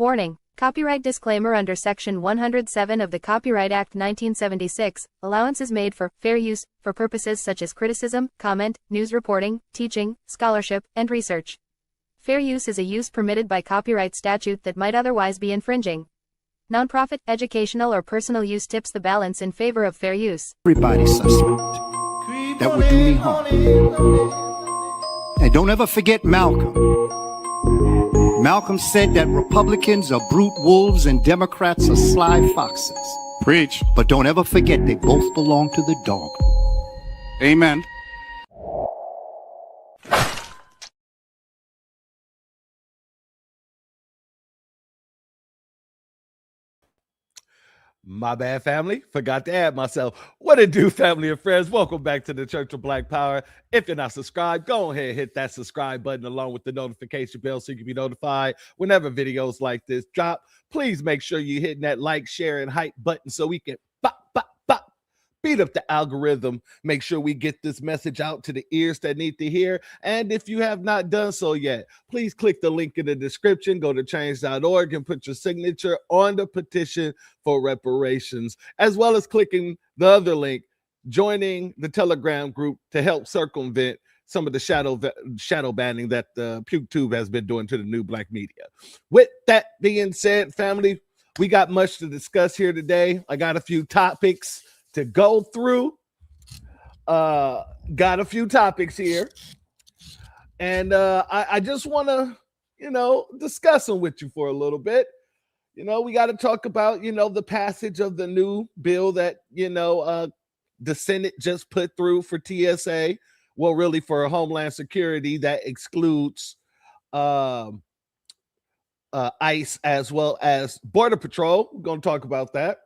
Warning. Copyright disclaimer under Section 107 of the Copyright Act 1976, allowance is made for fair use, for purposes such as criticism, comment, news reporting, teaching, scholarship, and research. Fair use is a use permitted by copyright statute that might otherwise be infringing. Nonprofit, educational, or personal use tips the balance in favor of fair use. Everybody suspect that would do me harm. And don't ever forget Malcolm. Malcolm said that Republicans are brute wolves and Democrats are sly foxes. Preach. But don't ever forget they both belong to the dog. Amen. My bad, family. Forgot to add myself. What it do, family and friends? Welcome back to the Church of Black Power. If you're not subscribed, go ahead and hit that subscribe button along with the notification bell so you can be notified whenever videos like this drop. Please make sure you're hitting that like, share, and hype button so we can beat up the algorithm. Make sure we get this message out to the ears that need to hear. And if you have not done so yet, please click the link in the description, go to change.org and put your signature on the petition for reparations, as well as clicking the other link, joining the Telegram group to help circumvent some of the shadow banning that PukeTube has been doing to the new black media. With that being said, family, we got much to discuss here today. I got a few topics to go through. Got a few topics here, and I just want to discuss them with you for a little bit. We got to talk about the passage of the new bill that the Senate just put through for TSA, well, really for Homeland Security, that excludes ICE as well as Border Patrol. We're going to talk about that.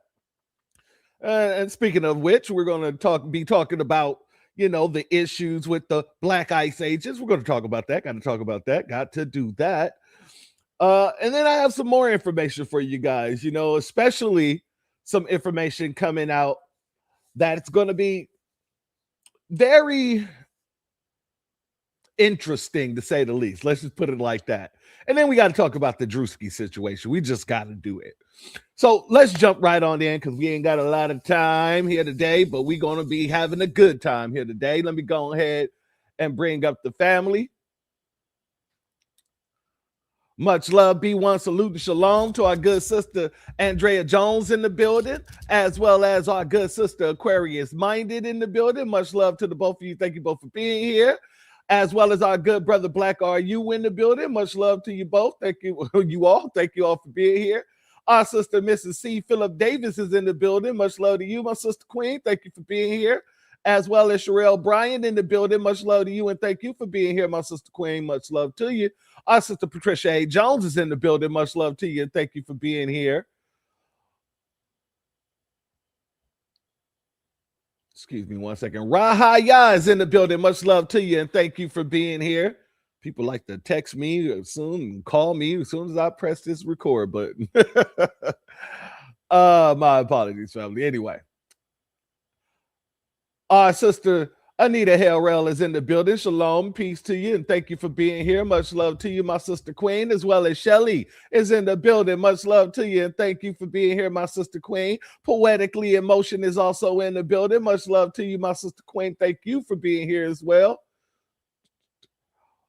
And speaking of which, we're going to be talking about, the issues with the black ICE agents. We're going to talk about that. Got to talk about that. Got to do that. And then I have some more information for you guys, especially some information coming out that it's going to be very interesting, to say the least. Let's just put it like that. And then we got to talk about the Drewski situation. We just got to do it. So let's jump right on in, because we ain't got a lot of time here today, but we're going to be having a good time here today. Let me go ahead and bring up the family. Much love, B1. Salute and shalom to our good sister Andrea Jones in the building, as well as our good sister Aquarius Minded in the building. Much love to the both of you. Thank you both for being here. As well as our good brother Black RU in the building. Much love to you both. Thank you, you all. Thank you all for being here. Our sister Mrs. C. Phillip Davis is in the building. Much love to you, my sister Queen. Thank you for being here. As well as Sherelle Bryant in the building. Much love to you, and thank you for being here, my sister Queen. Much love to you. Our sister Patricia A. Jones is in the building. Much love to you, and thank you for being here. Excuse me one second. Rahaya is in the building. Much love to you, and thank you for being here. People like to text me soon and call me as soon as I press this record button. My apologies, family. Anyway, our sister Anita Harrell is in the building. Shalom, peace to you, and thank you for being here. Much love to you, my sister Queen, as well as Shelly is in the building. Much love to you, and thank you for being here, my sister Queen. Poetically Emotion is also in the building. Much love to you, my sister Queen. Thank you for being here as well.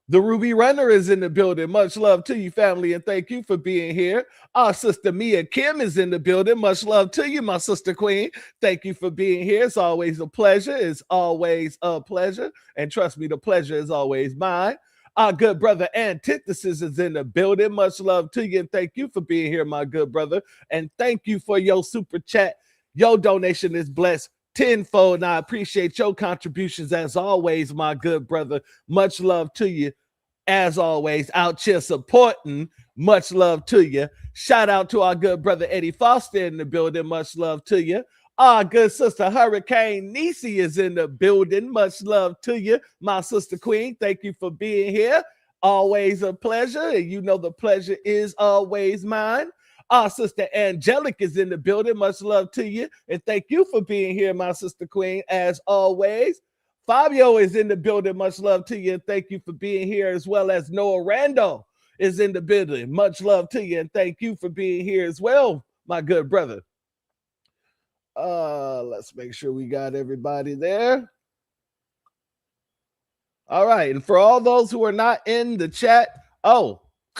The Ruby Runner is in the building. Much love to you, family, and thank you for being here. Our sister Mia Kim is in the building. Much love to you, my sister Queen. Thank you for being here. It's always a pleasure. It's always a pleasure. And trust me, the pleasure is always mine. Our good brother Antithesis is in the building. Much love to you, and thank you for being here, my good brother. And thank you for your super chat. Your donation is blessed tenfold, and I appreciate your contributions as always, my good brother. Much love to you. As always, out here supporting. Much love to you. Shout out to our good brother Eddie Foster in the building. Much love to you. Our good sister Hurricane Nisi is in the building. Much love to you, my sister Queen. Thank you for being here. Always a pleasure. And you know the pleasure is always mine. Our sister Angelic is in the building. Much love to you. And thank you for being here, my sister Queen, as always. Fabio is in the building. Much love to you, and thank you for being here, as well as Noah Randall is in the building. Much love to you, and thank you for being here as well, my good brother. Let's make sure we got everybody there. All right, and for all those who are not in the chat,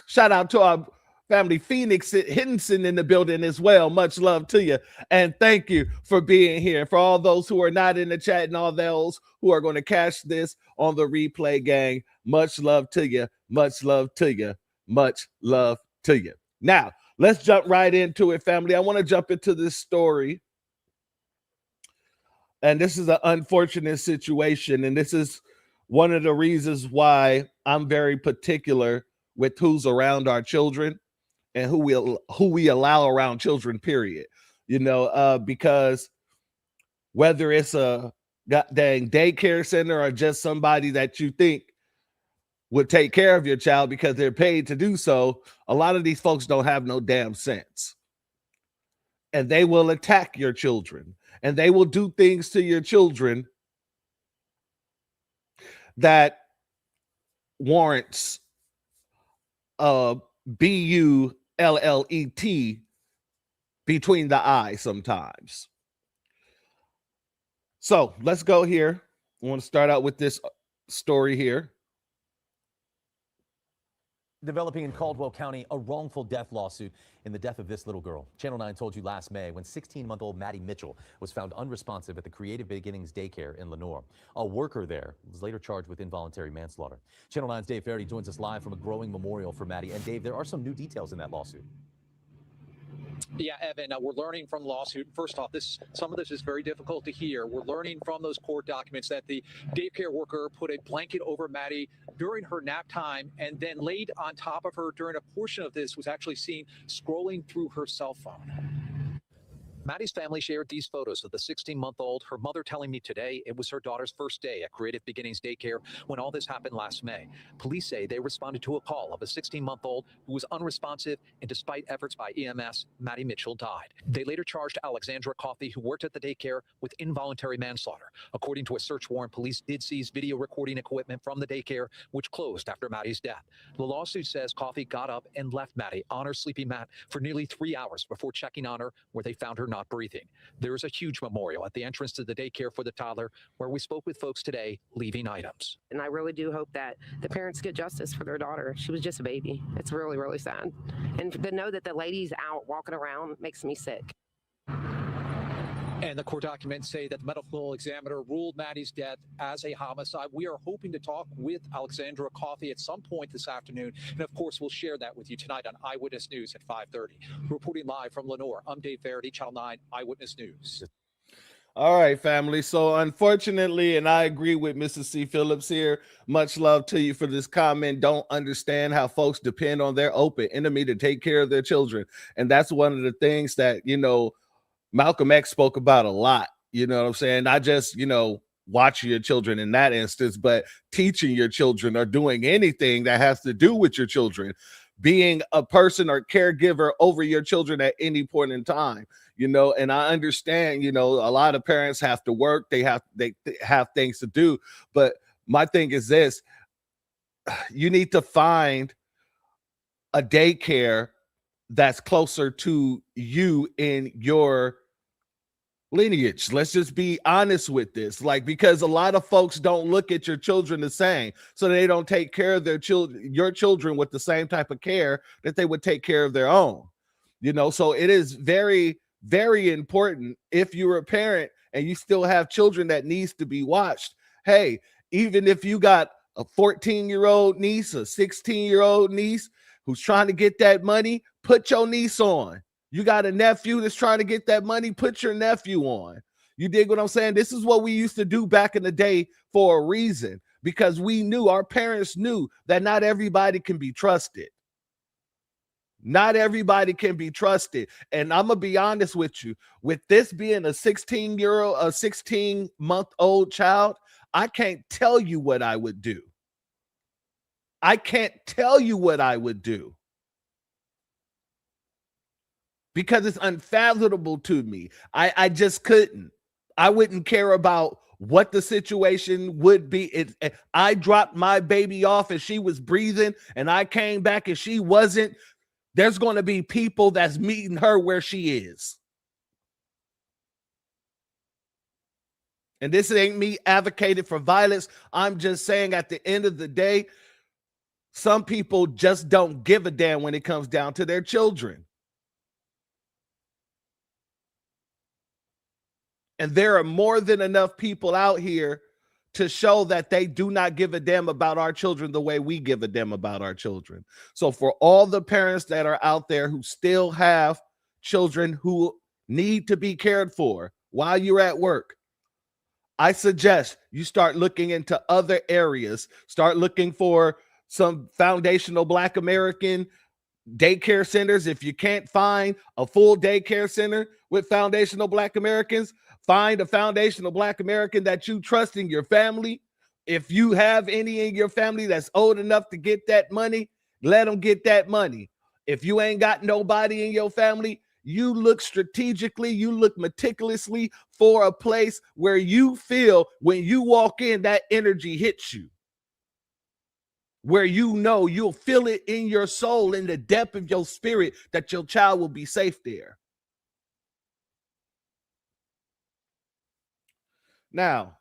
shout out to our family Phoenix Henson in the building as well. Much love to you, and thank you for being here. For all those who are not in the chat and all those who are going to catch this on the replay, gang, much love to you, much love to you, much love to you. Now, let's jump right into it, family. I want to jump into this story, and this is an unfortunate situation, and this is one of the reasons why I'm very particular with who's around our children and who we allow around children, period. Because whether it's a goddamn daycare center or just somebody that you think would take care of your child because they're paid to do so, a lot of these folks don't have no damn sense. And they will attack your children, and they will do things to your children that warrants BULLET between the eyes sometimes. So let's go here. I want to start out with this story here. Developing in Caldwell County, a wrongful death lawsuit in the death of this little girl. Channel 9 told you last May when 16-month-old Maddie Mitchell was found unresponsive at the Creative Beginnings Daycare in Lenoir. A worker there was later charged with involuntary manslaughter. Channel 9's Dave Faraday joins us live from a growing memorial for Maddie. And Dave, there are some new details in that lawsuit. Yeah, Evan, we're learning from the lawsuit. First off, some of this is very difficult to hear. We're learning from those court documents that the daycare worker put a blanket over Maddie during her nap time and then laid on top of her during a portion of this was actually seen scrolling through her cell phone. Maddie's family shared these photos of the 16-month-old, her mother telling me today it was her daughter's first day at Creative Beginnings Daycare when all this happened last May. Police say they responded to a call of a 16-month-old who was unresponsive, and despite efforts by EMS, Maddie Mitchell died. They later charged Alexandra Coffey, who worked at the daycare, with involuntary manslaughter. According to a search warrant, police did seize video recording equipment from the daycare, which closed after Maddie's death. The lawsuit says Coffey got up and left Maddie on her sleeping mat for nearly 3 hours before checking on her, where they found her not breathing. There is a huge memorial at the entrance to the daycare for the toddler, where we spoke with folks today, leaving items. And I really do hope that the parents get justice for their daughter. She was just a baby. It's really, really sad. And to know that the lady's out walking around makes me sick. And the court documents say that the medical examiner ruled Maddie's death as a homicide. We are hoping to talk with Alexandra Coffey at some point this afternoon. And of course, we'll share that with you tonight on Eyewitness News at 5:30. Reporting live from Lenoir, I'm Dave Faraday, Channel 9 Eyewitness News. All right, family. So unfortunately, and I agree with Mrs. C. Phillips here, much love to you for this comment. Don't understand how folks depend on their open enemy to take care of their children. And that's one of the things that, Malcolm X spoke about a lot. You know what I'm saying? Not just, watching your children in that instance, but teaching your children or doing anything that has to do with your children, being a person or caregiver over your children at any point in time, and I understand, a lot of parents have to work. They have things to do. But my thing is this: you need to find a daycare that's closer to you in your lineage. Let's just be honest with this, because a lot of folks don't look at your children the same, so they don't take care of your children with the same type of care that they would take care of their own. So it is very, very important, if you're a parent and you still have children that needs to be watched. Hey, even if you got a 14-year-old niece, a 16-year-old niece who's trying to get that money, put your niece on. You got a nephew that's trying to get that money, put your nephew on. You dig what I'm saying? This is what we used to do back in the day for a reason, because our parents knew that not everybody can be trusted. Not everybody can be trusted. And I'm going to be honest with you, with this being a 16-month-old child, I can't tell you what I would do. I can't tell you what I would do, because it's unfathomable to me. I just couldn't. I wouldn't care about what the situation would be. I dropped my baby off and she was breathing, and I came back and she wasn't. There's going to be people that's meeting her where she is. And this ain't me advocating for violence. I'm just saying at the end of the day, some people just don't give a damn when it comes down to their children. And there are more than enough people out here to show that they do not give a damn about our children the way we give a damn about our children. So for all the parents that are out there who still have children who need to be cared for while you're at work, I suggest you start looking into other areas. Start looking for some foundational Black American daycare centers. If you can't find a full daycare center with foundational Black Americans, find a foundational Black American that you trust in your family. If you have any in your family that's old enough to get that money, let them get that money. If you ain't got nobody in your family, you look strategically, you look meticulously for a place where you feel when you walk in, that energy hits you. Where you know you'll feel it in your soul, in the depth of your spirit, that your child will be safe there. Now,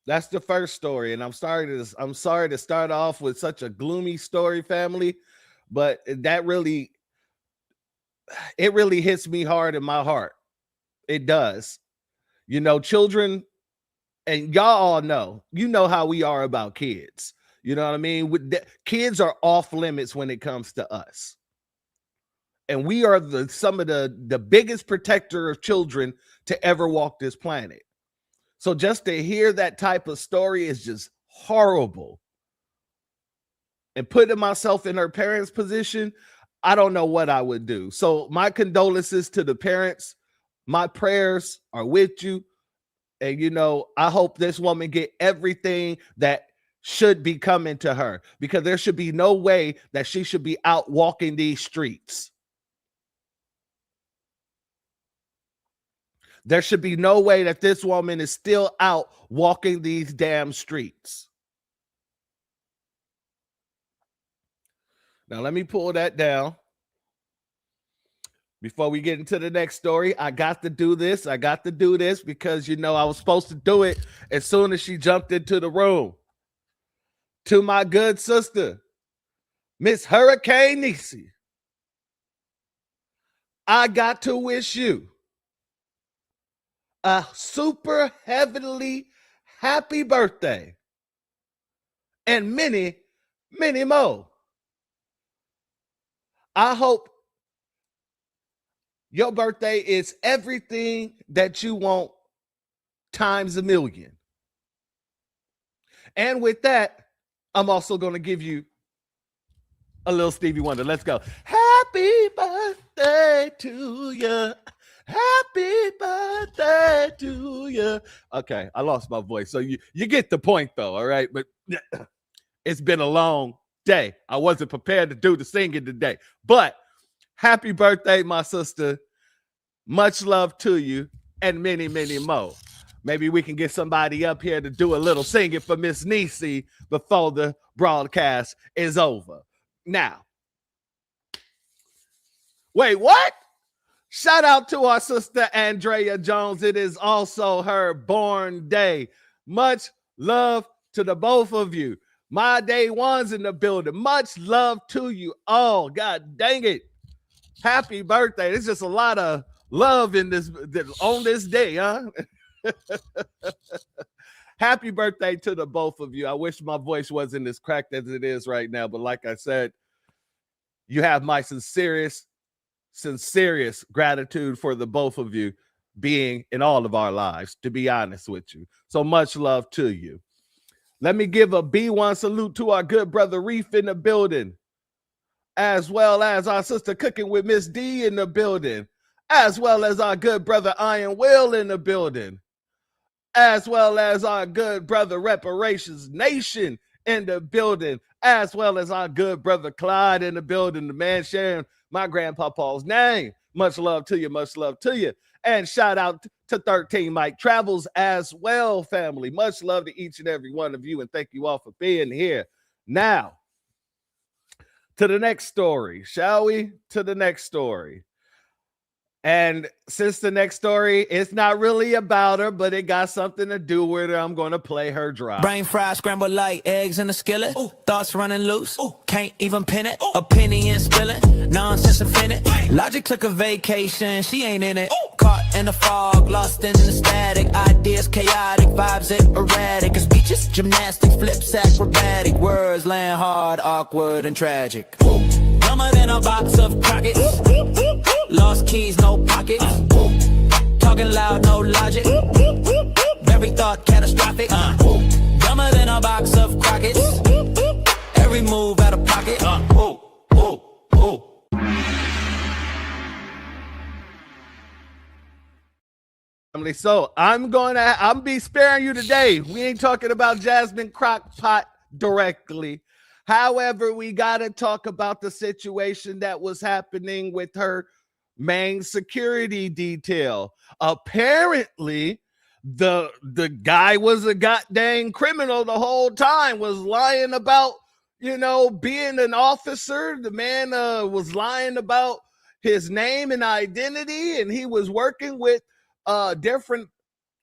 that's the first story, and I'm sorry to start off with such a gloomy story, family, but it really hits me hard in my heart. It does. You know, children, and y'all all know, you know how we are about kids. You know what I mean? Kids are off limits when it comes to us. And we are some of the biggest protector of children to ever walk this planet. So just to hear that type of story is just horrible. And putting myself in her parents' position, I don't know what I would do. So my condolences to the parents. My prayers are with you. And, you know, I hope this woman get everything that should be coming to her, because there should be no way that she should be out walking these streets. There should be no way that this woman is still out walking these damn streets. Now, let me pull that down. Before we get into the next story, I got to do this. I got to do this because, you know, I was supposed to do it as soon as she jumped into the room. To my good sister, Miss Hurricane Niecy, I got to wish you a super heavenly happy birthday and many, many more. I hope your birthday is everything that you want times a million. And with that, I'm also going to give you a little Stevie Wonder. Let's go. Happy birthday to you. Happy birthday to you. Okay, I lost my voice. So you get the point, though, all right? But it's been a long day. I wasn't prepared to do the singing today. But happy birthday, my sister. Much love to you and many, many more. Maybe we can get somebody up here to do a little singing for Miss Niecy before the broadcast is over. Now, wait, what? Shout out to our sister Andrea Jones. It is also her born day. Much love to the both of you. My day one's in the building. Much love to you all. God dang it. Happy birthday. There's just a lot of love in this on this day, huh? Happy birthday to the both of you. I wish my voice wasn't as cracked as it is right now, but like I said, you have my sincerest gratitude for the both of you being in all of our lives, to be honest with you. So much love to you. Let me give a B1 salute to our good brother Reef in the building, as well as our sister Cooking with Miss D in the building, as well as our good brother Iron Will in the building, as well as our good brother Reparations Nation in the building, as well as our good brother Clyde in the building, the man sharing my grandpapa's name. Much love to you, much love to you. And shout out to 13 Mike Travels as well, family. Much love to each and every one of you, and thank you all for being here. Now, to the next story, shall we? To the next story. And since the next story, it's not really about her, but it got something to do with her, I'm going to play her drop. Brain fried, scrambled like eggs in a skillet. Ooh. Thoughts running loose. Ooh. Can't even pin it. Ooh. Opinion spilling. Nonsense offended. Logic took a vacation. She ain't in it. Ooh. Caught in the fog, lost in the static. Ideas chaotic, vibes erratic. Speeches, gymnastics, flips, acrobatic. Words land hard, awkward, and tragic. Ooh. Dumber than a box of Crockett's. Lost keys, no pockets. Talking loud, no logic. Every thought catastrophic. Dumber than a box of Crockett's. Every move out of pocket. So I'm be sparing you today. We ain't talking about Jasmine Crockpot directly. However, we got to talk about the situation that was happening with her main security detail. Apparently, the guy was a goddamn criminal the whole time, was lying about, being an officer. The man was lying about his name and identity, and he was working with different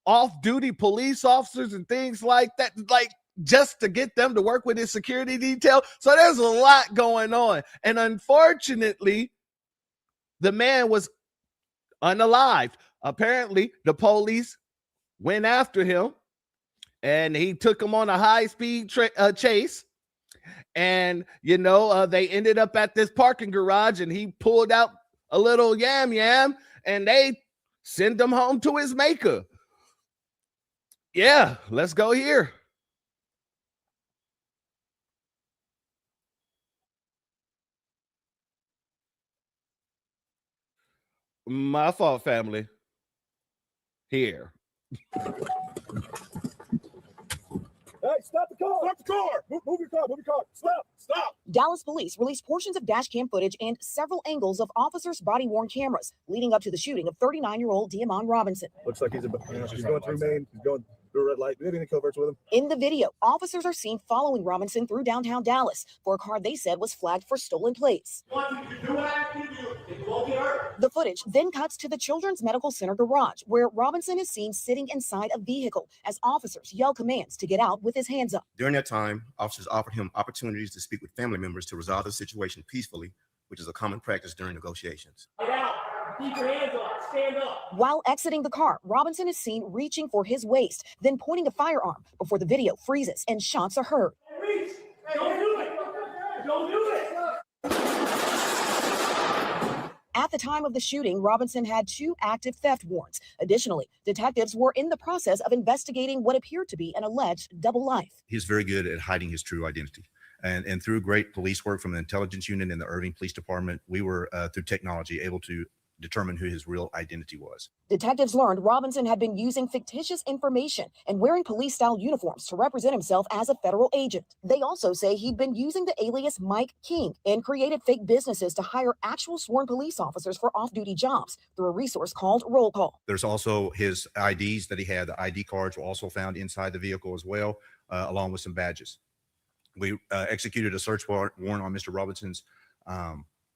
off-duty police officers and things like that, just to get them to work with his security detail. So there's a lot going on. And unfortunately, the man was unalived. Apparently, the police went after him, and he took him on a high-speed chase. And, they ended up at this parking garage, and he pulled out a little yam, and they sent him home to his maker. Yeah, let's go here. My fault, family. Here. Hey, stop the car! Stop the car! Move your car! Move your car! Stop! Stop! Dallas police released portions of dash cam footage and several angles of officers' body-worn cameras leading up to the shooting of 39-year-old Diamond Robinson. Looks like he's going through Maine. He's going through a red light. Do we have any coverts with him? In the video, officers are seen following Robinson through downtown Dallas for a car they said was flagged for stolen plates. The footage then cuts to the Children's Medical Center garage, where Robinson is seen sitting inside a vehicle as officers yell commands to get out with his hands up. During that time, officers offered him opportunities to speak with family members to resolve the situation peacefully, which is a common practice during negotiations. Get out! Keep your hands up! Stand up! While exiting the car, Robinson is seen reaching for his waist, then pointing a firearm before the video freezes and shots are heard. Reach! Don't do it! Don't do it! At the time of the shooting, Robinson had 2 active theft warrants. Additionally, detectives were in the process of investigating what appeared to be an alleged double life. He's very good at hiding his true identity. And through great police work from the intelligence unit and the Irving Police Department, we were, through technology, able to determine who his real identity was. Detectives learned Robinson had been using fictitious information and wearing police-style uniforms to represent himself as a federal agent. They also say he'd been using the alias Mike King and created fake businesses to hire actual sworn police officers for off-duty jobs through a resource called Roll Call. There's also his IDs that he had. The ID cards were also found inside the vehicle as well, along with some badges. We executed a search warrant on Mr. Robinson's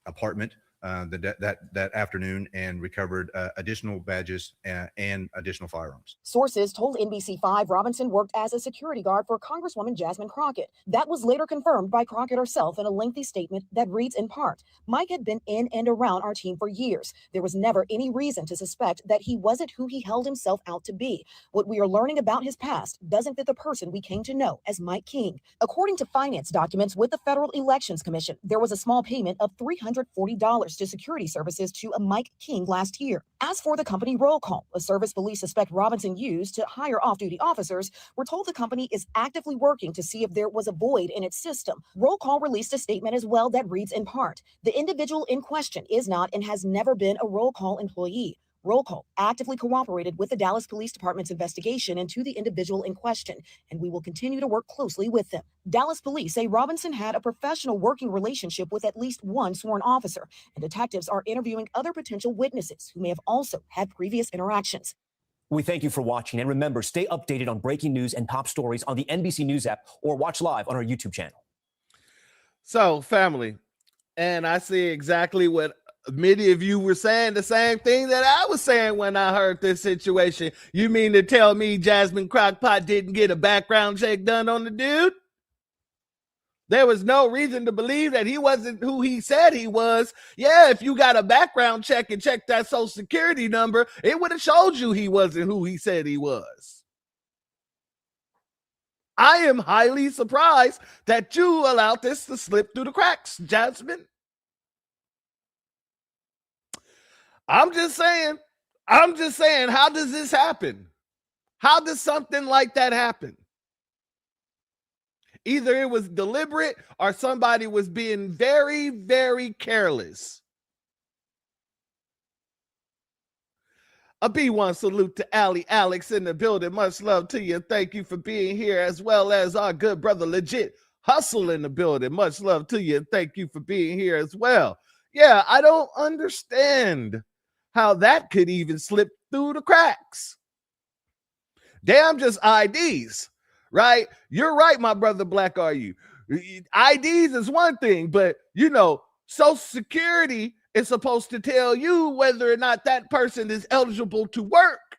apartment that afternoon and recovered additional badges and additional firearms. Sources told NBC5 Robinson worked as a security guard for Congresswoman Jasmine Crockett. That was later confirmed by Crockett herself in a lengthy statement that reads in part, Mike had been in and around our team for years. There was never any reason to suspect that he wasn't who he held himself out to be. What we are learning about his past doesn't fit the person we came to know as Mike King. According to finance documents with the Federal Elections Commission, there was a small payment of $340 to security services to a Mike King last year. As for the company Roll Call, a service police suspect Robinson used to hire off-duty officers, we're told the company is actively working to see if there was a void in its system. Roll Call released a statement as well that reads in part, the individual in question is not and has never been a Roll Call employee. Roll Call actively cooperated with the Dallas Police Department's investigation into the individual in question, and we will continue to work closely with them. Dallas police say Robinson had a professional working relationship with at least one sworn officer, and detectives are interviewing other potential witnesses who may have also had previous interactions. We thank you for watching, and remember, stay updated on breaking news and top stories on the NBC News app or watch live on our YouTube channel. So, family, and I see exactly what many of you were saying, the same thing that I was saying when I heard this situation. You mean to tell me Jasmine Crockpot didn't get a background check done on the dude? There was no reason to believe that he wasn't who he said he was. Yeah, if you got a background check and checked that social security number, it would have showed you he wasn't who he said he was. I am highly surprised that you allowed this to slip through the cracks, Jasmine. I'm just saying, how does this happen? How does something like that happen? Either it was deliberate or somebody was being very, very careless. A B1 salute to Ali Alex in the building. Much love to you. Thank you for being here, as well as our good brother Legit Hustle in the building. Much love to you. And thank you for being here as well. Yeah, I don't understand how that could even slip through the cracks. Damn, just IDs. Right? You're right, my brother Black, are you? IDs is one thing, but you know, Social Security is supposed to tell you whether or not that person is eligible to work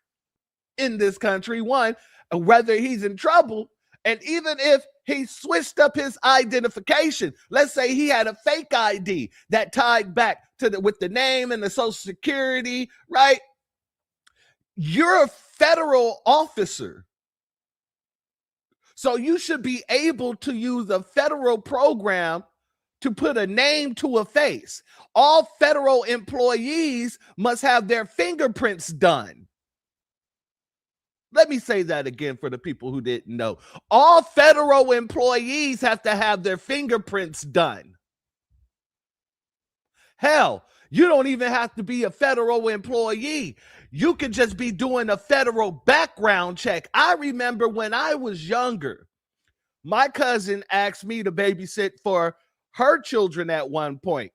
in this country, one, whether he's in trouble, and even if he switched up his identification, let's say he had a fake ID that tied back to with the name and the Social Security, right? You're a federal officer. So you should be able to use a federal program to put a name to a face. All federal employees must have their fingerprints done. Let me say that again for the people who didn't know. All federal employees have to have their fingerprints done. Hell, you don't even have to be a federal employee. You could just be doing a federal background check. I remember when I was younger, my cousin asked me to babysit for her children at one point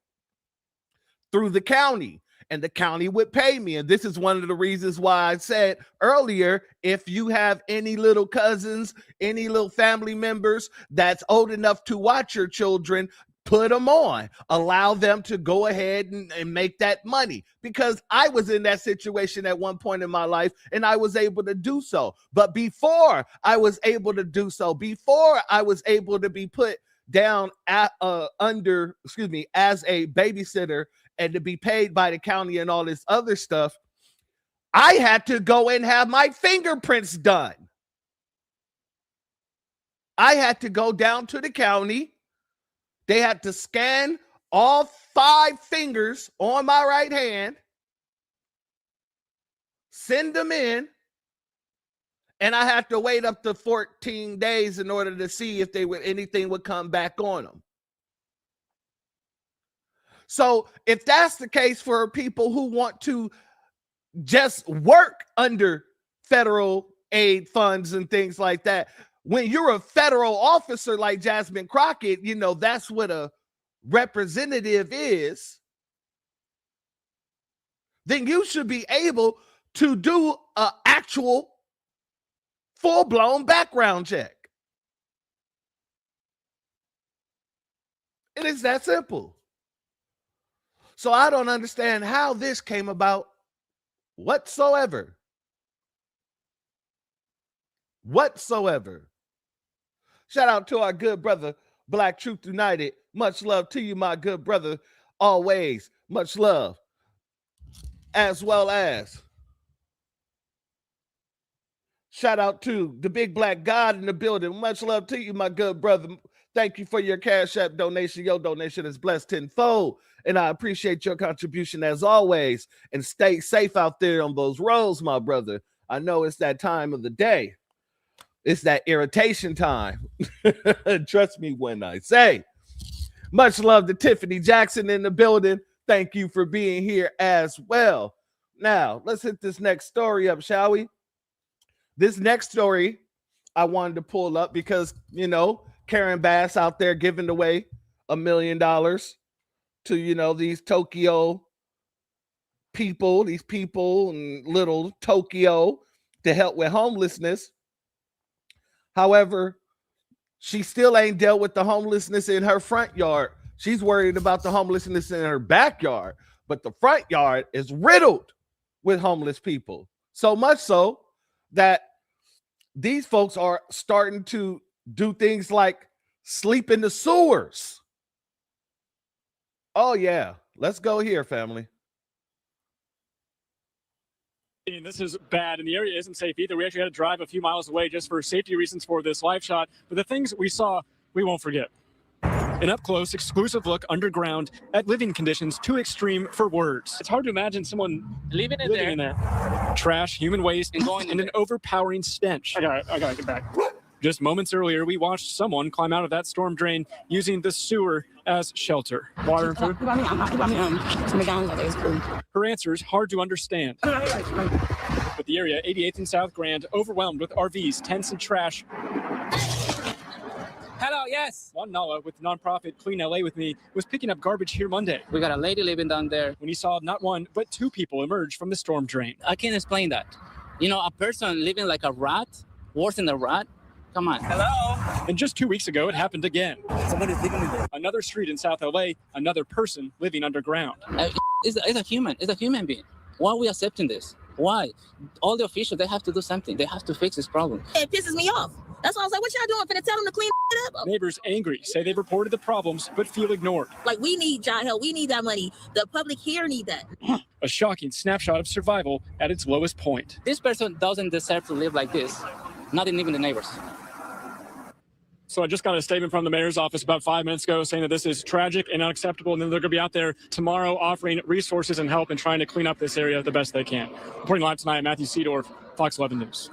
through the county, and the county would pay me. And this is one of the reasons why I said earlier, if you have any little cousins, any little family members that's old enough to watch your children, put them on, allow them to go ahead and make that money, because I was in that situation at one point in my life and I was able to do so. But before I was able to do so, before I was able to be put down as a babysitter and to be paid by the county and all this other stuff, I had to go and have my fingerprints done. I had to go down to the county. They had to scan all 5 fingers on my right hand, send them in, and I had to wait up to 14 days in order to see if anything would come back on them. So if that's the case for people who want to just work under federal aid funds and things like that, when you're a federal officer like Jasmine Crockett, you know, that's what a representative is, then you should be able to do an actual full-blown background check. It is that simple. So I don't understand how this came about whatsoever. Shout out to our good brother, Black Truth United. Much love to you, my good brother. Always much love. As well as shout out to the big black God in the building. Much love to you, my good brother. Thank you for your Cash App donation. Your donation is blessed tenfold, and I appreciate your contribution as always. And stay safe out there on those roads, my brother. I know it's that time of the day. It's that irritation time. Trust me when I say. Much love to Tiffany Jackson in the building. Thank you for being here as well. Now, let's hit this next story up, shall we? This next story I wanted to pull up because, you know, Karen Bass out there giving away $1 million to, you know, these Tokyo people, these people in little Tokyo to help with homelessness. However, she still ain't dealt with the homelessness in her front yard. She's worried about the homelessness in her backyard, but the front yard is riddled with homeless people. So much so that these folks are starting to do things like sleep in the sewers. Oh, yeah. Let's go here, family. And this is bad, and the area isn't safe either. We actually had to drive a few miles away just for safety reasons for this live shot. But the things we saw, we won't forget. An up-close, exclusive look underground at living conditions too extreme for words. It's hard to imagine someone living in there. Trash, human waste, and an overpowering stench. I gotta get back. Just moments earlier, we watched someone climb out of that storm drain using the sewer as shelter. Water and food? Her answer's hard to understand. But the area, 88th and South Grand, overwhelmed with RVs, tents, and trash. Hello, yes. Juan Nala with nonprofit Clean LA with me was picking up garbage here Monday. We got a lady living down there. When he saw not one, but two people emerge from the storm drain. I can't explain that. You know, a person living like a rat, worse than a rat. Come on. Hello. And just 2 weeks ago, it happened again. Somebody's living in there. Another street in South LA, another person living underground. It's a human. It's a human being. Why are we accepting this? Why? All the officials, they have to do something. They have to fix this problem. It pisses me off. That's why I was like, what y'all doing? Finna tell them to clean it up? Neighbors angry, say they've reported the problems, but feel ignored. Like, we need y'all help. We need that money. The public here need that. A shocking snapshot of survival at its lowest point. This person doesn't deserve to live like this. Not even the neighbors. So I just got a statement from the mayor's office about 5 minutes ago saying that this is tragic and unacceptable, and then they're going to be out there tomorrow offering resources and help and trying to clean up this area the best they can. Reporting live tonight, Matthew Seedorf, Fox 11 News.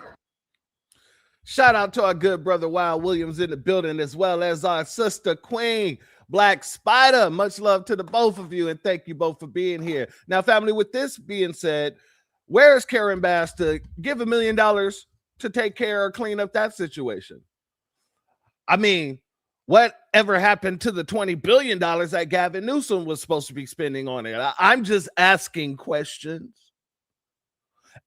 Shout out to our good brother Wild Williams in the building, as well as our sister Queen Black Spider. Much love to the both of you, and thank you both for being here. Now, family, with this being said, where is Karen Bass to give $1 million to take care or clean up that situation? I mean, whatever happened to the $20 billion that Gavin Newsom was supposed to be spending on it? I'm just asking questions.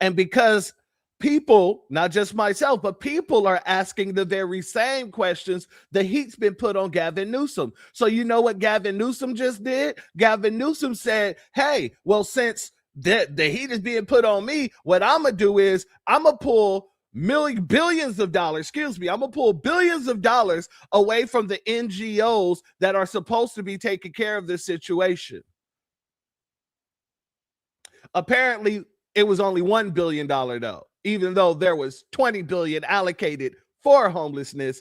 And because people, not just myself, but people are asking the very same questions, the heat's been put on Gavin Newsom. So you know what Gavin Newsom just did? Gavin Newsom said, hey, well, since the heat is being put on me, what I'm going to do is I'm going to pull billions of dollars, I'm gonna pull billions of dollars away from the NGOs that are supposed to be taking care of this situation. Apparently, it was only $1 billion though, even though there was $20 billion allocated for homelessness.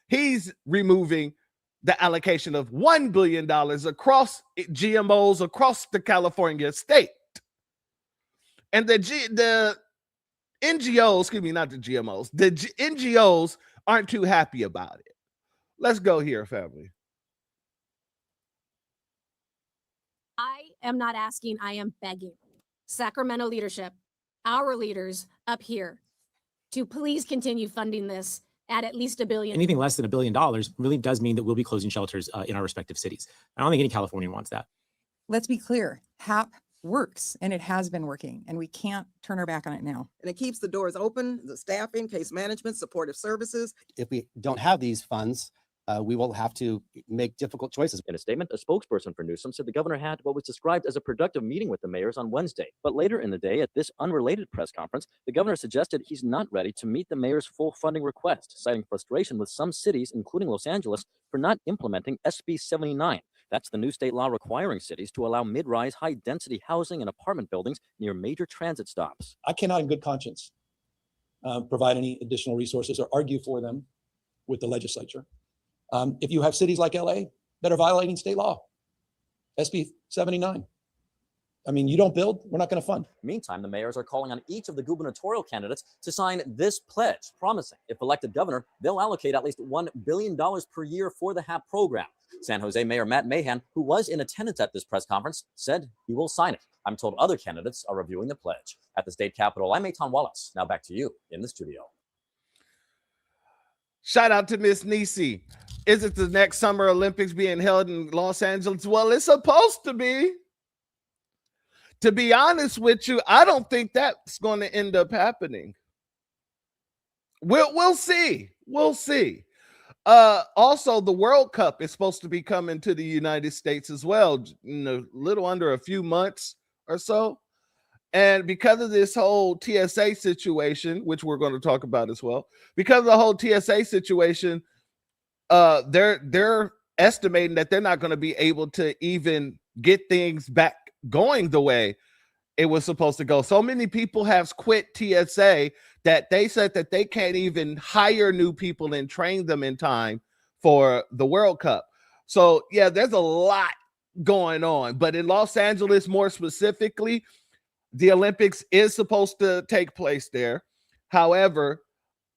He's removing the allocation of $1 billion across GMOs across the California state. And the NGOs, not the GMOs, the NGOs aren't too happy about it. Let's go here, family. I am not asking, I am begging Sacramento leadership, our leaders up here, to please continue funding this at least $1 billion. Anything less than $1 billion really does mean that we'll be closing shelters in our respective cities. I don't think any Californian wants that. Let's be clear. HAP works, and it has been working, and we can't turn our back on it now. And it keeps the doors open, the staffing, case management, supportive services. If we don't have these funds, we will have to make difficult choices. In a statement, a spokesperson for Newsom said the governor had what was described as a productive meeting with the mayors on Wednesday. But later in the day, at this unrelated press conference, the governor suggested he's not ready to meet the mayor's full funding request, citing frustration with some cities, including Los Angeles, for not implementing SB 79. That's the new state law requiring cities to allow mid-rise, high-density housing and apartment buildings near major transit stops. I cannot in good conscience provide any additional resources or argue for them with the legislature. If you have cities like LA that are violating state law, SB 79, I mean, you don't build, we're not going to fund. Meantime, the mayors are calling on each of the gubernatorial candidates to sign this pledge, promising if elected governor, they'll allocate at least $1 billion per year for the HAP program. San Jose Mayor Matt Mahan, who was in attendance at this press conference, said he will sign it. I'm told other candidates are reviewing the pledge. At the state capitol, I'm Eitan Wallace. Now back to you in the studio. Shout out to Miss Nisi. Is it the next Summer Olympics being held in Los Angeles? Well, it's supposed to be. To be honest with you, I don't think that's going to end up happening. We'll see. We'll see. Also, the World Cup is supposed to be coming to the United States as well, in a little under a few months or so. And because of this whole TSA situation, which we're going to talk about as well, because of the whole TSA situation, they're estimating that they're not going to be able to even get things back going the way it was supposed to go. So many people have quit TSA that they said that they can't even hire new people and train them in time for the World Cup. So yeah, there's a lot going on, but in Los Angeles, more specifically, the Olympics is supposed to take place there. However,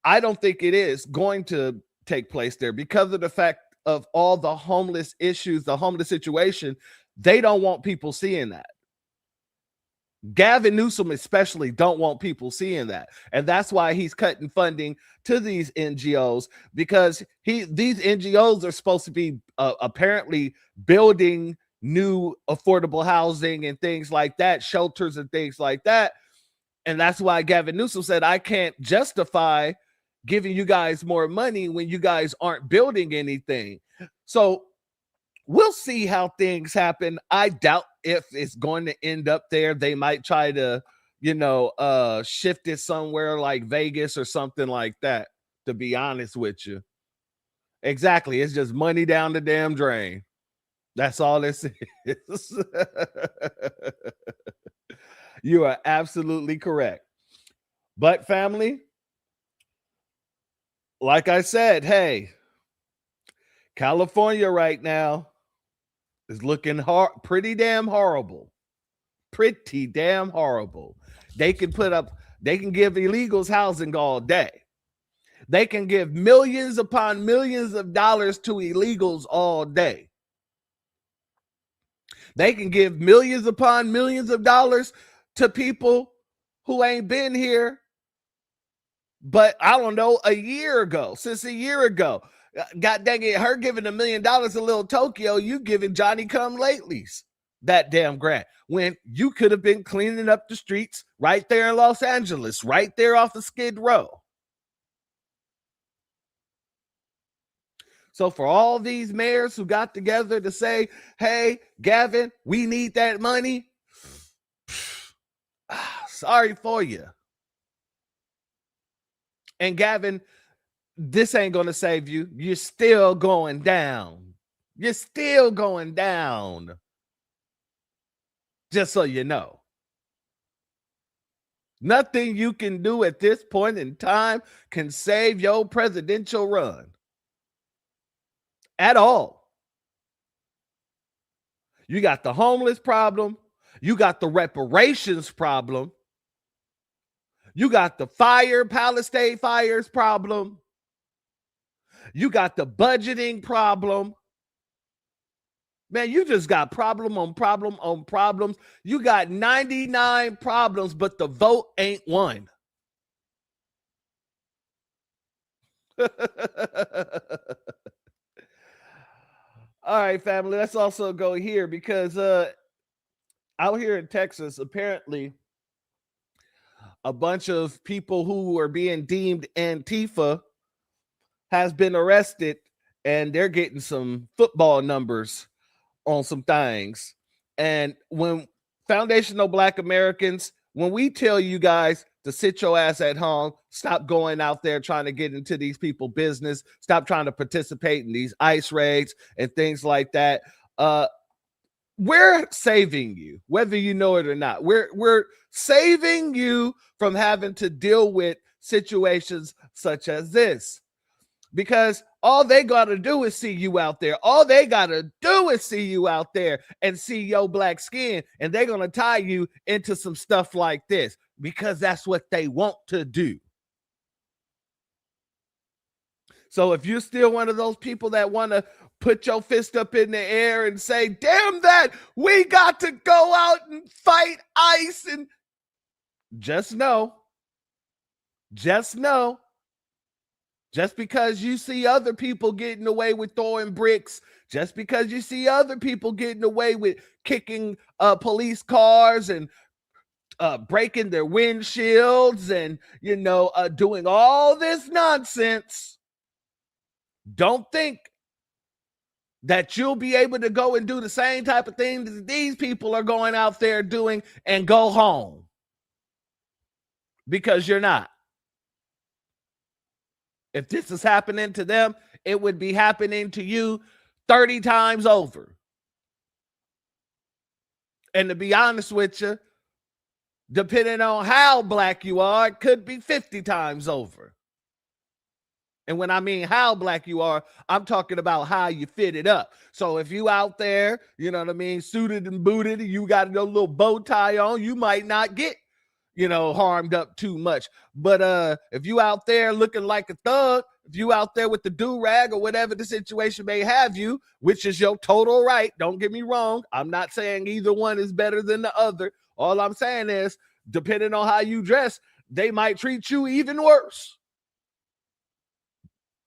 I don't think it is going to take place there because of the fact of all the homeless issues, the homeless situation. They don't want people seeing that. Gavin Newsom especially don't want people seeing that. And that's why he's cutting funding to these NGOs, because these NGOs are supposed to be apparently building new affordable housing and things like that, shelters and things like that. And that's why Gavin Newsom said, I can't justify giving you guys more money when you guys aren't building anything. So we'll see how things happen. I doubt if it's going to end up there. They might try to, shift it somewhere like Vegas or something like that, to be honest with you. Exactly. It's just money down the damn drain. That's all this is. You are absolutely correct. But family, like I said, hey, California right now is looking pretty damn horrible. Pretty damn horrible. They can give illegals housing all day. They can give millions upon millions of dollars to illegals all day. They can give millions upon millions of dollars to people who ain't been here, but I don't know, since a year ago. God dang it, her giving $1 million to Little Tokyo, you giving Johnny Come Latelys that damn grant when you could have been cleaning up the streets right there in Los Angeles, right there off of Skid Row. So for all these mayors who got together to say, hey, Gavin, we need that money, sorry for you. And Gavin, this ain't going to save you. You're still going down. You're still going down. Just so you know. Nothing you can do at this point in time can save your presidential run. At all. You got the homeless problem. You got the reparations problem. You got the Palo State fires problem. You got the budgeting problem. Man, you just got problem on problem on problems. You got 99 problems, but the vote ain't one. All right, family, let's also go here because out here in Texas, apparently a bunch of people who are being deemed Antifa has been arrested, and they're getting some football numbers on some things. And when Foundational Black Americans, when we tell you guys to sit your ass at home, stop going out there trying to get into these people's business, stop trying to participate in these ICE raids and things like that, we're saving you, whether you know it or not. We're saving you from having to deal with situations such as this. because all they got to do is see you out there. All they got to do is see you out there and see your black skin, and they're going to tie you into some stuff like this because that's what they want to do. So if you're still one of those people that want to put your fist up in the air and say, damn that, we got to go out and fight ICE, and just know, just because you see other people getting away with throwing bricks, just because you see other people getting away with kicking police cars and breaking their windshields and, doing all this nonsense, don't think that you'll be able to go and do the same type of thing that these people are going out there doing and go home. Because you're not. If this is happening to them, it would be happening to you 30 times over. And to be honest with you, depending on how black you are, it could be 50 times over. And when I mean how black you are, I'm talking about how you fit it up. So if you out there, suited and booted, and you got your little bow tie on, you might not get harmed up too much. But if you out there looking like a thug, if you out there with the do-rag or whatever the situation may have you, which is your total right, don't get me wrong, I'm not saying either one is better than the other. All I'm saying is, depending on how you dress, they might treat you even worse.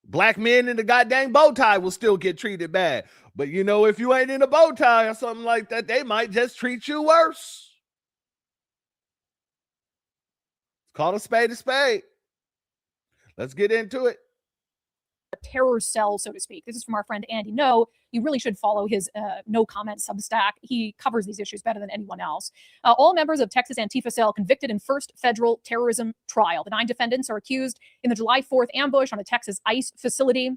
Black men in the goddamn bow tie will still get treated bad. But if you ain't in a bow tie or something like that, they might just treat you worse. Call a spade a spade. Let's get into it. Terror cell, so to speak. This is from our friend Andy. No, you really should follow his no comment Substack. He covers these issues better than anyone else. All members of Texas Antifa cell convicted in first federal terrorism trial. The 9 defendants are accused in the July 4th ambush on a Texas ICE facility.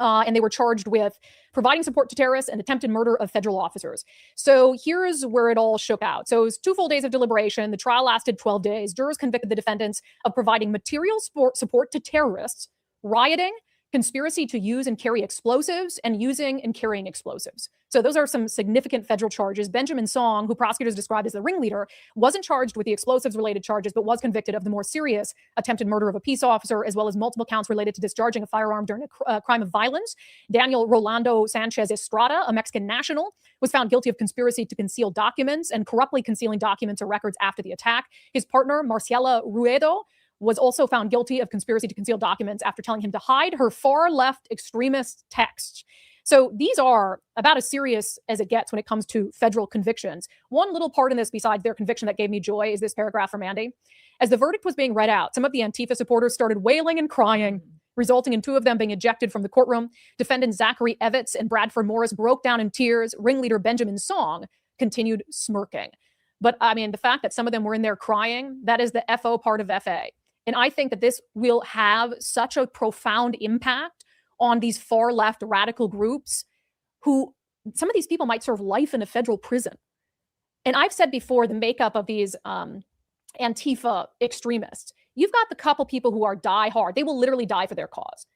And they were charged with providing support to terrorists and attempted murder of federal officers. So here's where it all shook out. So it was 2 full days of deliberation. The trial lasted 12 days. Jurors convicted the defendants of providing material support to terrorists, rioting, conspiracy to use and carry explosives, and using and carrying explosives. So those are some significant federal charges. Benjamin Song, who prosecutors described as the ringleader, wasn't charged with the explosives-related charges, but was convicted of the more serious attempted murder of a peace officer, as well as multiple counts related to discharging a firearm during a crime of violence. Daniel Rolando Sanchez Estrada, a Mexican national, was found guilty of conspiracy to conceal documents and corruptly concealing documents or records after the attack. His partner, Marciela Ruedo, was also found guilty of conspiracy to conceal documents after telling him to hide her far-left extremist texts. So these are about as serious as it gets when it comes to federal convictions. One little part in this, besides their conviction, that gave me joy is this paragraph from Andy. As the verdict was being read out, some of the Antifa supporters started wailing and crying, resulting in 2 of them being ejected from the courtroom. Defendants Zachary Evitz and Bradford Morris broke down in tears. Ringleader Benjamin Song continued smirking. But I mean, the fact that some of them were in there crying, that is the FO part of FA. And I think that this will have such a profound impact on these far left radical groups who, some of these people might serve life in a federal prison. And I've said before, the makeup of these Antifa extremists, you've got the couple people who are die hard. They will literally die for their cause.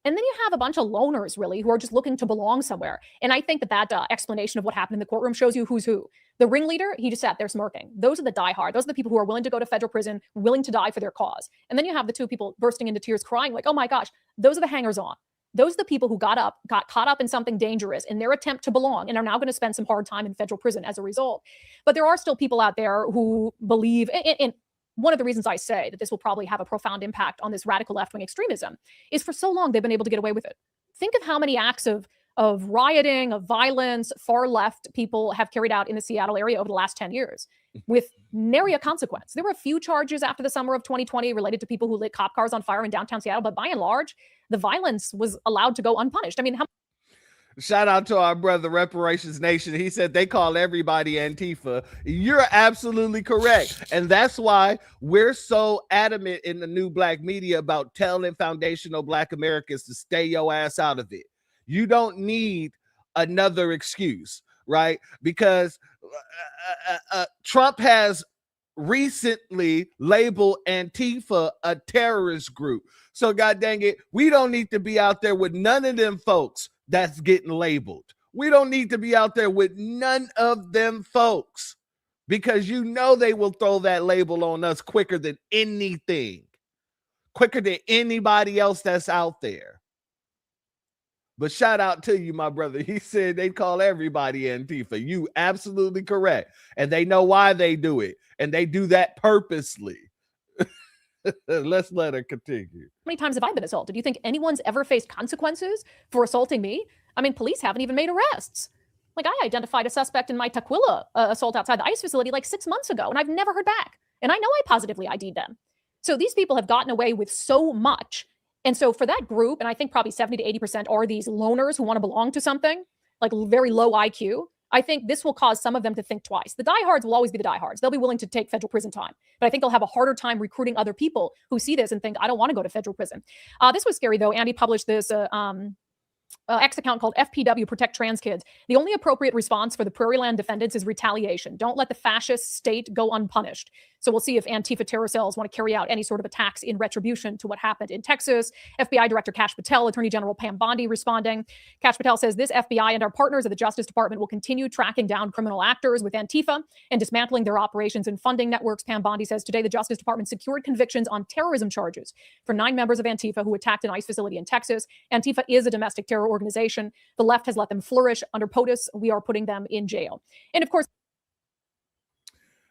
And then you have a bunch of loners, really, who are just looking to belong somewhere. And I think that explanation of what happened in the courtroom shows you who's who. The ringleader, he just sat there smirking. Those are the diehard. Those are the people who are willing to go to federal prison, willing to die for their cause. And then you have the 2 people bursting into tears, crying like, oh my gosh, those are the hangers-on. Those are the people who got caught up in something dangerous in their attempt to belong and are now going to spend some hard time in federal prison as a result. But there are still people out there who believe in one of the reasons I say that this will probably have a profound impact on this radical left-wing extremism is for so long they've been able to get away with it. Think of how many acts of rioting, of violence, far left people have carried out in the Seattle area over the last 10 years with nary a consequence. There were a few charges after the summer of 2020 related to people who lit cop cars on fire in downtown Seattle, but by and large, the violence was allowed to go unpunished. I mean, shout out to our brother Reparations Nation. He said they call everybody Antifa. You're absolutely correct. And that's why we're so adamant in the new black media about telling foundational black Americans to stay your ass out of it. You don't need another excuse, right? Because Trump has recently labeled Antifa a terrorist group. So god dang it, we don't need to be out there with none of them folks that's getting labeled. We don't need to be out there with none of them folks, because you know they will throw that label on us quicker than anything, quicker than anybody else that's out there. But shout out to you, my brother. He said they call everybody Antifa. You absolutely correct. And they know why they do it. And they do that purposely. Let's let her continue. How many times have I been assaulted? Do you think anyone's ever faced consequences for assaulting me? I mean, police haven't even made arrests. Like, I identified a suspect in my Tukwila assault outside the ICE facility like 6 months ago, and I've never heard back. And I know I positively ID'd them. So these people have gotten away with so much. And so for that group, and I think probably 70 to 80% are these loners who want to belong to something, like very low IQ, I think this will cause some of them to think twice. The diehards will always be the diehards. They'll be willing to take federal prison time. But I think they'll have a harder time recruiting other people who see this and think, I don't want to go to federal prison. This was scary, though. Andy published this X account called FPW Protect Trans Kids. The only appropriate response for the Prairie Land defendants is retaliation. Don't let the fascist state go unpunished. So we'll see if Antifa terror cells want to carry out any sort of attacks in retribution to what happened in Texas. FBI Director Kash Patel, Attorney General Pam Bondi responding. Kash Patel says this FBI and our partners at the Justice Department will continue tracking down criminal actors with Antifa and dismantling their operations and funding networks. Pam Bondi says today the Justice Department secured convictions on terrorism charges for 9 members of Antifa who attacked an ICE facility in Texas. Antifa is a domestic terror organization. The left has let them flourish. Under POTUS, we are putting them in jail. And of course,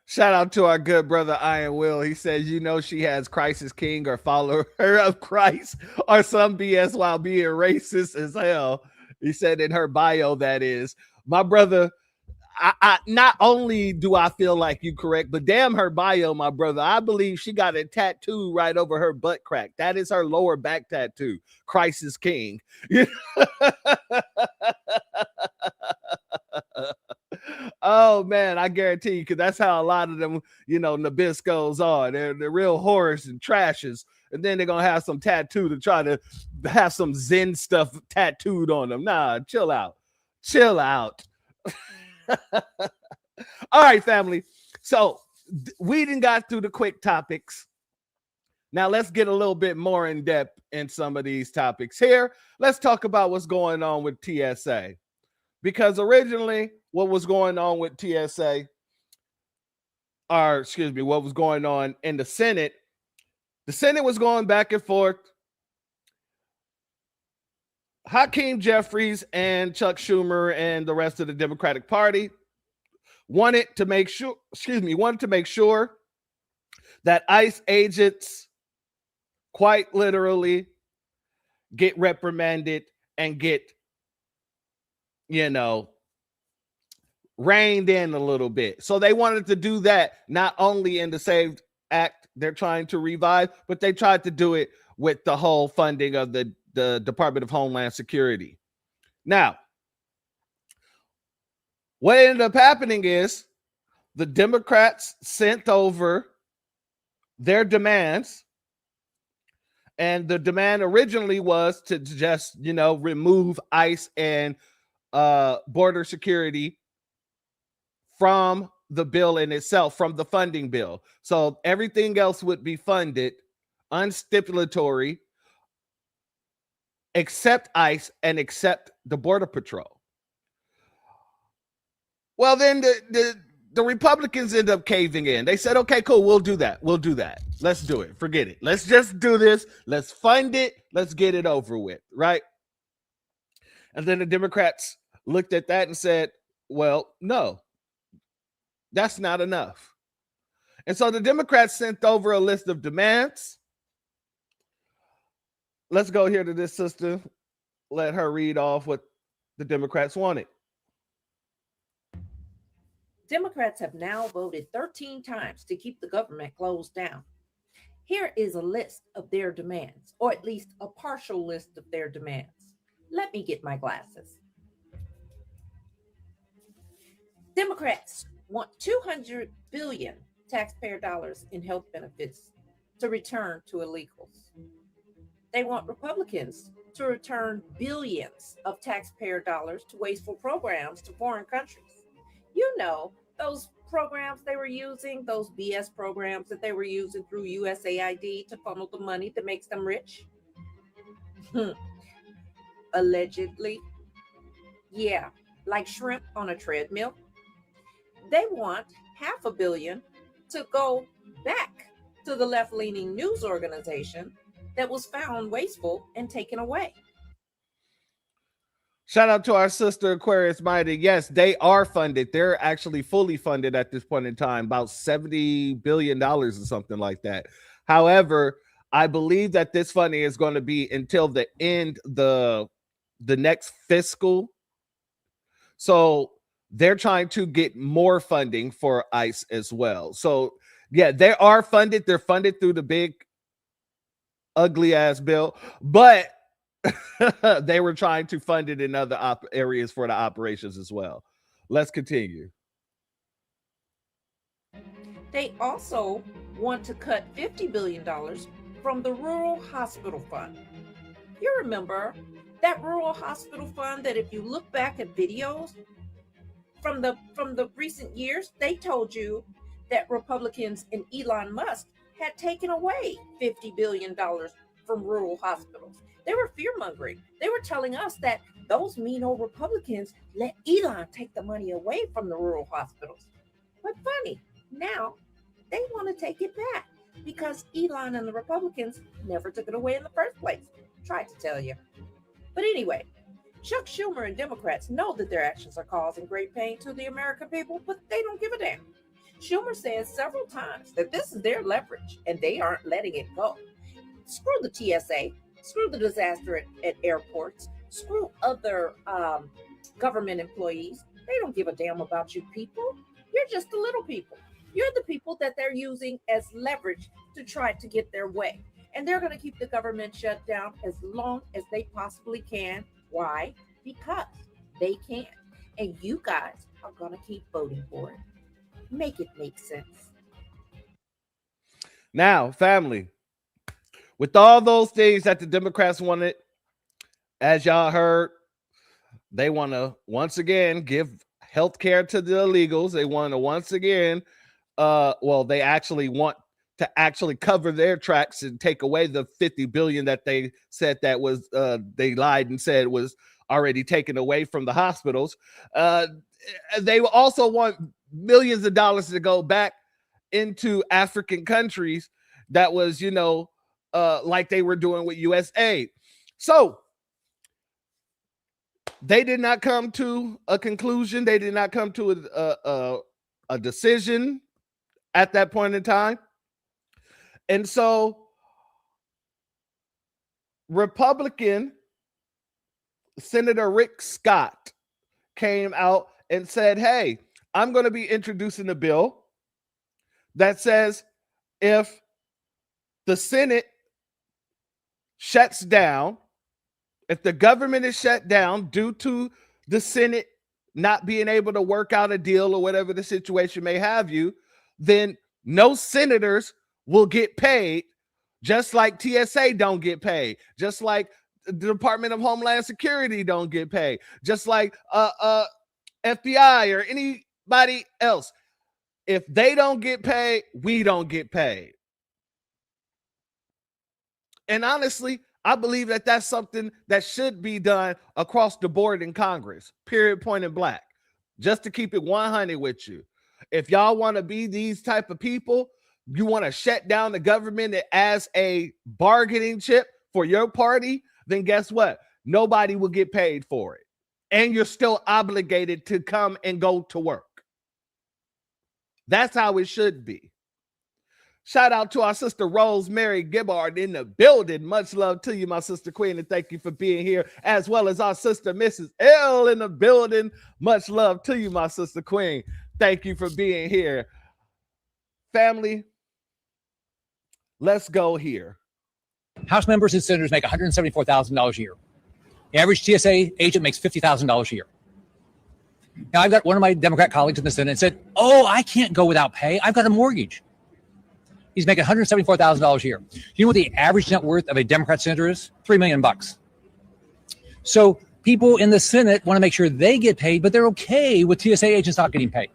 shout out to our good brother Iron Will. He says, you know, she has Crisis King or follower of Christ or some BS while being racist as hell. He said in her bio, that is. My brother, I not only do I feel like you correct, but damn her bio, my brother. I believe she got a tattoo right over her butt crack. That is her lower back tattoo. Crisis King. Oh man, I guarantee you, because that's how a lot of them, you know, Nabiscos are. They're real horrors and trashes, and then they're gonna have some tattoo to try to have some Zen stuff tattooed on them. Nah, chill out. All right, family. So we done got through the quick topics. Now let's get a little bit more in depth in some of these topics here. Let's talk about what's going on with TSA. Because originally what was going on with TSA, or excuse me, what was going on in the Senate was going back and forth. Hakeem Jeffries and Chuck Schumer and the rest of the Democratic Party wanted to make sure that ICE agents quite literally get reprimanded and get, you know, reined in a little bit. So they wanted to do that not only in the SAVE Act they're trying to revive, but they tried to do it with the whole funding of the Department of Homeland Security. Now, what ended up happening is the Democrats sent over their demands, and the demand originally was to just, you know, remove ICE and border security from the bill in itself, from the funding bill. So everything else would be funded unstipulatory, except ICE and except the Border Patrol. Well, then the Republicans end up caving in. They said, okay, cool, we'll do that. Let's do it. Forget it. Let's just do this. Let's fund it. Let's get it over with, right? And then the Democrats looked at that and said, well, no, that's not enough. And so the Democrats sent over a list of demands. Let's go here to this sister. Let her read off what the Democrats wanted. Democrats have now voted 13 times to keep the government closed down. Here is a list of their demands, or at least a partial list of their demands. Let me get my glasses. Democrats want $200 billion taxpayer dollars in health benefits to return to illegals. They want Republicans to return billions of taxpayer dollars to wasteful programs to foreign countries. You know, those programs they were using, those BS programs that they were using through USAID to funnel the money that makes them rich? Allegedly. Yeah, like shrimp on a treadmill. They want $500 million to go back to the left-leaning news organization that was found wasteful and taken away. Shout out to our sister Aquarius Mighty. Yes, they are funded. They're actually fully funded at this point in time, about $70 billion or something like that. However, I believe that this funding is going to be until the end the next fiscal. So they're trying to get more funding for ICE as well. So yeah, they are funded. They're funded through the big ugly ass bill, but they were trying to fund it in other areas for the operations as well. Let's continue. They also want to cut $50 billion from the Rural Hospital Fund. You remember that Rural Hospital Fund that if you look back at videos from the recent years, they told you that Republicans and Elon Musk had taken away $50 billion from rural hospitals. They were fear-mongering. They were telling us that those mean old Republicans let Elon take the money away from the rural hospitals. But funny, now they want to take it back because Elon and the Republicans never took it away in the first place. Tried to tell you. But anyway, Chuck Schumer and Democrats know that their actions are causing great pain to the American people, but they don't give a damn. Schumer says several times that this is their leverage and they aren't letting it go. Screw the TSA. Screw the disaster at airports. Screw other government employees. They don't give a damn about you people. You're just the little people. You're the people that they're using as leverage to try to get their way. And they're going to keep the government shut down as long as they possibly can. Why? Because they can. And you guys are going to keep voting for it. Make it make sense. Now, family, with all those things that the Democrats wanted, as y'all heard, they want to once again give health care to the illegals. They want to once again, they actually want to actually cover their tracks and take away the $50 billion that they said that was, they lied and said was already taken away from the hospitals. They also want millions of dollars to go back into African countries that was, like they were doing with USAID. So they did not come to a conclusion. They did not come to a decision at that point in time. And so Republican Senator Rick Scott came out and said, hey, I'm going to be introducing a bill that says if the Senate shuts down, if the government is shut down due to the Senate not being able to work out a deal or whatever the situation may have you, then no senators will get paid, just like TSA don't get paid, just like the Department of Homeland Security don't get paid, just like FBI or anybody else. If they don't get paid, we don't get paid. And honestly, I believe that that's something that should be done across the board in Congress, period, point and blank, just to keep it 100 with you. If y'all want to be these type of people, you want to shut down the government as a bargaining chip for your party, then guess what? Nobody will get paid for it. And you're still obligated to come and go to work. That's how it should be. Shout out to our sister Rosemary Gibbard in the building. Much love to you, my sister Queen, and thank you for being here, as well as our sister Mrs. L in the building. Much love to you, my sister Queen. Thank you for being here. Family, let's go here. House members and senators make $174,000 a year. The average TSA agent makes $50,000 a year. Now, I've got one of my Democrat colleagues in the Senate said, oh, I can't go without pay. I've got a mortgage. He's making $174,000 a year. You know what the average net worth of a Democrat senator is? $3 million. So people in the Senate want to make sure they get paid, but they're okay with TSA agents not getting paid.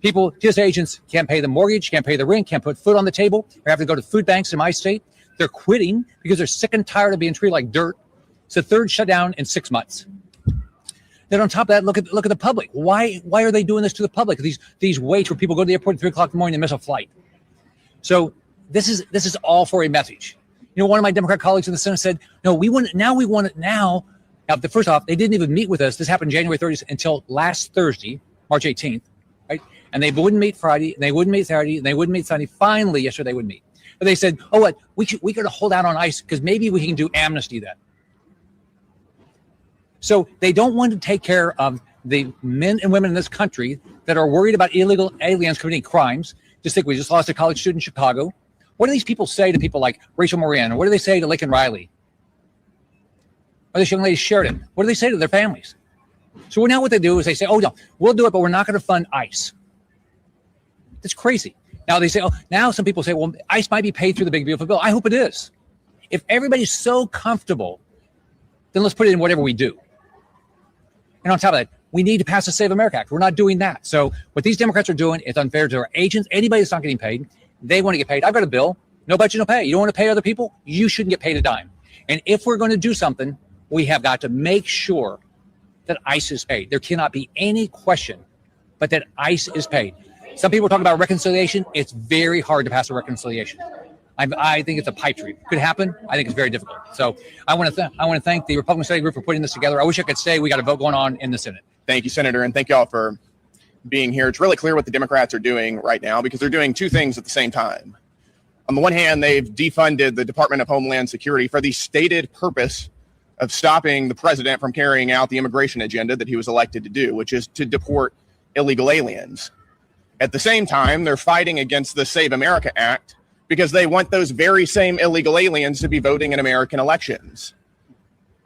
People, TSA agents can't pay the mortgage, can't pay the rent, can't put food on the table. They have to go to food banks in my state. They're quitting because they're sick and tired of being treated like dirt. It's the third shutdown in 6 months. Then on top of that, look at the public. Why are they doing this to the public? These waits where people go to the airport at 3 o'clock in the morning and miss a flight. So this is all for a message. You know, one of my Democrat colleagues in the Senate said, "No, we want it now. We want it now." Now, first off, they didn't even meet with us. This happened January 30th until last Thursday, March 18th, right? And they wouldn't meet Friday, and they wouldn't meet Saturday, and they wouldn't meet Sunday. Finally, yesterday they would meet. But they said, "Oh, what? We got to hold out on ICE because maybe we can do amnesty then." So they don't want to take care of the men and women in this country that are worried about illegal aliens committing crimes. Just think, we just lost a college student in Chicago. What do these people say to people like Rachel Moran? Or what do they say to Lincoln Riley? Or this young lady Sheridan? What do they say to their families? So now what they do is they say, "Oh, no, we'll do it, but we're not going to fund ICE." That's crazy. Now they say, "Oh, now some people say, well, ICE might be paid through the big beautiful bill." I hope it is. If everybody's so comfortable, then let's put it in whatever we do. And on top of that, we need to pass the Save America Act. We're not doing that. So what these Democrats are doing is unfair to our agents. Anybody that's not getting paid, they want to get paid. I've got a bill. No budget, no pay. You don't want to pay other people? You shouldn't get paid a dime. And if we're going to do something, we have got to make sure that ICE is paid. There cannot be any question but that ICE is paid. Some people talk about reconciliation. It's very hard to pass a reconciliation. I think it's a pipe dream. Could happen. I think it's very difficult. So I want to thank the Republican Study Group for putting this together. I wish I could say we got a vote going on in the Senate. Thank you, Senator, and thank you all for being here. It's really clear what the Democrats are doing right now because they're doing two things at the same time. On the one hand, they've defunded the Department of Homeland Security for the stated purpose of stopping the president from carrying out the immigration agenda that he was elected to do, which is to deport illegal aliens. At the same time, they're fighting against the Save America Act because they want those very same illegal aliens to be voting in American elections.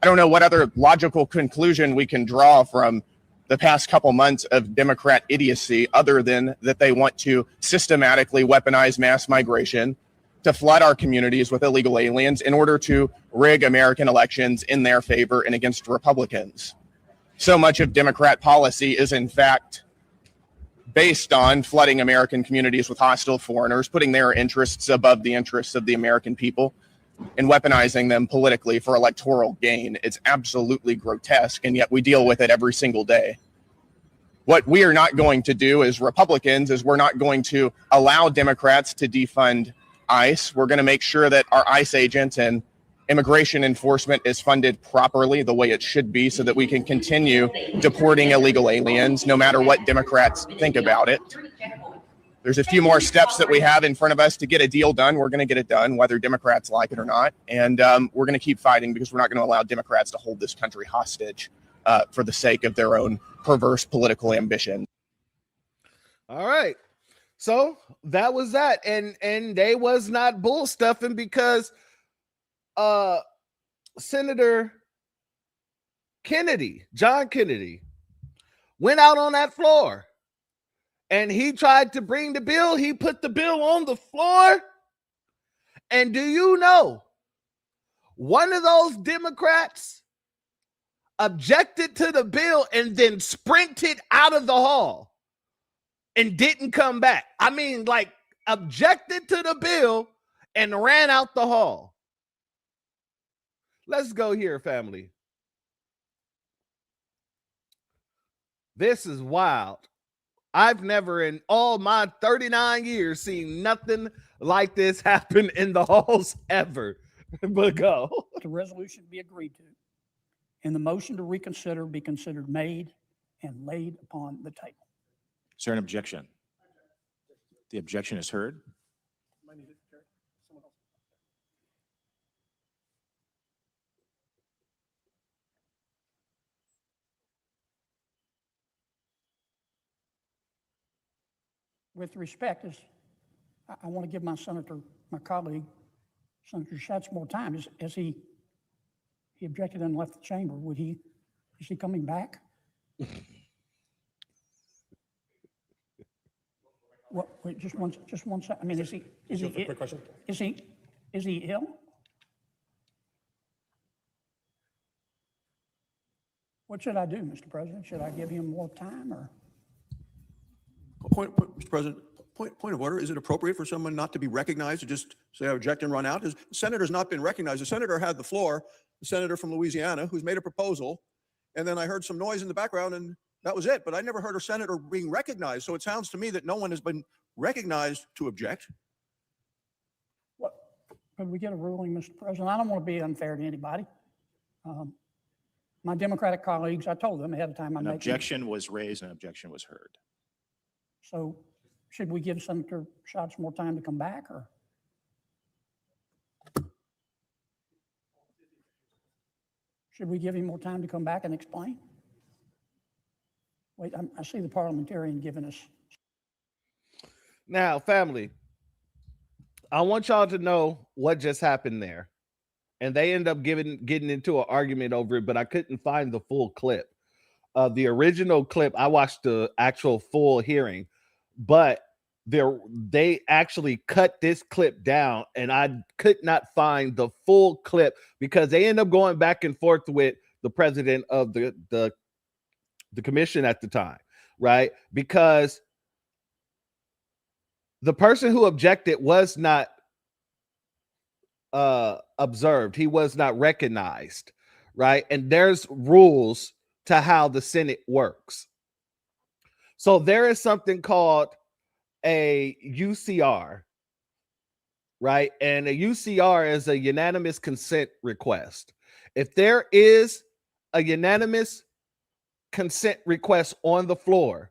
I don't know what other logical conclusion we can draw from the past couple months of Democrat idiocy other than that they want to systematically weaponize mass migration to flood our communities with illegal aliens in order to rig American elections in their favor and against Republicans. So much of Democrat policy is, in fact, based on flooding American communities with hostile foreigners, putting their interests above the interests of the American people, and weaponizing them politically for electoral gain. It's absolutely grotesque, and yet we deal with it every single day. What we are not going to do as Republicans is we're not going to allow Democrats to defund ICE. We're going to make sure that our ICE agents and immigration enforcement is funded properly the way it should be so that we can continue deporting illegal aliens no matter what Democrats think about it. There's a few more steps that we have in front of us to get a deal done. We're going to get it done, whether Democrats like it or not. And we're going to keep fighting because we're not going to allow Democrats to hold this country hostage for the sake of their own perverse political ambition. All right. So that was that. And they was not bull stuffing because Senator Kennedy, John Kennedy, went out on that floor and he tried to bring the bill. He put the bill on the floor. And do you know, one of those Democrats objected to the bill and then sprinted out of the hall and didn't come back. I mean, like, objected to the bill and ran out the hall. Let's go here, family. This is wild. I've never in all my 39 years seen nothing like this happen in the halls ever. But go. The resolution be agreed to, and the motion to reconsider be considered made and laid upon the table. Is there an objection? The objection is heard. With respect, I want to give my colleague, Senator Schatz, more time. As he objected and left the chamber. Is he coming back? What? Wait, just one second. I mean, is he? Quick question. Is he ill? What should I do, Mr. President? Should I give him more time or? Mr. President, point of order. Is it appropriate for someone not to be recognized to just say I object and run out? The senator's not been recognized. The senator had the floor, the senator from Louisiana, who's made a proposal, and then I heard some noise in the background, and that was it. But I never heard a senator being recognized. So it sounds to me that no one has been recognized to object. Could we get a ruling, Mr. President? I don't want to be unfair to anybody. My Democratic colleagues, I told them ahead of time. An objection was raised, an objection was heard. So should we give Senator Schatz more time to come back, or? Should we give him more time to come back and explain? Wait, I see the parliamentarian giving us. Now, family, I want y'all to know what just happened there. And they end up getting into an argument over it, but I couldn't find the full clip. The original clip, I watched the actual full hearing, but they actually cut this clip down, and I could not find the full clip because they end up going back and forth with the president of the commission at the time, right? Because the person who objected was not observed. He was not recognized, right? And there's rules to how the Senate works. So there is something called a UCR, right? And a UCR is a unanimous consent request. If there is a unanimous consent request on the floor,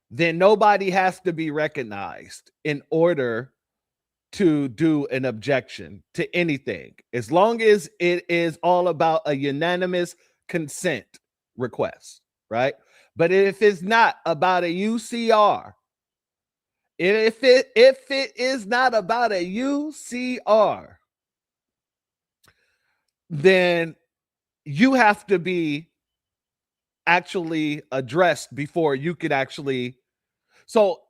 then nobody has to be recognized in order to do an objection to anything, as long as it is all about a unanimous consent request, right? But if it's not about a UCR, if it is not about a UCR, then you have to be actually addressed before you could actually. So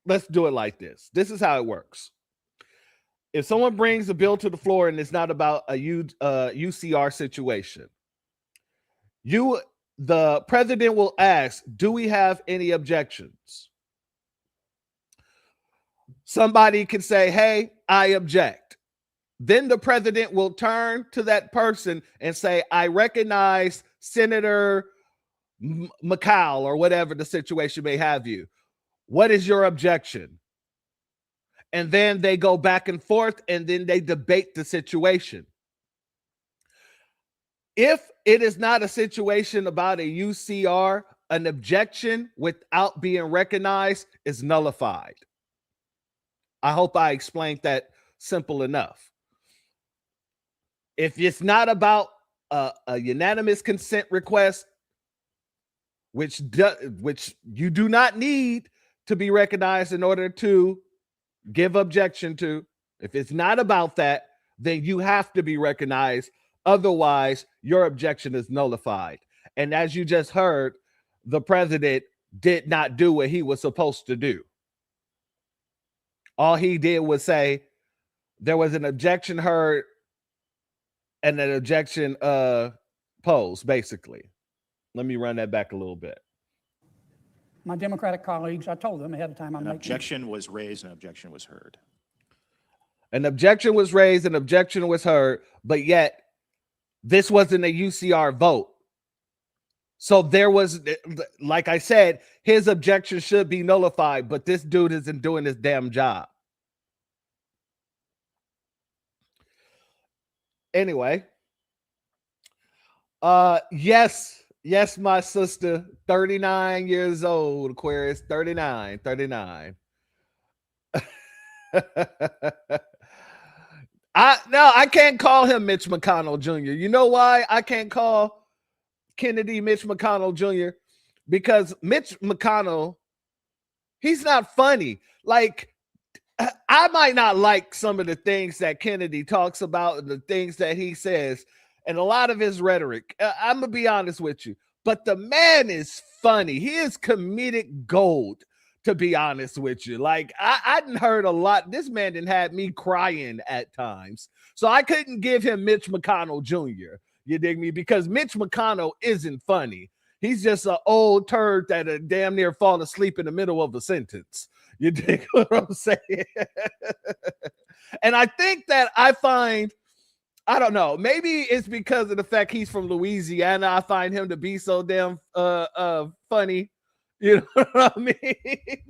let's do it like this. This is how it works. If someone brings a bill to the floor and it's not about a UCR situation, the president will ask, do we have any objections? Somebody can say, hey, I object. Then the president will turn to that person and say, I recognize Senator McCall, or whatever the situation may have you. What is your objection? And then they go back and forth, and then they debate the situation. If it is not a situation about a UCR, an objection without being recognized is nullified. I hope I explained that simple enough. If it's not about a unanimous consent request, which you do not need to be recognized in order to give objection to, if it's not about that, then you have to be recognized. Otherwise, your objection is nullified. And as you just heard, the president did not do what he was supposed to do. All he did was say there was an objection heard and an objection posed, basically. Let me run that back a little bit. My Democratic colleagues, I told them ahead of time. An objection was raised, an objection was heard. An objection was raised, an objection was heard, but yet this wasn't a UCR vote. So there was, like I said, his objection should be nullified, but this dude isn't doing his damn job. Anyway, yes, my sister, 39 years old, Aquarius, 39. I can't call him Mitch McConnell Jr. You know why I can't call Kennedy Mitch McConnell Jr.? Because Mitch McConnell, he's not funny. Like, I might not like some of the things that Kennedy talks about and the things that he says and a lot of his rhetoric. I'm going to be honest with you, but the man is funny. He is comedic gold, to be honest with you. Like, I didn't heard a lot. This man didn't have me crying at times. So I couldn't give him Mitch McConnell Jr. You dig me? Because Mitch McConnell isn't funny. He's just an old turd that damn near fall asleep in the middle of a sentence. You dig what I'm saying? And I think that I don't know, maybe it's because of the fact he's from Louisiana. I find him to be so damn funny. You know what I mean?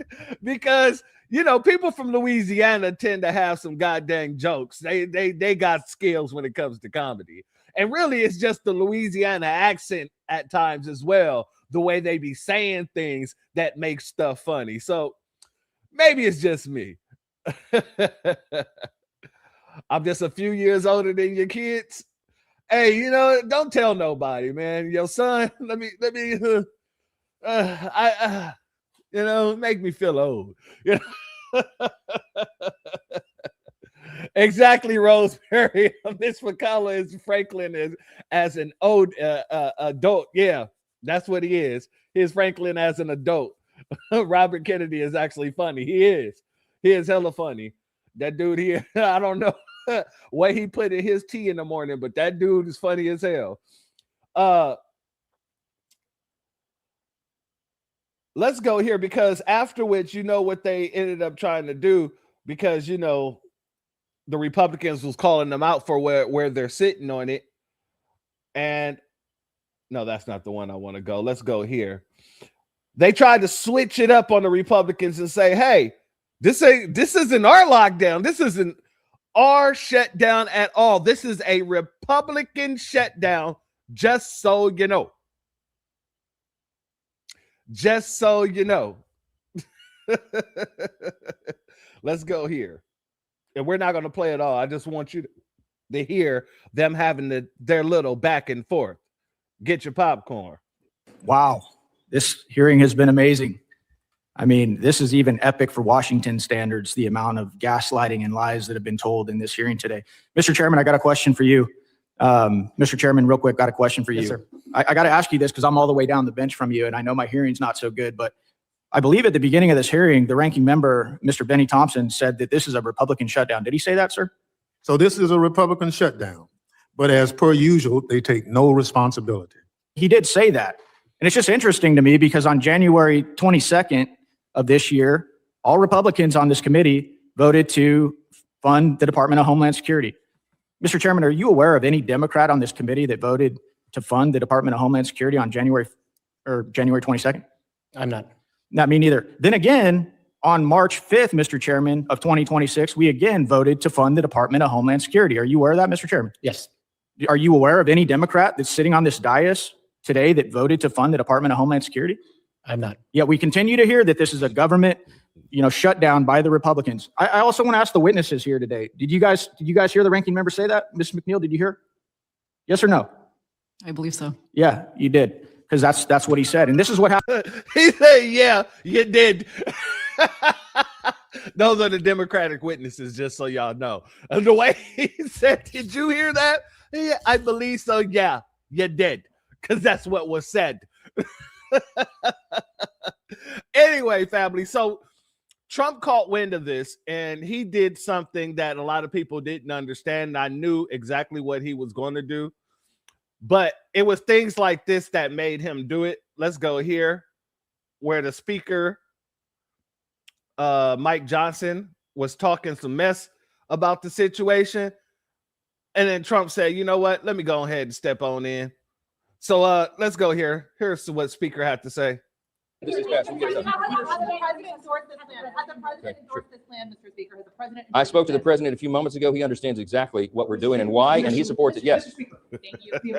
Because, you know, people from Louisiana tend to have some goddamn jokes. They got skills when it comes to comedy. And really, it's just the Louisiana accent at times as well, the way they be saying things that make stuff funny. So maybe it's just me. I'm just a few years older than your kids. Hey, you know, don't tell nobody, man. Your son, let me, you know, make me feel old. You know? Exactly, Rosemary. Miss McCullough is Franklin as an old adult. Yeah, that's what he is. He's Franklin as an adult. Robert Kennedy is actually funny. He is hella funny. That dude here, I don't know what he put in his tea in the morning, but that dude is funny as hell. Let's go here, because afterwards, you know what they ended up trying to do, because, you know, the Republicans was calling them out for where they're sitting on it. And no, that's not the one I want to go. Let's go here. They tried to switch it up on the Republicans and say, hey, this isn't our lockdown. This isn't our shutdown at all. This is a Republican shutdown, just so you know. Just so you know. Let's go here. And we're not going to play it all. I just want you to hear them having their little back and forth. Get your popcorn. Wow. This hearing has been amazing. I mean, this is even epic for Washington standards, the amount of gaslighting and lies that have been told in this hearing today. Mr. Chairman, I got a question for you. Mr. Chairman, real quick, got a question for you. Yes, sir. I got to ask you this because I'm all the way down the bench from you, and I know my hearing's not so good, but I believe at the beginning of this hearing, the ranking member, Mr. Benny Thompson, said that this is a Republican shutdown. Did he say that, sir? So this is a Republican shutdown, but as per usual, they take no responsibility. He did say that. And it's just interesting to me because on January 22nd of this year, all Republicans on this committee voted to fund the Department of Homeland Security. Mr. Chairman, are you aware of any Democrat on this committee that voted to fund the Department of Homeland Security on January 22nd? I'm not. Not me neither. Then again, on March 5th, Mr. Chairman, of 2026, we again voted to fund the Department of Homeland Security. Are you aware of that, Mr. Chairman? Yes. Are you aware of any Democrat that's sitting on this dais today that voted to fund the Department of Homeland Security? I'm not. Yet we continue to hear that this is a government, shutdown by the Republicans. I also want to ask the witnesses here today. Did you guys hear the ranking member say that? Ms. McNeil, did you hear? Yes or no? I believe so. Yeah, you did. Because that's what he said. And this is what happened. He said, yeah, you did. Those are the Democratic witnesses, just so y'all know. And the way he said, did you hear that? Yeah, I believe so. Yeah, you did. Because that's what was said. Anyway, family. So Trump caught wind of this, and he did something that a lot of people didn't understand. I knew exactly what he was going to do. But it was things like this that made him do it. Let's go here, where the speaker, Mike Johnson, was talking some mess about the situation. And then Trump said, you know what? Let me go ahead and step on in. So let's go here. Here's what speaker had to say. This is fast. Has the president endorsed this plan? Has the president endorsed this plan, Mr. Speaker? Has the president? I spoke to the president a few moments ago. He understands exactly what we're doing and why, and he supports it. Yes. Thank you.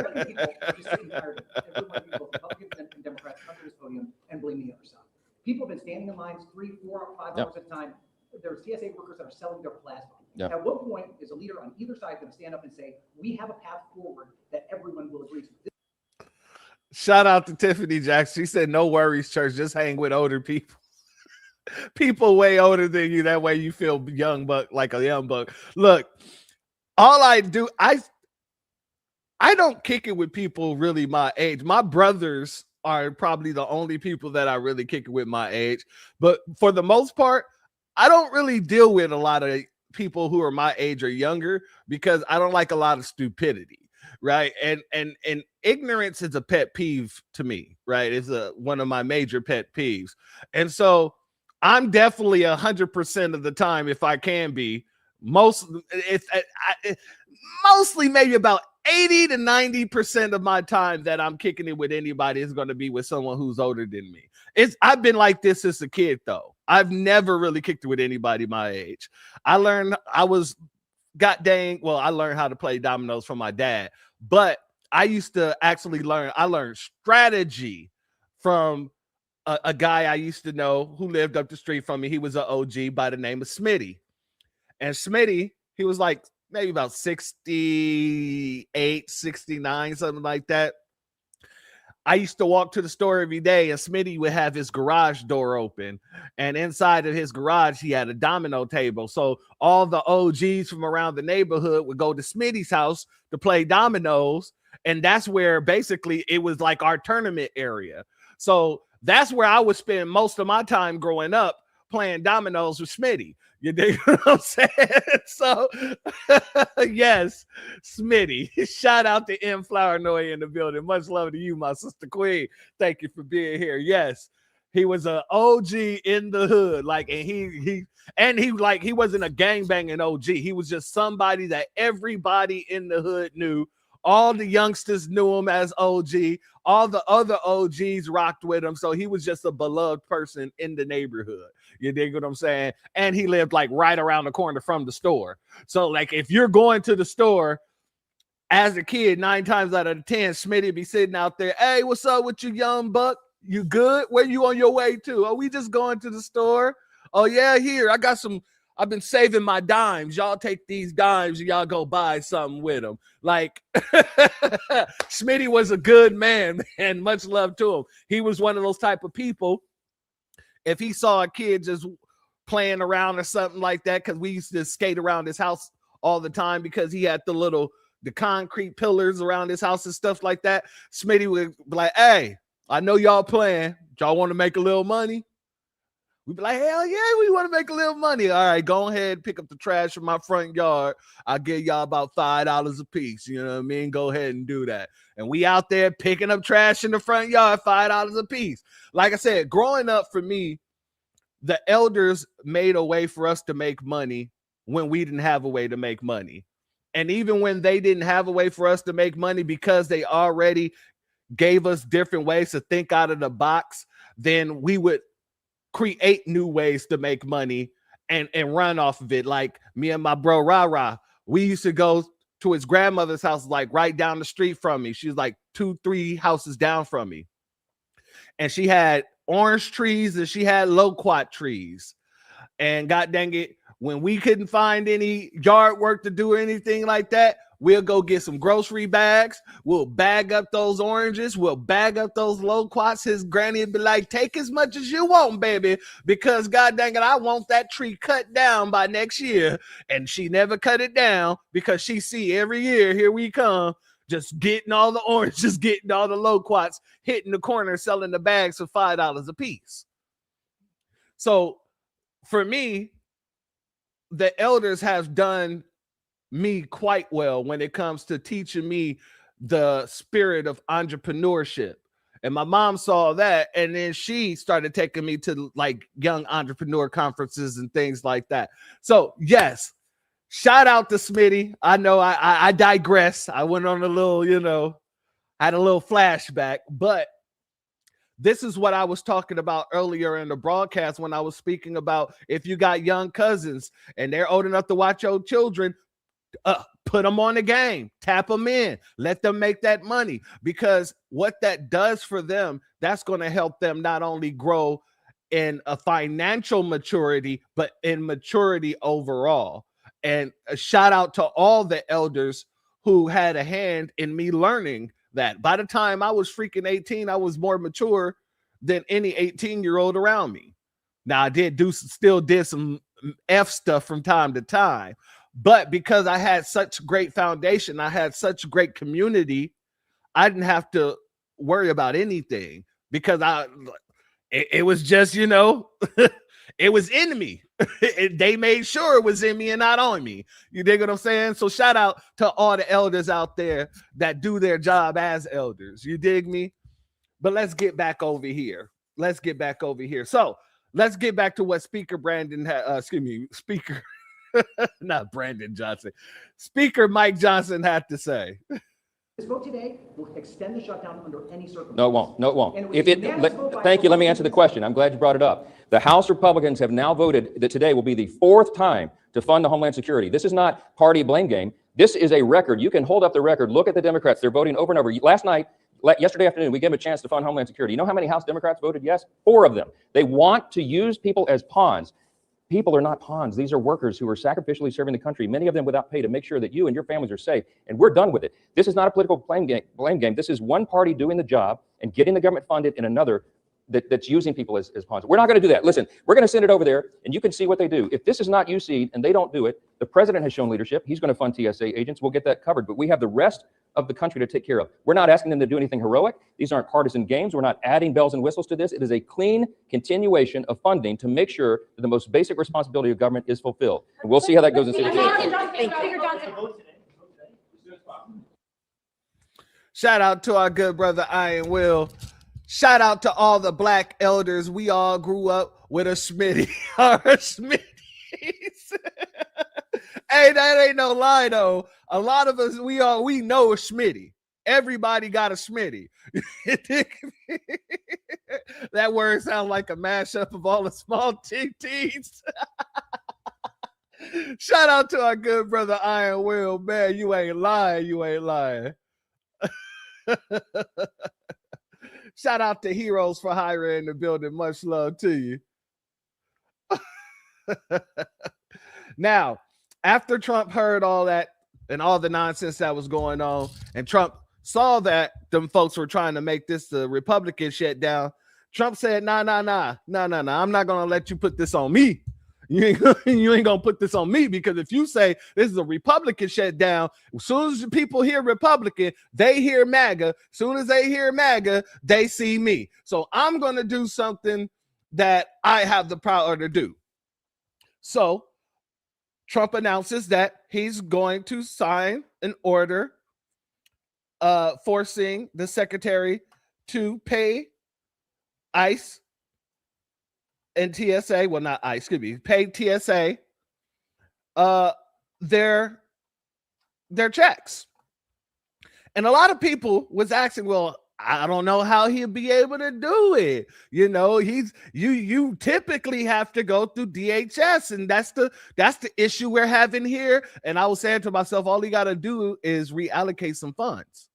Democrats come to this podium and blame the other side. People have been standing in lines 3, 4, 5 hours at a time. There are TSA workers that are selling their plasma. Yep. At what point is a leader on either side going to stand up and say, we have a path forward that everyone will agree to? Shout out to Tiffany Jackson. She said, no worries, church. Just hang with older people. People way older than you. That way you feel young, but like a young buck. Look, all I do, I don't kick it with people really my age. My brothers are probably the only people that I really kick it with my age. But for the most part, I don't really deal with a lot of people who are my age or younger because I don't like a lot of stupidity. right? And ignorance is a pet peeve to me, right? It's one of my major pet peeves. And so I'm definitely 100% of the time, if I can be, mostly maybe about 80 to 90% of my time that I'm kicking it with anybody is going to be with someone who's older than me. I've been like this as a kid, though. I've never really kicked it with anybody my age. I learned how to play dominoes from my dad, but I used to actually I learned strategy from a guy I used to know who lived up the street from me. He was an OG by the name of Smitty. And Smitty, he was like maybe about 68, 69, something like that. I used to walk to the store every day, and Smitty would have his garage door open. And inside of his garage, he had a domino table. So all the OGs from around the neighborhood would go to Smitty's house to play dominoes. And that's where basically it was like our tournament area. So that's where I would spend most of my time growing up, playing dominoes with Smitty. You dig what I'm saying? So, yes, Smitty. Shout out to M. Flournoy in the building. Much love to you, my sister Queen. Thank you for being here. Yes, he was an OG in the hood. Like, and he wasn't a gangbanging OG. He was just somebody that everybody in the hood knew. All the youngsters knew him as OG. All the other OGs rocked with him. So he was just a beloved person in the neighborhood. You dig what I'm saying? And he lived like right around the corner from the store. So like if you're going to the store as a kid, 9 times out of 10, Smitty be sitting out there. Hey, what's up with you, young buck? You good? Where you on your way to? Oh, we just going to the store. Oh yeah, here. I've been saving my dimes. Y'all take these dimes and y'all go buy something with them. Like, Smitty was a good man, man. Much love to him. He was one of those type of people. If he saw a kid just playing around or something like that, because we used to skate around his house all the time because he had the concrete pillars around his house and stuff like that. Smitty would be like, hey, I know y'all playing. Y'all want to make a little money? We'd be like, hell yeah, we want to make a little money. All right, go ahead and pick up the trash from my front yard. I'll give y'all about $5 a piece. You know what I mean? Go ahead and do that. And we out there picking up trash in the front yard, $5 a piece. Like I said, growing up for me, the elders made a way for us to make money when we didn't have a way to make money. And even when they didn't have a way for us to make money because they already gave us different ways to think out of the box, then we would create new ways to make money and run off of it. Like me and my bro Ra, we used to go to his grandmother's house, like right down the street from me. She's like 2-3 houses down from me. And she had orange trees and she had loquat trees. And god dang it, when we couldn't find any yard work to do anything like that, we'll go get some grocery bags. We'll bag up those oranges. We'll bag up those loquats. His granny would be like, take as much as you want, baby, because god dang it, I want that tree cut down by next year. And she never cut it down because she see every year, here we come, just getting all the oranges, getting all the loquats, hitting the corner, selling the bags for $5 a piece. So for me, the elders have done me quite well when it comes to teaching me the spirit of entrepreneurship. And my mom saw that, and then she started taking me to like young entrepreneur conferences and things like that. So yes, shout out to Smitty. I know I digress. I went on a little, had a little flashback, but this is what I was talking about earlier in the broadcast when I was speaking about if you got young cousins and they're old enough to watch your children, put them on the game, tap them in, let them make that money, because what that does for them, that's going to help them not only grow in a financial maturity, but in maturity overall. And a shout out to all the elders who had a hand in me learning that. By the time I was freaking 18, I was more mature than any 18-year-old around me. Now I still did some F stuff from time to time, but because I had such great foundation, I had such great community, I didn't have to worry about anything because it was just, it was in me. They made sure it was in me and not on me. You dig what I'm saying? So shout out to all the elders out there that do their job as elders. You dig me? But let's get back over here. So let's get back to what Speaker Speaker, not Brandon Johnson, Speaker Mike Johnson had to say. This vote today will extend the shutdown under any circumstances. No, it won't. No, it won't. And it was If it, unanimous vote by thank you. Let me answer the Republicans. question. I'm glad you brought it up. The House Republicans have now voted that today will be the 4th time to fund the Homeland Security. This is not party blame game. This is a record. You can hold up the record. Look at the Democrats. They're voting over and over. Yesterday afternoon, we gave them a chance to fund Homeland Security. You know how many House Democrats voted yes? 4 of them. They want to use people as pawns. People are not pawns. These are workers who are sacrificially serving the country, many of them without pay, to make sure that you and your families are safe. And we're done with it. This is not a political blame game. This is one party doing the job and getting the government funded, and another that's using people as pawns. We're not going to do that. Listen, we're going to send it over there, and you can see what they do. If this is not UC and they don't do it, the president has shown leadership. He's going to fund TSA agents. We'll get that covered. But we have the rest of the country to take care of. We're not asking them to do anything heroic. These aren't partisan games. We're not adding bells and whistles to this. It is a clean continuation of funding to make sure that the most basic responsibility of government is fulfilled. And we'll see how that goes in city council. Shout out to our good brother Iron Will. Shout out to all the black elders. We all grew up with a Smitty. Our Smitties. Hey, that ain't no lie though. A lot of us, we know a Smitty. Everybody got a Smitty. That word sounds like a mashup of all the small TTs. Shout out to our good brother Iron Will. Man, you ain't lying. Shout out to Heroes for Hire in the building. Much love to you. Now, after Trump heard all that and all the nonsense that was going on, and Trump saw that them folks were trying to make this the Republican shutdown, Trump said, nah, I'm not going to let you put this on me. You ain't going to put this on me, because if you say this is a Republican shutdown, as soon as people hear Republican, they hear MAGA. As soon as they hear MAGA, they see me. So I'm going to do something that I have the power to do. So Trump announces that he's going to sign an order forcing the secretary to pay ICE and TSA, well, not ICE, could be pay TSA their checks. And a lot of people was asking, well, I don't know how he'll be able to do it. You know, you typically have to go through DHS, and that's the issue we're having here. And I was saying to myself, all he got to do is reallocate some funds.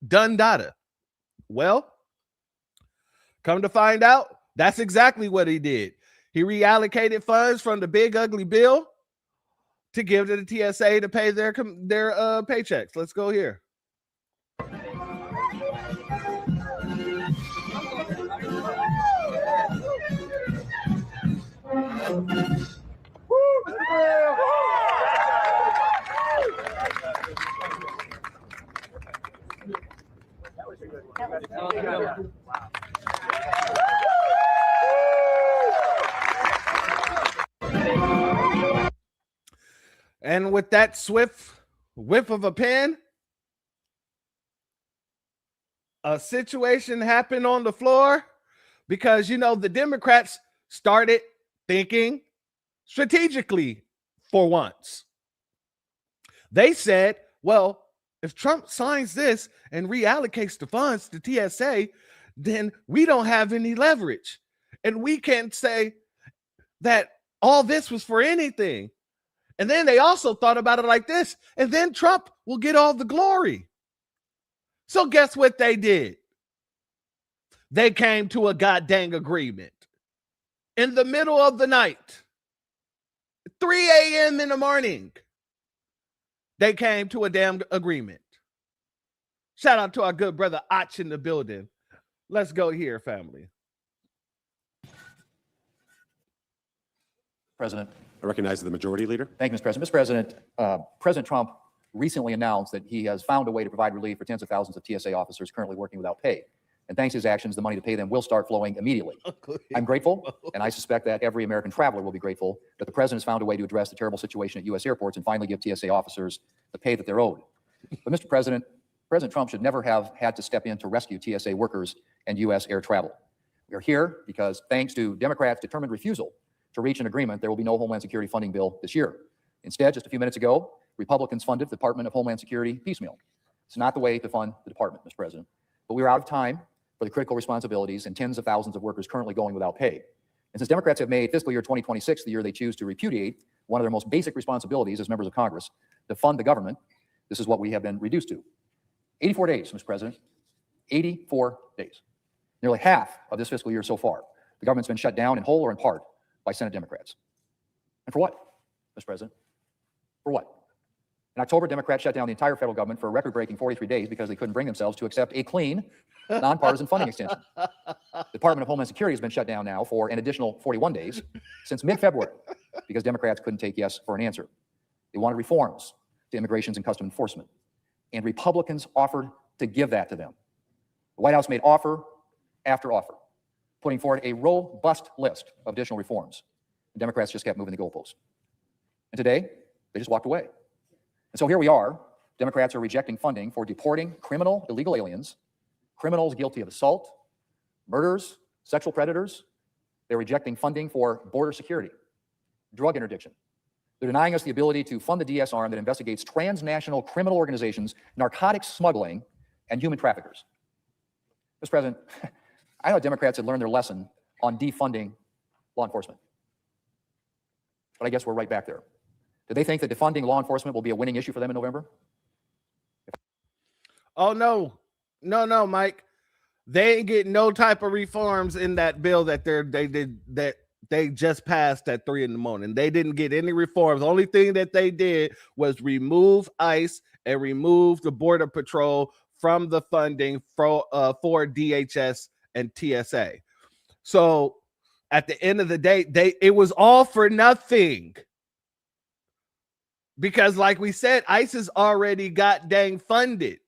Done data. Well, come to find out, that's exactly what he did. He reallocated funds from the big ugly bill to give to the TSA to pay their paychecks. Let's go here. And with that swift whip of a pen, a situation happened on the floor, because, you know, the Democrats started thinking strategically for once. They said, well, if Trump signs this and reallocates the funds to TSA, then we don't have any leverage. And we can't say that all this was for anything. And then they also thought about it like this, and then Trump will get all the glory. So guess what they did? They came to a goddamn agreement in the middle of the night, 3 a.m. in the morning. They came to a damn agreement. Shout out to our good brother Och in the building. Let's go here, family. President. I recognize the majority leader. Thank you, Mr. President. Mr. President, President Trump recently announced that he has found a way to provide relief for tens of thousands of TSA officers currently working without pay. And thanks to his actions, the money to pay them will start flowing immediately. I'm grateful, and I suspect that every American traveler will be grateful, that the president has found a way to address the terrible situation at U.S. airports and finally give TSA officers the pay that they're owed. But Mr. President, President Trump should never have had to step in to rescue TSA workers and U.S. air travel. We are here because thanks to Democrats' determined refusal to reach an agreement, there will be no Homeland Security funding bill this year. Instead, just a few minutes ago, Republicans funded the Department of Homeland Security piecemeal. It's not the way to fund the department, Mr. President. But we are out of time for the critical responsibilities and tens of thousands of workers currently going without pay. And since Democrats have made fiscal year 2026 the year they choose to repudiate one of their most basic responsibilities as members of Congress, to fund the government, this is what we have been reduced to. 84 days, Mr. President. 84 days. Nearly half of this fiscal year so far, the government's been shut down in whole or in part by Senate Democrats. And for what, Mr. President? For what? In October, Democrats shut down the entire federal government for a record-breaking 43 days because they couldn't bring themselves to accept a clean, nonpartisan funding extension. The Department of Homeland Security has been shut down now for an additional 41 days since mid-February because Democrats couldn't take yes for an answer. They wanted reforms to immigrations and custom enforcement, and Republicans offered to give that to them. The White House made offer after offer, putting forward a robust list of additional reforms. The Democrats just kept moving the goalposts. And today, they just walked away. And so here we are. Democrats are rejecting funding for deporting criminal illegal aliens, criminals guilty of assault, murders, sexual predators. They're rejecting funding for border security, drug interdiction. They're denying us the ability to fund the DS arm that investigates transnational criminal organizations, narcotics smuggling, and human traffickers. Mr. President, I thought Democrats had learned their lesson on defunding law enforcement. But I guess we're right back there. Do they think that defunding law enforcement will be a winning issue for them in November? Oh, no. No, Mike. They ain't getting no type of reforms in that bill that they just passed at 3 a.m. They didn't get any reforms. The only thing that they did was remove ICE and remove the Border Patrol from the funding for DHS and TSA. So at the end of the day, it was all for nothing. Because like we said, ICE is already got dang funded.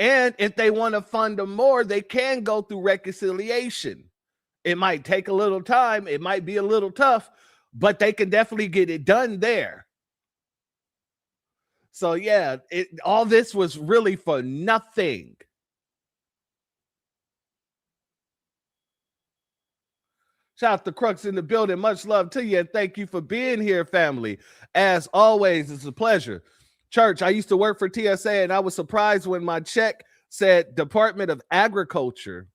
And if they want to fund them more, they can go through reconciliation. It might take a little time. It might be a little tough, but they can definitely get it done there. So yeah, all this was really for nothing. Shout out to Crux in the building. Much love to you, and thank you for being here, family. As always, it's a pleasure. Church, I used to work for TSA, and I was surprised when my check said Department of Agriculture.